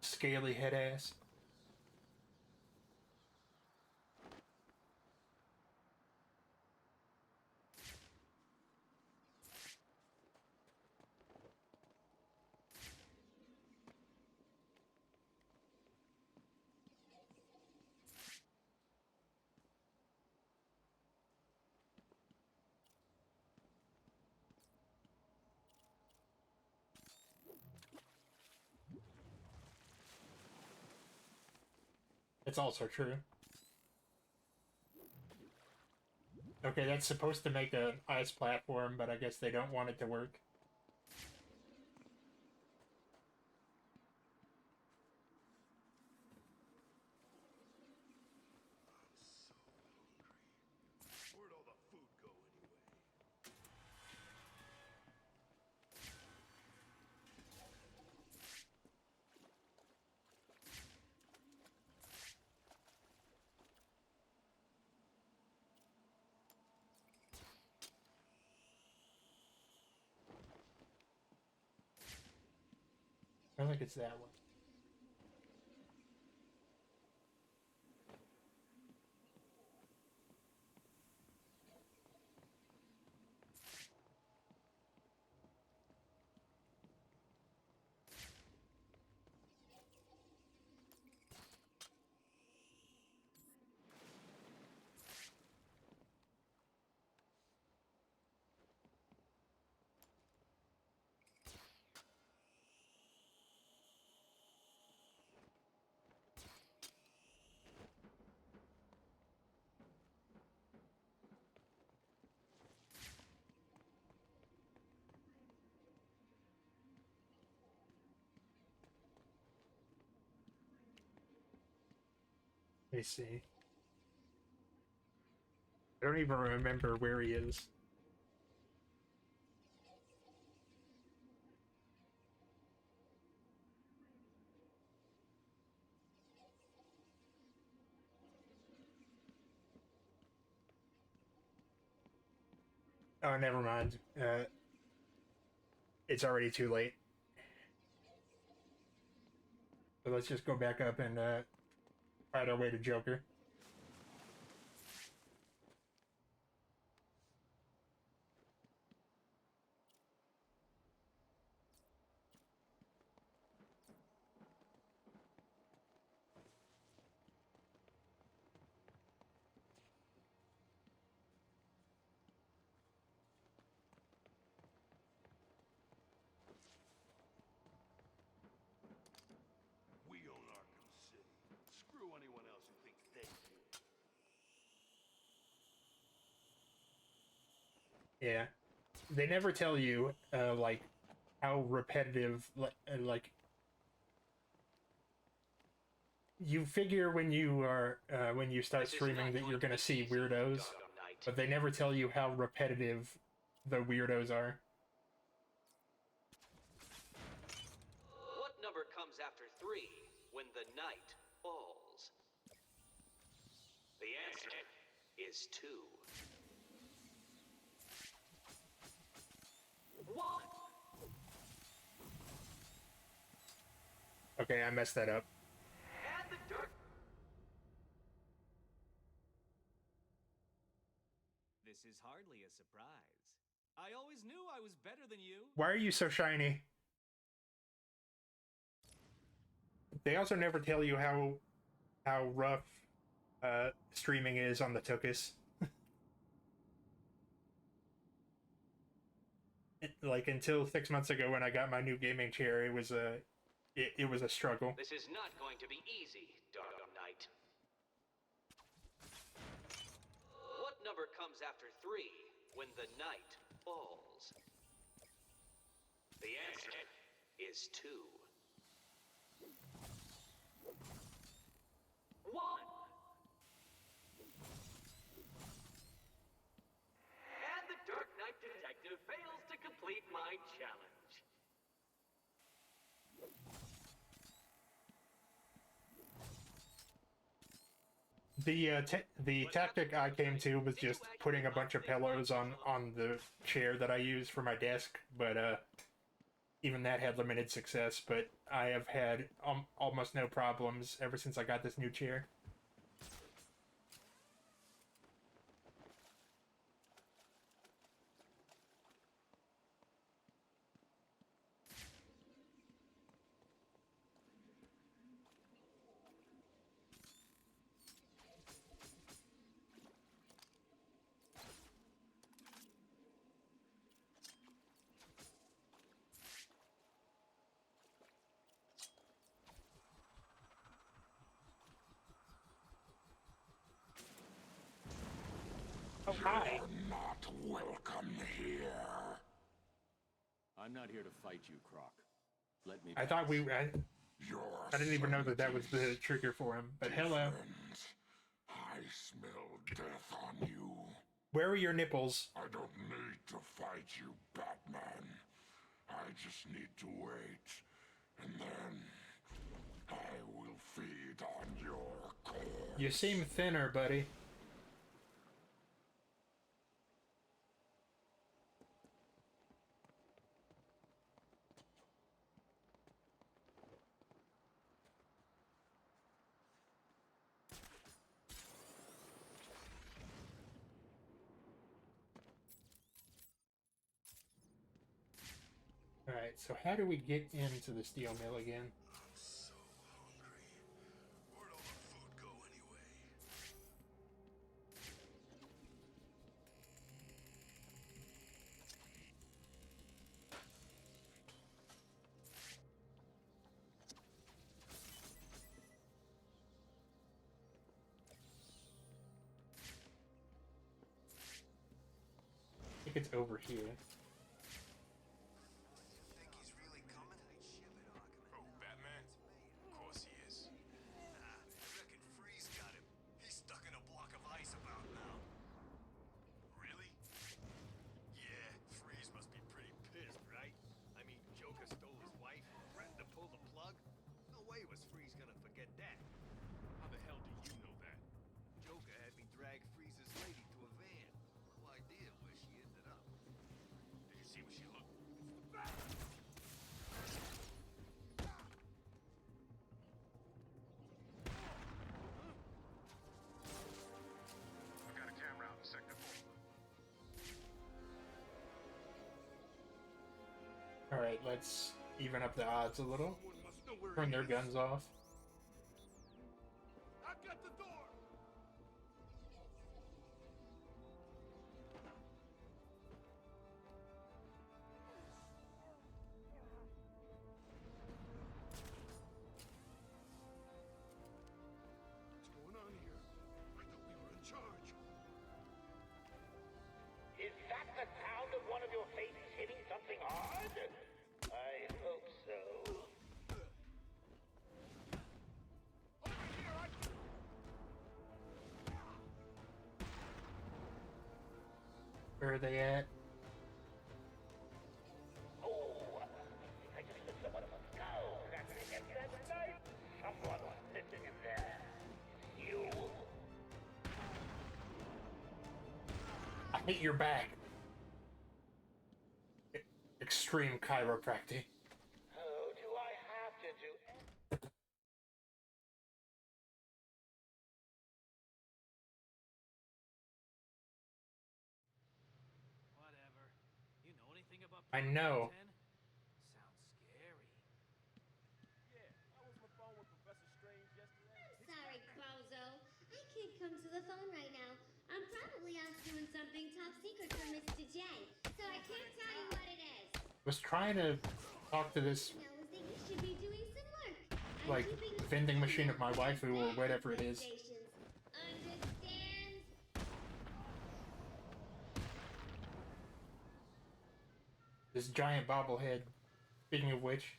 Scaly head ass. It's also true. Okay, that's supposed to make an ice platform, but I guess they don't want it to work. Where'd all the food go anyway? I think it's that one. Let me see. I don't even remember where he is. Oh, never mind. It's already too late. So let's just go back up and find our way to Joker. We own Arkham City. Screw anyone else who thinks they do. Yeah. They never tell you, like, how repetitive, like, you figure when you start streaming that you're gonna see weirdos, but they never tell you how repetitive the weirdos are. What number comes after 3 when the night falls? The answer is 2. 1. Okay, I messed that up. And the dirt. This is hardly a surprise. I always knew I was better than you. Why are you so shiny? They also never tell you how rough streaming is on the Tookus. Like, until 6 months ago when I got my new gaming chair, it was a struggle. This is not going to be easy, Dark Knight. What number comes after 3 when the night falls? The answer is 2. 1. And the Dark Knight Detective fails to complete my challenge. the tactic I came to was just putting a bunch of pillows on the chair that I use for my desk, but even that had limited success. But I have had almost no problems ever since I got this new chair. Oh, hi. You're not welcome here. I'm not here to fight you, Croc. Let me I thought we... I Your didn't even know that that was the trigger for him, but hello. friends. I smell death on you. Where are your nipples? I don't need to fight you, Batman. I just need to wait. And then I will feed on your corpse. You seem thinner, buddy. Alright, so how do we get into the steel mill again? I think it's over here. Oh, Batman? Of course he is. Nah, I reckon Freeze got him. He's stuck in a block of ice about now. Really? Yeah, Freeze must be pretty pissed, right? I mean, Joker stole his wife, threatened to pull the plug. No way was Freeze gonna forget that. How the hell do you know that? Joker had me drag Freeze's lady to a van. No idea where she ended up. Did you see where she looked? I got a camera out in Sector 4. Alright, let's even up the odds a little. Turn their guns off. I got the door! What's going on here? I thought we were in charge. Is that the sound of one of your faces hitting something hard? I hope so. Where are they at? Oh, I just lit someone up a skull. That's nice. Someone was sitting in there. You. I hate your back. Extreme chiropractic. Oh, do I have to do... Whatever. You know anything about I know. Sounds scary. Yeah, I was on the phone with Professor Strange yesterday. Sorry, Bozo. I can't come to the phone right now. I'm probably off doing something top secret for Mr. J, so I can't tell you what it is. Was trying to talk to this Knows that you should be doing some work. I'm like keeping the vending machine of my waifu or whatever it is. stations. Understand? This giant bobblehead. Speaking of which.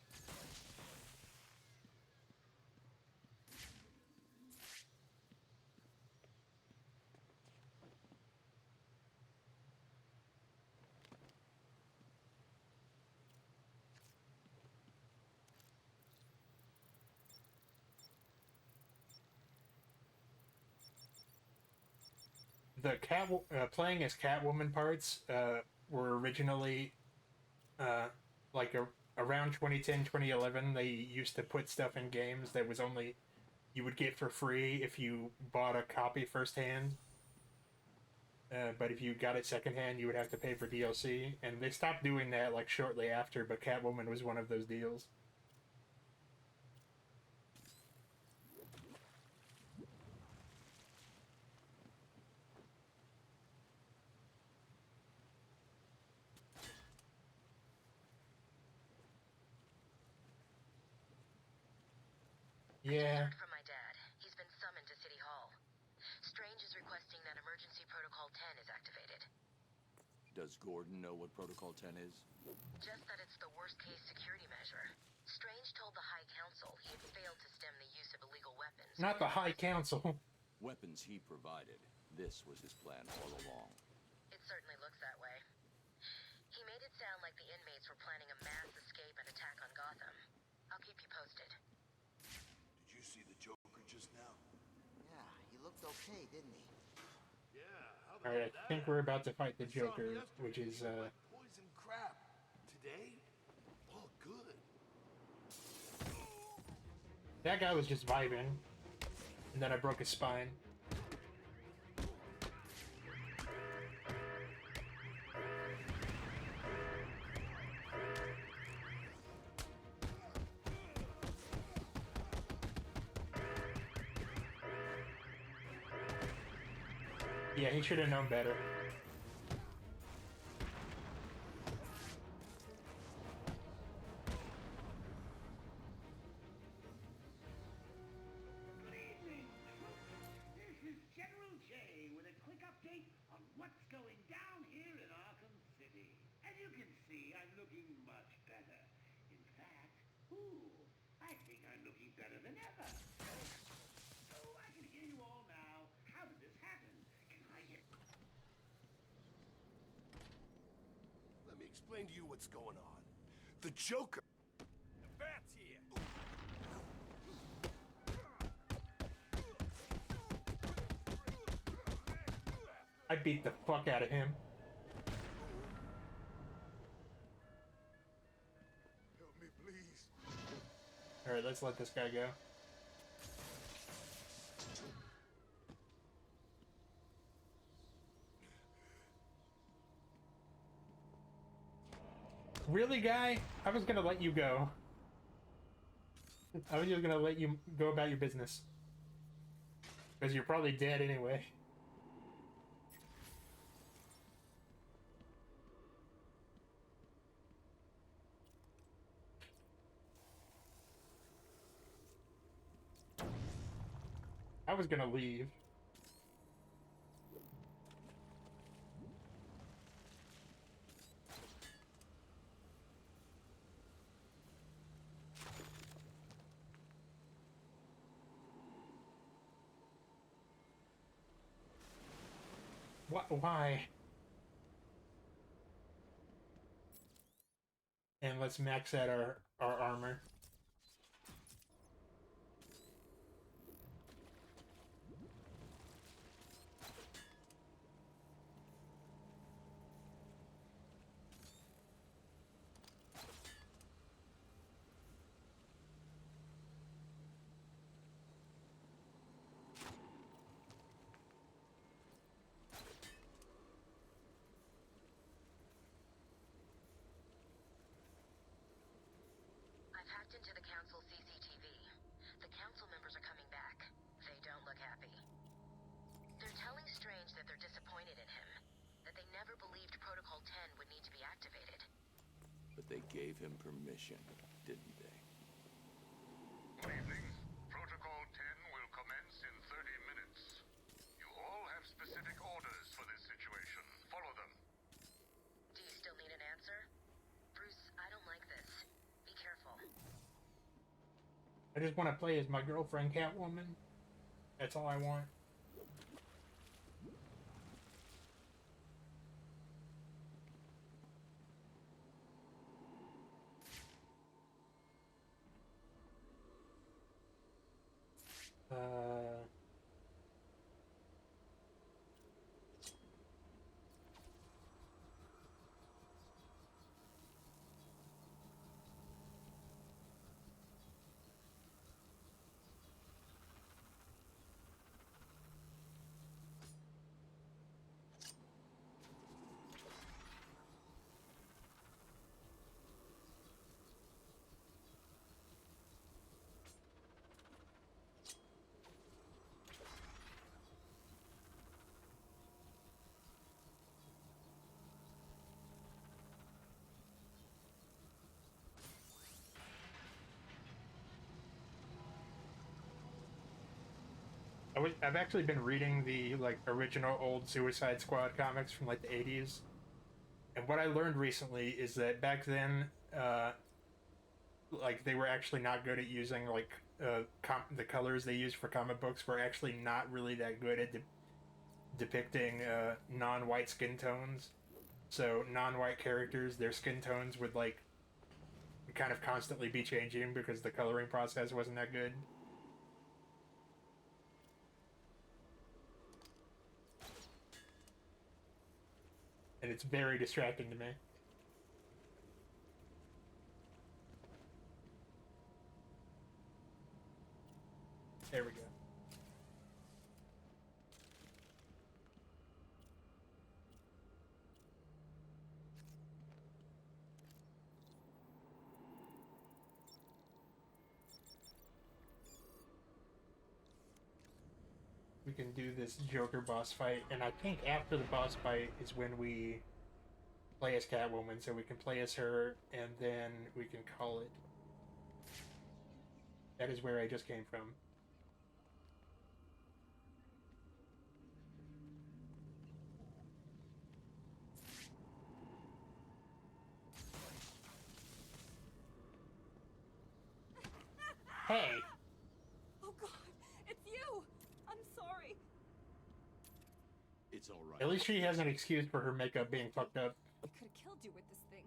the playing as Catwoman parts were originally around 2010, 2011. They used to put stuff in games that was only you would get for free if you bought a copy firsthand. But if you got it secondhand, you would have to pay for DLC. And they stopped doing that like shortly after, but Catwoman was one of those deals. Yeah. From my dad. He's been summoned to City Hall. Strange is requesting that Emergency Protocol 10 is activated. Does Gordon know what Protocol 10 is? Just that it's the worst-case security measure. Strange told the High Council he had failed to stem the use of illegal weapons. Not the High Council. Weapons he provided. This was his plan all along. It certainly looks that way. He made it sound like the inmates were planning a mass escape and attack on Gotham. I'll keep you posted. Did you see the Joker just now? Yeah, he looked okay, didn't he? Yeah. Alright, I think we're about to fight the Joker, which is Poison crap. Today, all good. that guy was just vibing, and then I broke his spine. Yeah, he should have known better. Good evening. This is General J with a quick update on what's going down here in Arkham City. As you can see, I'm looking much better. In fact, I think I'm looking better than ever. So I can hear you all now. How did this happen? Can I get... Let me explain to you what's going on. The Joker. The Bat's here. I beat the fuck out of him. Help me, please. Alright, let's let this guy go. Really, guy? I was gonna let you go. I was just gonna let you go about your business. Because you're probably dead anyway. I was gonna leave. What? Why? And let's max out our armor. I've hacked into the council CCTV. The council members are coming back. They don't look happy. They're telling Strange that they're disappointed in him, that they never believed Protocol 10 would need to be activated. But they gave him permission, didn't they? Good evening. Protocol 10 will commence in 30 minutes. You all have specific orders for this situation. Follow them. Do you still need an answer? Bruce, I don't like this. Be careful. I just want to play as my girlfriend, Catwoman. That's all I want. I've actually been reading the like original old Suicide Squad comics from like the 80s. And what I learned recently is that back then, like they were actually not good at using like the colors they used for comic books were actually not really that good at depicting non-white skin tones. So non-white characters, their skin tones would like kind of constantly be changing because the coloring process wasn't that good. And it's very distracting to me. There we go. We can do this Joker boss fight, and I think after the boss fight is when we play as Catwoman, so we can play as her, and then we can call it. That is where I just came from. Hey! Oh God, it's you! I'm sorry. It's all right. At least she has an excuse for her makeup being fucked up. I could have killed you with this thing.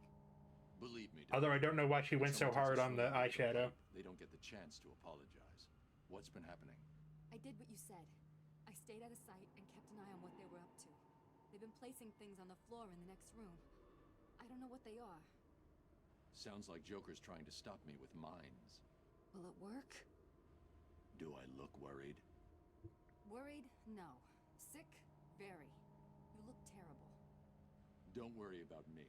Believe me. Although I don't know why she went so hard on the eyeshadow. They don't get the chance to apologize. What's been happening? I did what you said. I stayed out of sight and kept an eye on what they were up to. They've been placing things on the floor in the next room. I don't know what they are. Sounds like Joker's trying to stop me with mines. Will it work? Do I look worried? Worried? No. Sick? Very. You look terrible. Don't worry about me.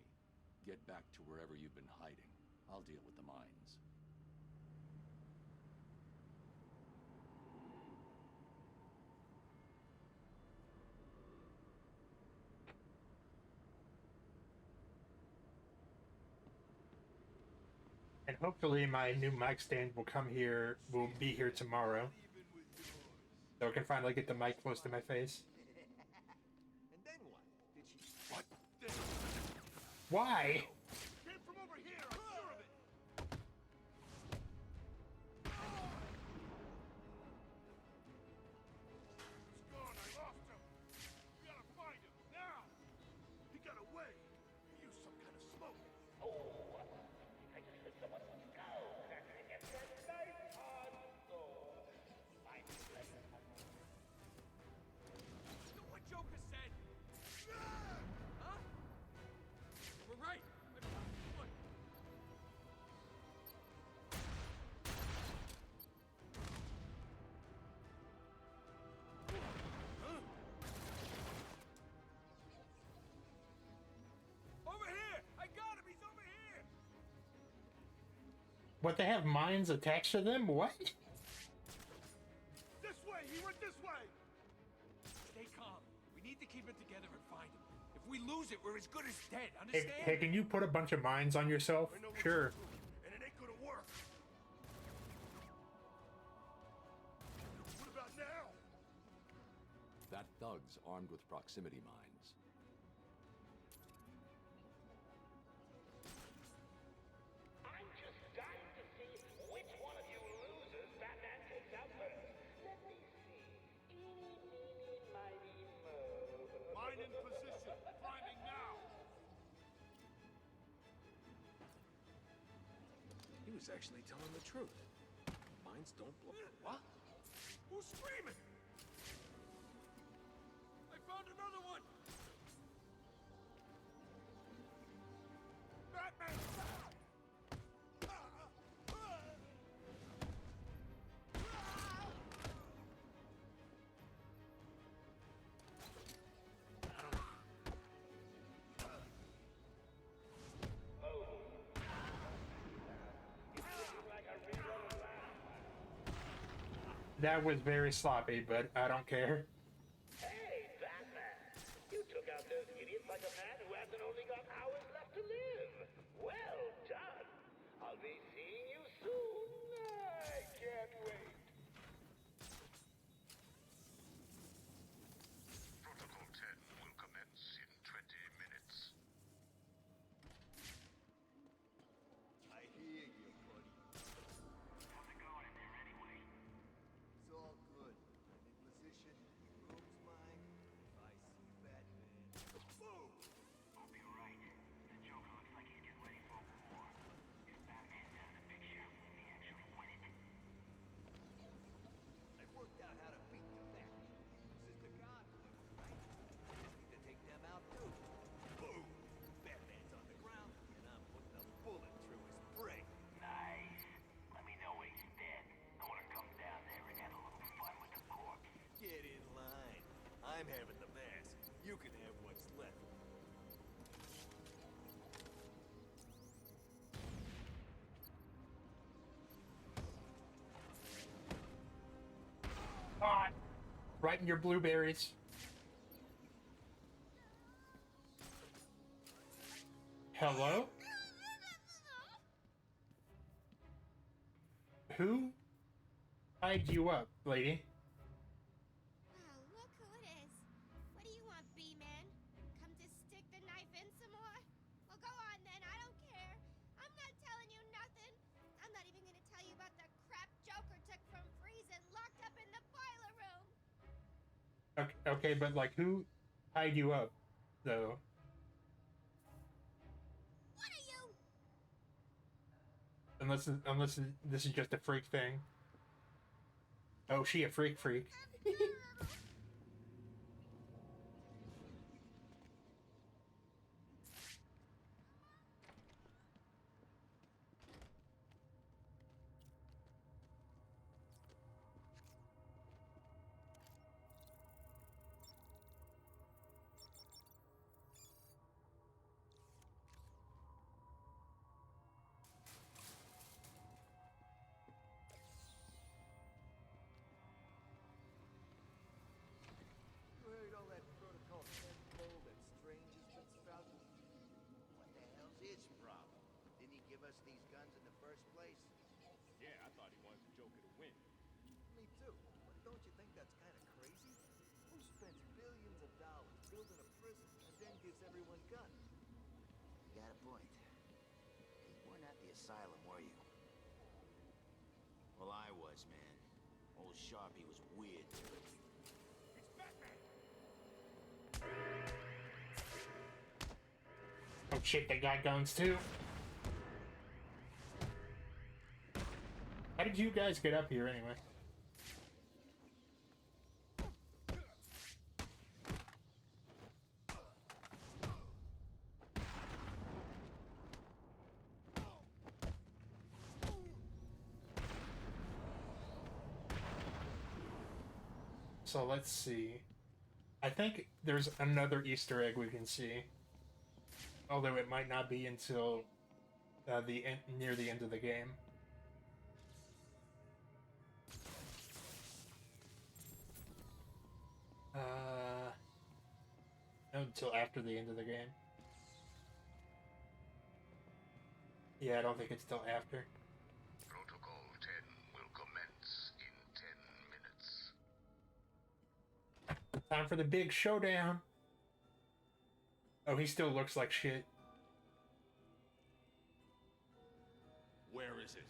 Get back to wherever you've been hiding. I'll deal with the mines. And hopefully my new mic stand will be here tomorrow. So I can finally get the mic close to my face. And then what? Did she... What? Why? Came from over here, I'm sure of it. He's gone, I lost him. We gotta find him, now. He got away. He used some kind of smoke. Oh, I just heard someone go. That's the Emperor's knife on sword. Find the place. You know what Joker said? Huh? We're right. Look. Over here! I got him! He's over here! What, they have mines attached to them? What? This way, he went this way. Stay calm. We need to keep it together and find him. If we lose it, we're as good as dead. Hey, Understand? hey, can you put a bunch of mines on yourself? Sure. And it ain't gonna work. What about now? That thug's armed with proximity mines. I'm just dying to see which one of you losers Batman takes out first. Let me see. Eeny, meeny, miny, mo. Mine in position. Climbing now. He was actually telling the truth. Mines don't blow. What? Who's screaming? I found another one! Batman! That was very sloppy, but I don't care. Hey, Batman! You took out those idiots like a man who hasn't only got hours left to live. Well done. I'll be seeing you soon. I can't wait. cutting your blueberries. Hello? Who tied you up, lady? Oh, look who it is. What do you want, B-Man? Come to stick the knife in some more? Well, go on then, I don't care. I'm not telling you nothing. I'm not even gonna tell you about the crap Joker took from freezing locked up in the boiler room. Okay, but like, who tied you up, though? What are you? Unless this is just a freak thing. Oh, she a freak. You heard all that protocol 10 bull that Strange has been spouting? What the hell's his problem? Didn't he give us these guns in the first place? Yeah, I thought he wanted the Joker to win. Me too, but don't you think that's kind of crazy? Who spends billions of dollars building a prison and then gives everyone guns? You got a point. You weren't at the asylum, were you? Well, I was, man. Old Sharpie was weird to me. It's Batman! Oh shit, they got guns too. How did you guys get up here anyway? So let's see. I think there's another Easter egg we can see. Although it might not be until near the end of the game. No, until after the end of the game. Yeah, I don't think it's till after. Protocol 10 will commence in 10 minutes. Time for the big showdown. Oh, he still looks like shit. Where is it?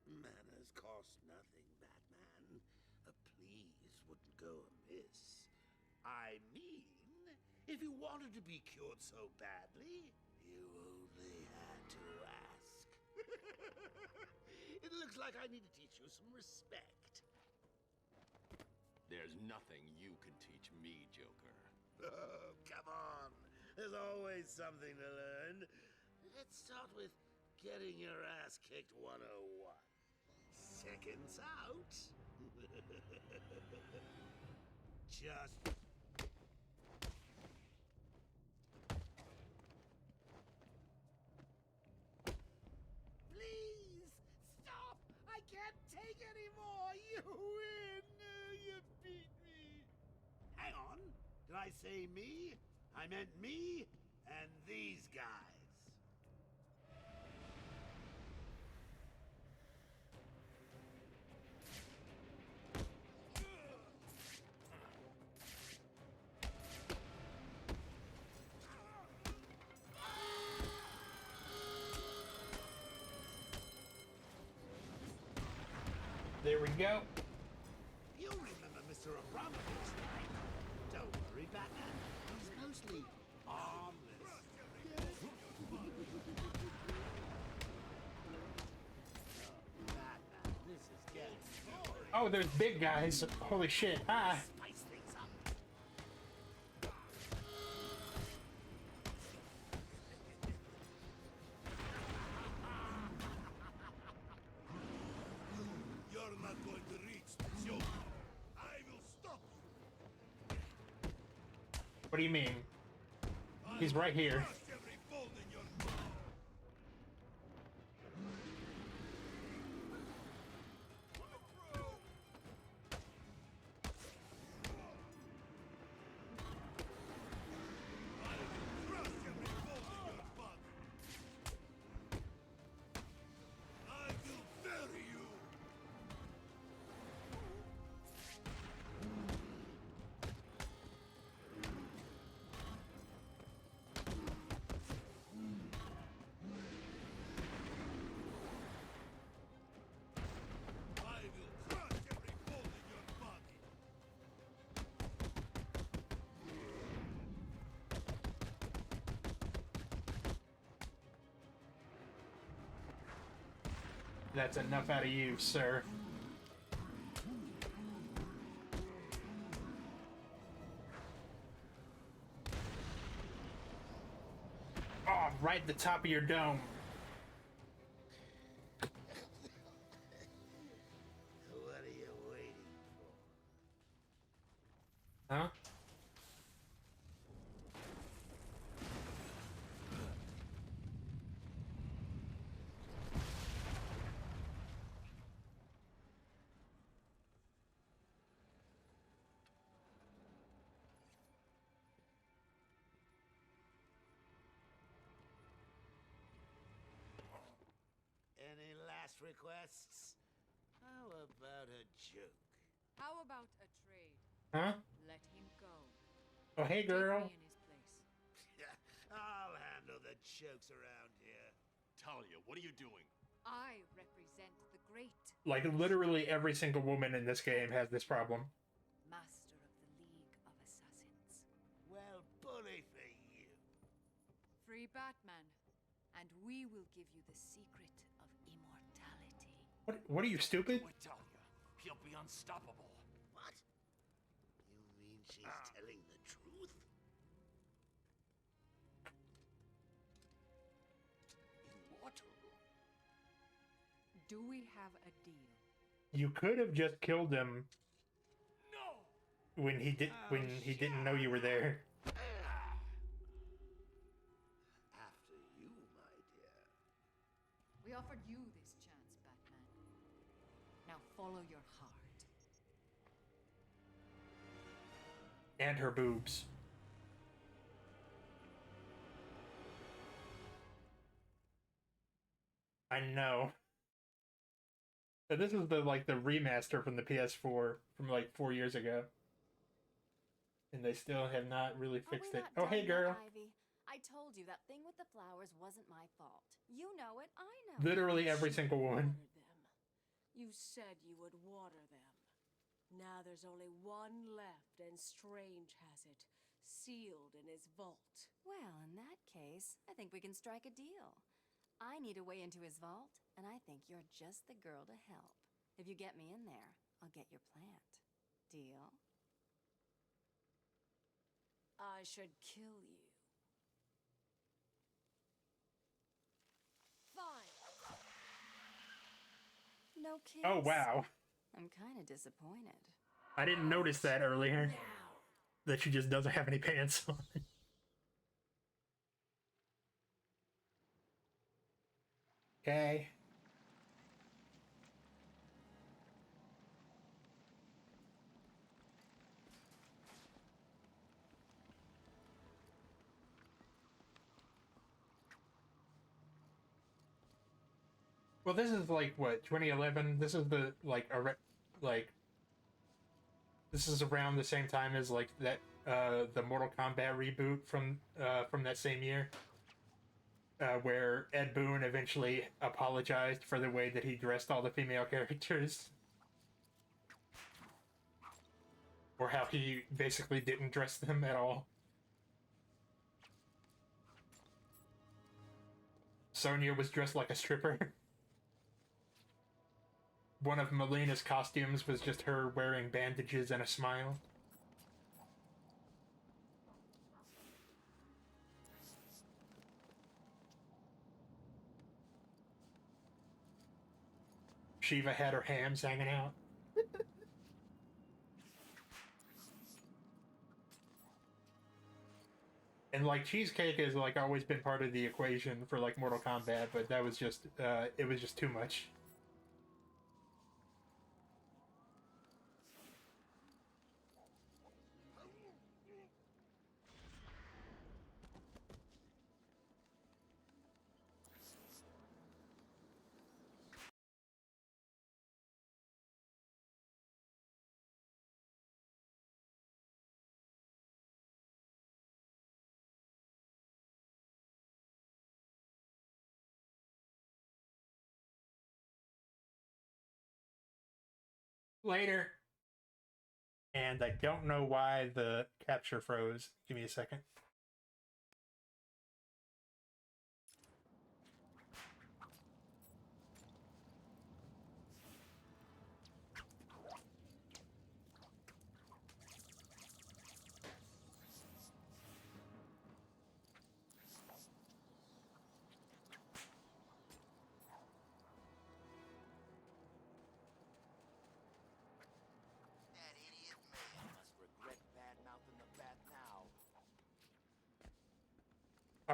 Manners cost nothing, Batman. A please wouldn't go amiss. I mean, if you wanted to be cured so badly, you only had to ask. It looks like I need to teach you some respect. There's nothing you can teach me, Joker. Oh, come on. There's always something to learn. Let's start with getting your ass kicked 101. Seconds out. Just... Please, stop! I can't take anymore! You win! You beat me! Hang on. Did I say me? I meant me and these guys. There we go. You remember Mr. Abramovich, right? Don't worry, Batman. He's mostly harmless. Batman, this is getting boring. Oh, there's big guys. Holy shit. Ah. Spice things up. You're not going to reach the Joker. I will stop you. What do you mean? He's right here. Crush every fold in your mouth. That's enough out of you, sir. Oh, right at the top of your dome. What are you waiting Huh? Any last requests? How about a joke? How about a trade? Huh? Let him go. Oh, hey, girl. Take me in his place. I'll handle the jokes around here. Talia, what are you doing? I represent the great Like, literally every single woman in this game has this problem. master of the League of Assassins. Well, bully for you. Free Batman, and we will give you the secret of immortality. What are you, stupid? Wait, Talia. He'll be unstoppable. What? You mean she's telling the truth? Immortal? Do we have a deal? You could have just killed him when he didn't know you were there. After you, my dear. We offered you this chance, Batman. Now follow your heart. And her boobs. I know. So this is the remaster from the PS4 from like 4 years ago. And they still have not really fixed it. Oh, hey, girl. Ivy. I told you that thing with the flowers wasn't my fault. You know it, I know. Literally every single woman. You said you would water them. Now there's only one left, and Strange has it, sealed in his vault. Well, in that case, I think we can strike a deal. I need a way into his vault, and I think you're just the girl to help. If you get me in there, I'll get your plant. Deal? I should kill you. Fine. No kiss. Oh, wow. I'm kind of disappointed. I didn't notice that earlier. That she just doesn't have any pants on. Okay. Well, this is like what, 2011. This is the this is around the same time as like that the Mortal Kombat reboot from that same year, where Ed Boon eventually apologized for the way that he dressed all the female characters, or how he basically didn't dress them at all. Sonya was dressed like a stripper. One of Melina's costumes was just her wearing bandages and a smile. Shiva had her hams hanging out. And like Cheesecake has like always been part of the equation for like Mortal Kombat, but that was just it was just too much. Later. And I don't know why the capture froze. Give me a second.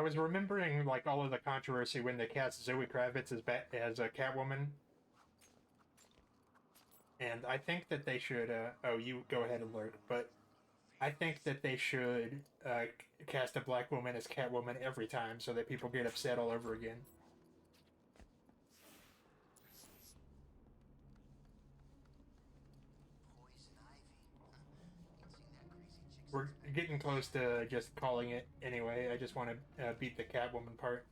I was remembering like all of the controversy when they cast Zoe Kravitz as a Catwoman, and I think that they should. Oh, you go ahead, Alert. But I think that they should cast a black woman as Catwoman every time, so that people get upset all over again. We're getting close to just calling it anyway. I just want to beat the Catwoman part.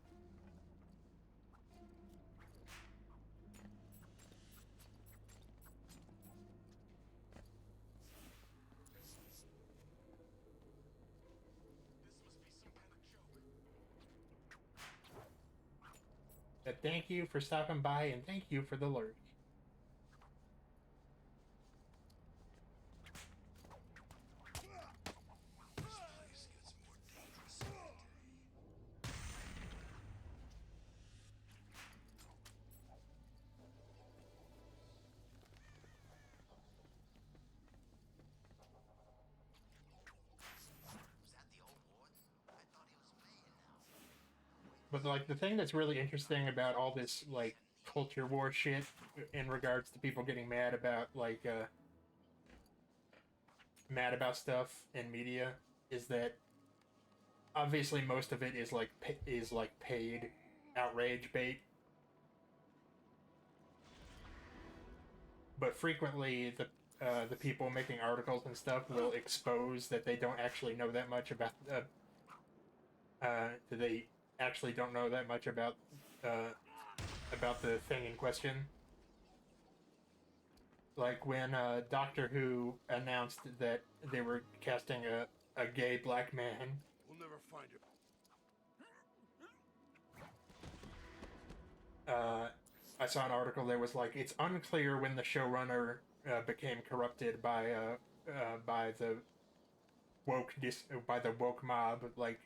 But thank you for stopping by, and thank you for the lurk. But like the thing that's really interesting about all this like culture war shit in regards to people getting mad about like mad about stuff in media is that obviously most of it is like paid outrage bait. But frequently the people making articles and stuff will expose that they don't actually know that much about that they actually don't know that much about the thing in question. Like when Doctor Who announced that they were casting a gay black man. We'll never find him. I saw an article that was like, it's unclear when the showrunner became corrupted by the woke mob, like,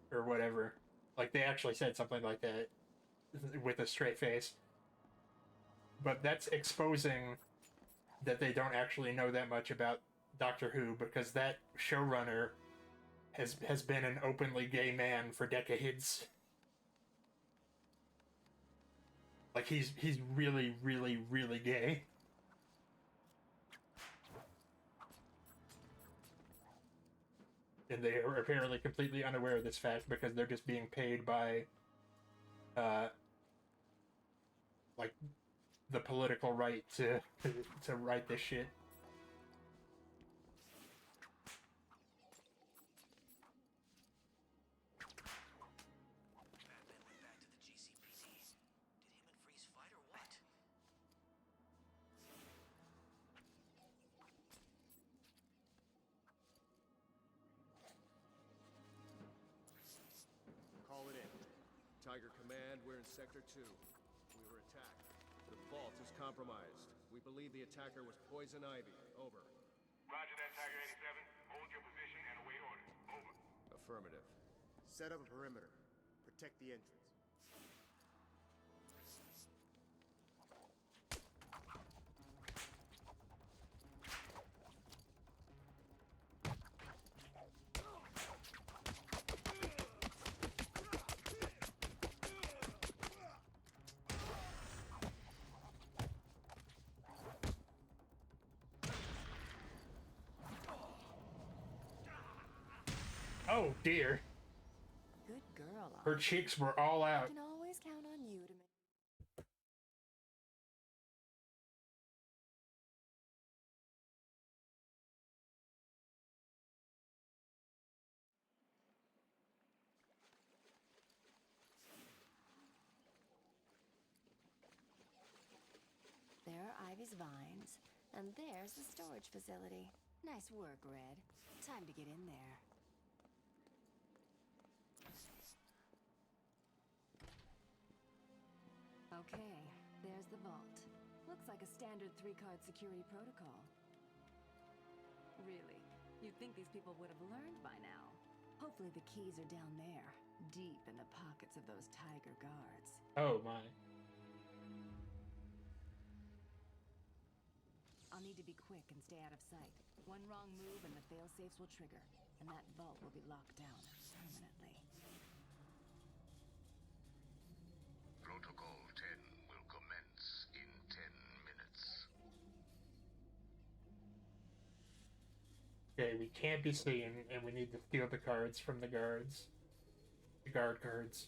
or whatever. Like they actually said something like that with a straight face. But that's exposing that they don't actually know that much about Doctor Who, because that showrunner has been an openly gay man for decades. Like he's really, really, really gay. And they are apparently completely unaware of this fact because they're just being paid by like the political right to write this shit. Call it in. Tiger Command, we're in Sector 2. We were attacked. The vault is compromised. We believe the attacker was Poison Ivy. Over. Roger that, Tiger 87. Hold your position and await orders. Over. Affirmative. Set up a perimeter. Protect the entrance. Oh dear. Good girl. Her cheeks were all I out. can always count on you to make. There are Ivy's vines, and there's the storage facility. Nice work, Red. Time to get in there. Okay, there's the vault. Looks like a standard 3-card security protocol. Really? You'd think these people would have learned by now. Hopefully the keys are down there, deep in the pockets of those Tiger guards. Oh my. I'll need to be quick and stay out of sight. One wrong move and the fail-safes will trigger. and that vault will be locked down permanently. Protocol 10 will commence in 10 minutes. Okay, we can't be seen, and we need to steal the cards from the guards. The guard cards.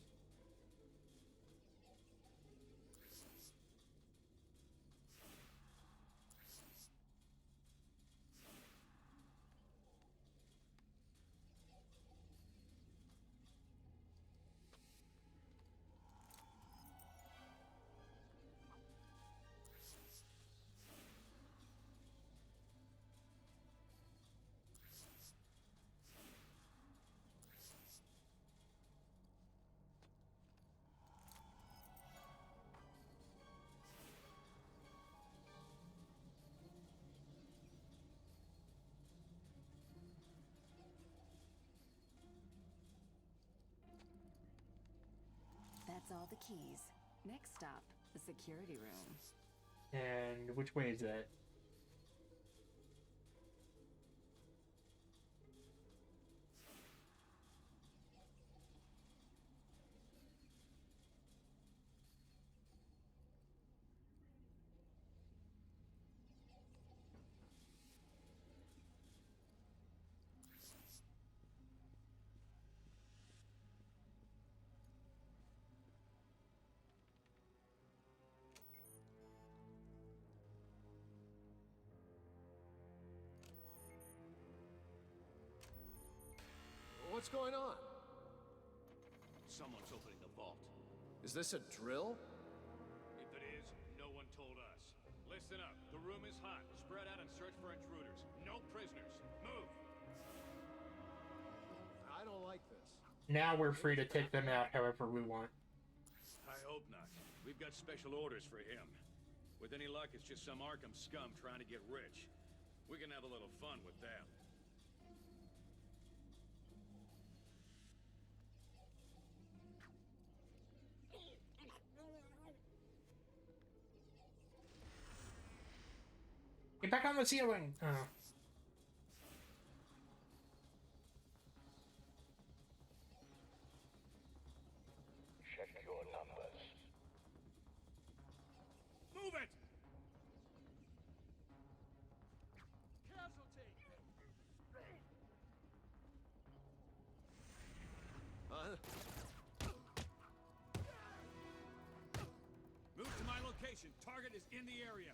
That's all the keys. Next stop, the security room. And which way is that? What's going on? Someone's opening the vault. Is this a drill? If it is, no one told us. Listen up. The room is hot. Spread out and search for intruders. No prisoners. Move! I don't like this. Now we're free to take them out however we want. I hope not. We've got special orders for him. With any luck, it's just some Arkham scum trying to get rich. We can have a little fun with them. Get back on the ceiling! Oh. Check your numbers. Move it! Casualty! Move to my location. Target is in the area.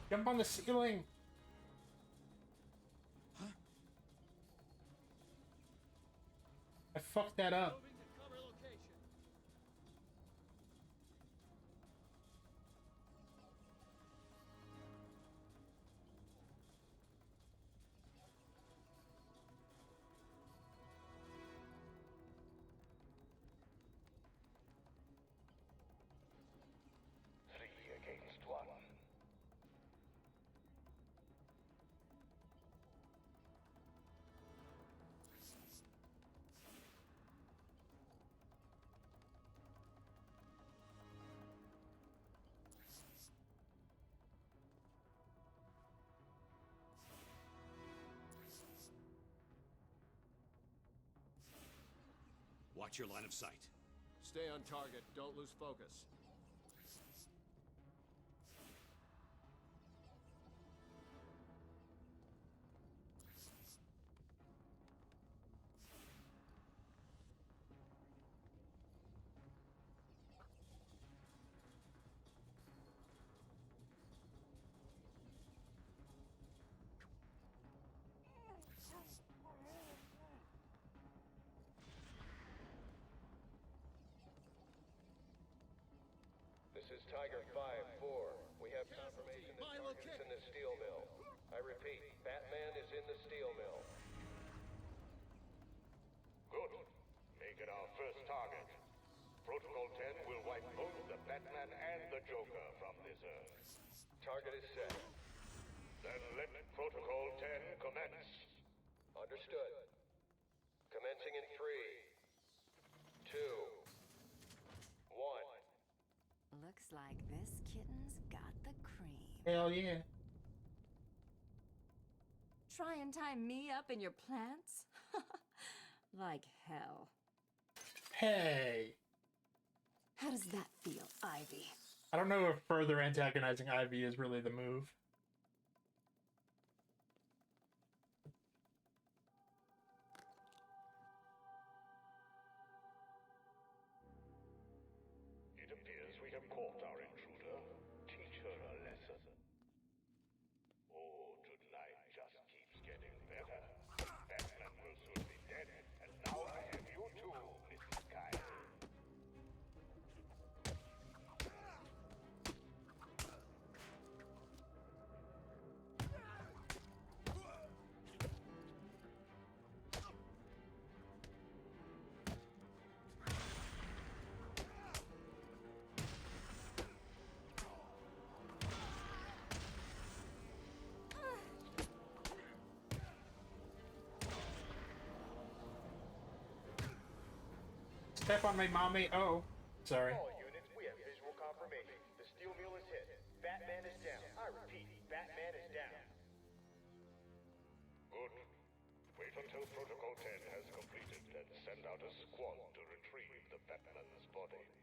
Jump on the ceiling! Huh? I fucked that up. Moving to cover location. Three against one. Watch your line of sight. Stay on target. Don't lose focus. This is Tiger 5-4. We have confirmation that target's in the steel mill. I repeat, Batman is in the steel mill. Good. Make it our first target. Protocol 10 will wipe both the Batman and the Joker from this Earth. Target is set. Then let Protocol 10 commence. Understood. Commencing in 3, 2, 1. Looks like this kitten's got the cream. Hell yeah. Try and tie me up in your plants? Like hell. Hey! How does that feel, Ivy? I don't know if further antagonizing Ivy is really the move. It appears we have caught our intruder. Teach her a lesson. Oh, tonight just keeps getting better. Batman will soon be dead, and now I have you too, Mrs. Kyle. Step on me, mommy. Oh, sorry. All units, we have visual confirmation. The steel mill is hit. Batman is down. I repeat, Batman is down. Good. Wait until Protocol 10 has completed, then send out a squad to retrieve the Batman's body.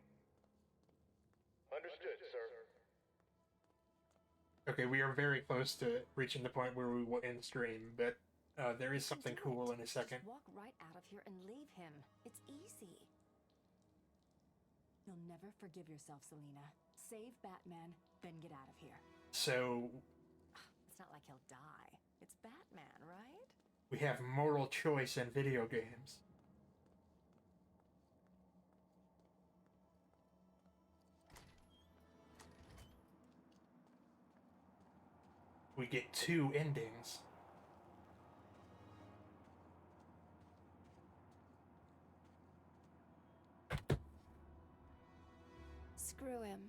Understood, sir. Okay, we are very close to reaching the point where we will end stream, but there is something cool in a second. Just walk right out of here and leave him. It's easy. You'll never forgive yourself, Selina. Save Batman, then get out of here. So It's not like he'll die. It's Batman, right? we have moral choice in video games. We get two endings. Screw him.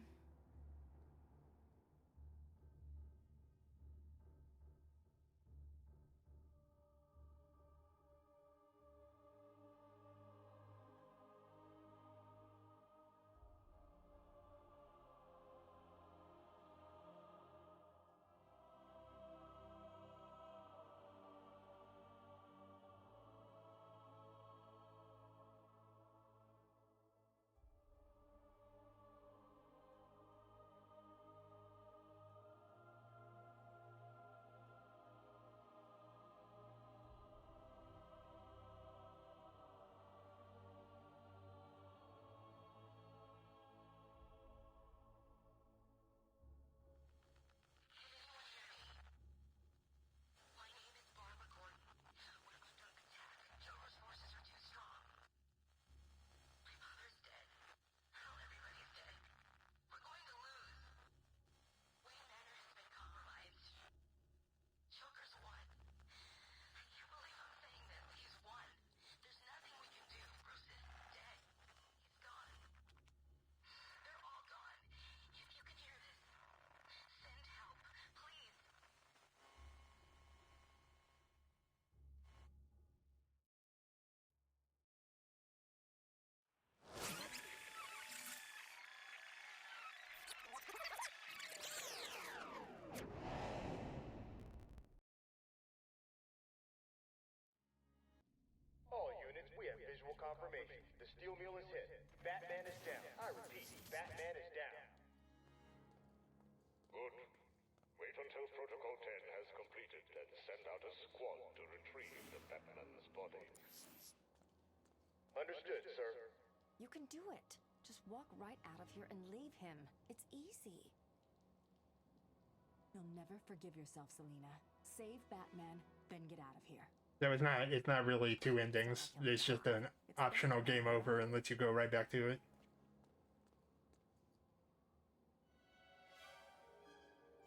All units, we have visual confirmation. The steel mill is hit. Batman is down. I repeat, Batman is down. Good. Wait until Protocol 10 has completed, then send out a squad to retrieve the Batman's body. Understood, sir. You can do it. Just walk right out of here and leave him. It's easy. You'll never forgive yourself, Selina. Save Batman, then get out of here. So it's not really two endings. It's just an optional game over and lets you go right back to it.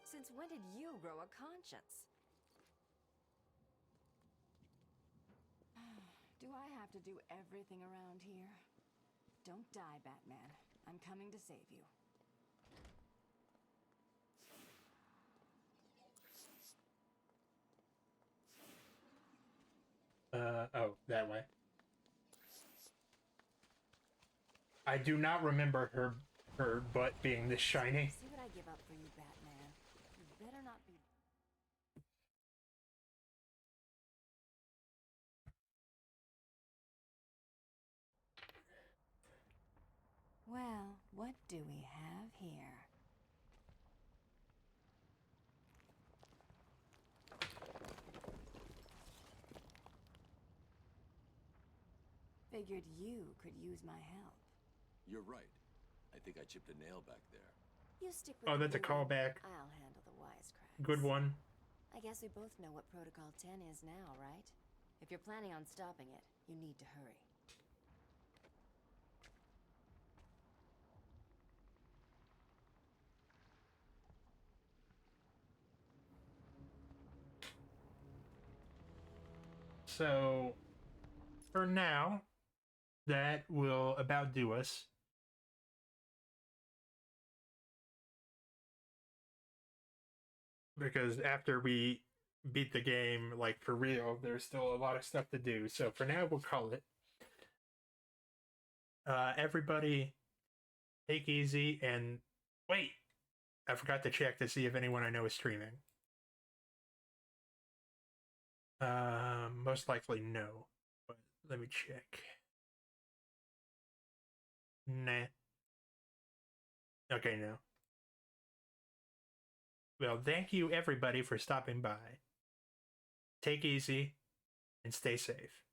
Since when did you grow a conscience? Do I have to do everything around here? Don't die, Batman. I'm coming to save you. Oh, that way. I do not remember her butt being this shiny. See what I give up for you, Batman. You better not be Well, what do we have here? Figured you could use my help. You're right. I think I chipped a nail back there. You stick with Oh, the that's a big callback. one. I'll handle the wisecracks. Good one. I guess we both know what Protocol 10 is now, right? If you're planning on stopping it, you need to hurry. So, for now, that will about do us. Because after we beat the game, like for real, there's still a lot of stuff to do. So for now, we'll call it. Everybody, take easy and wait. I forgot to check to see if anyone I know is streaming. Most likely no. But let me check. Nah. Okay, no. Well, thank you everybody for stopping by. Take easy and stay safe.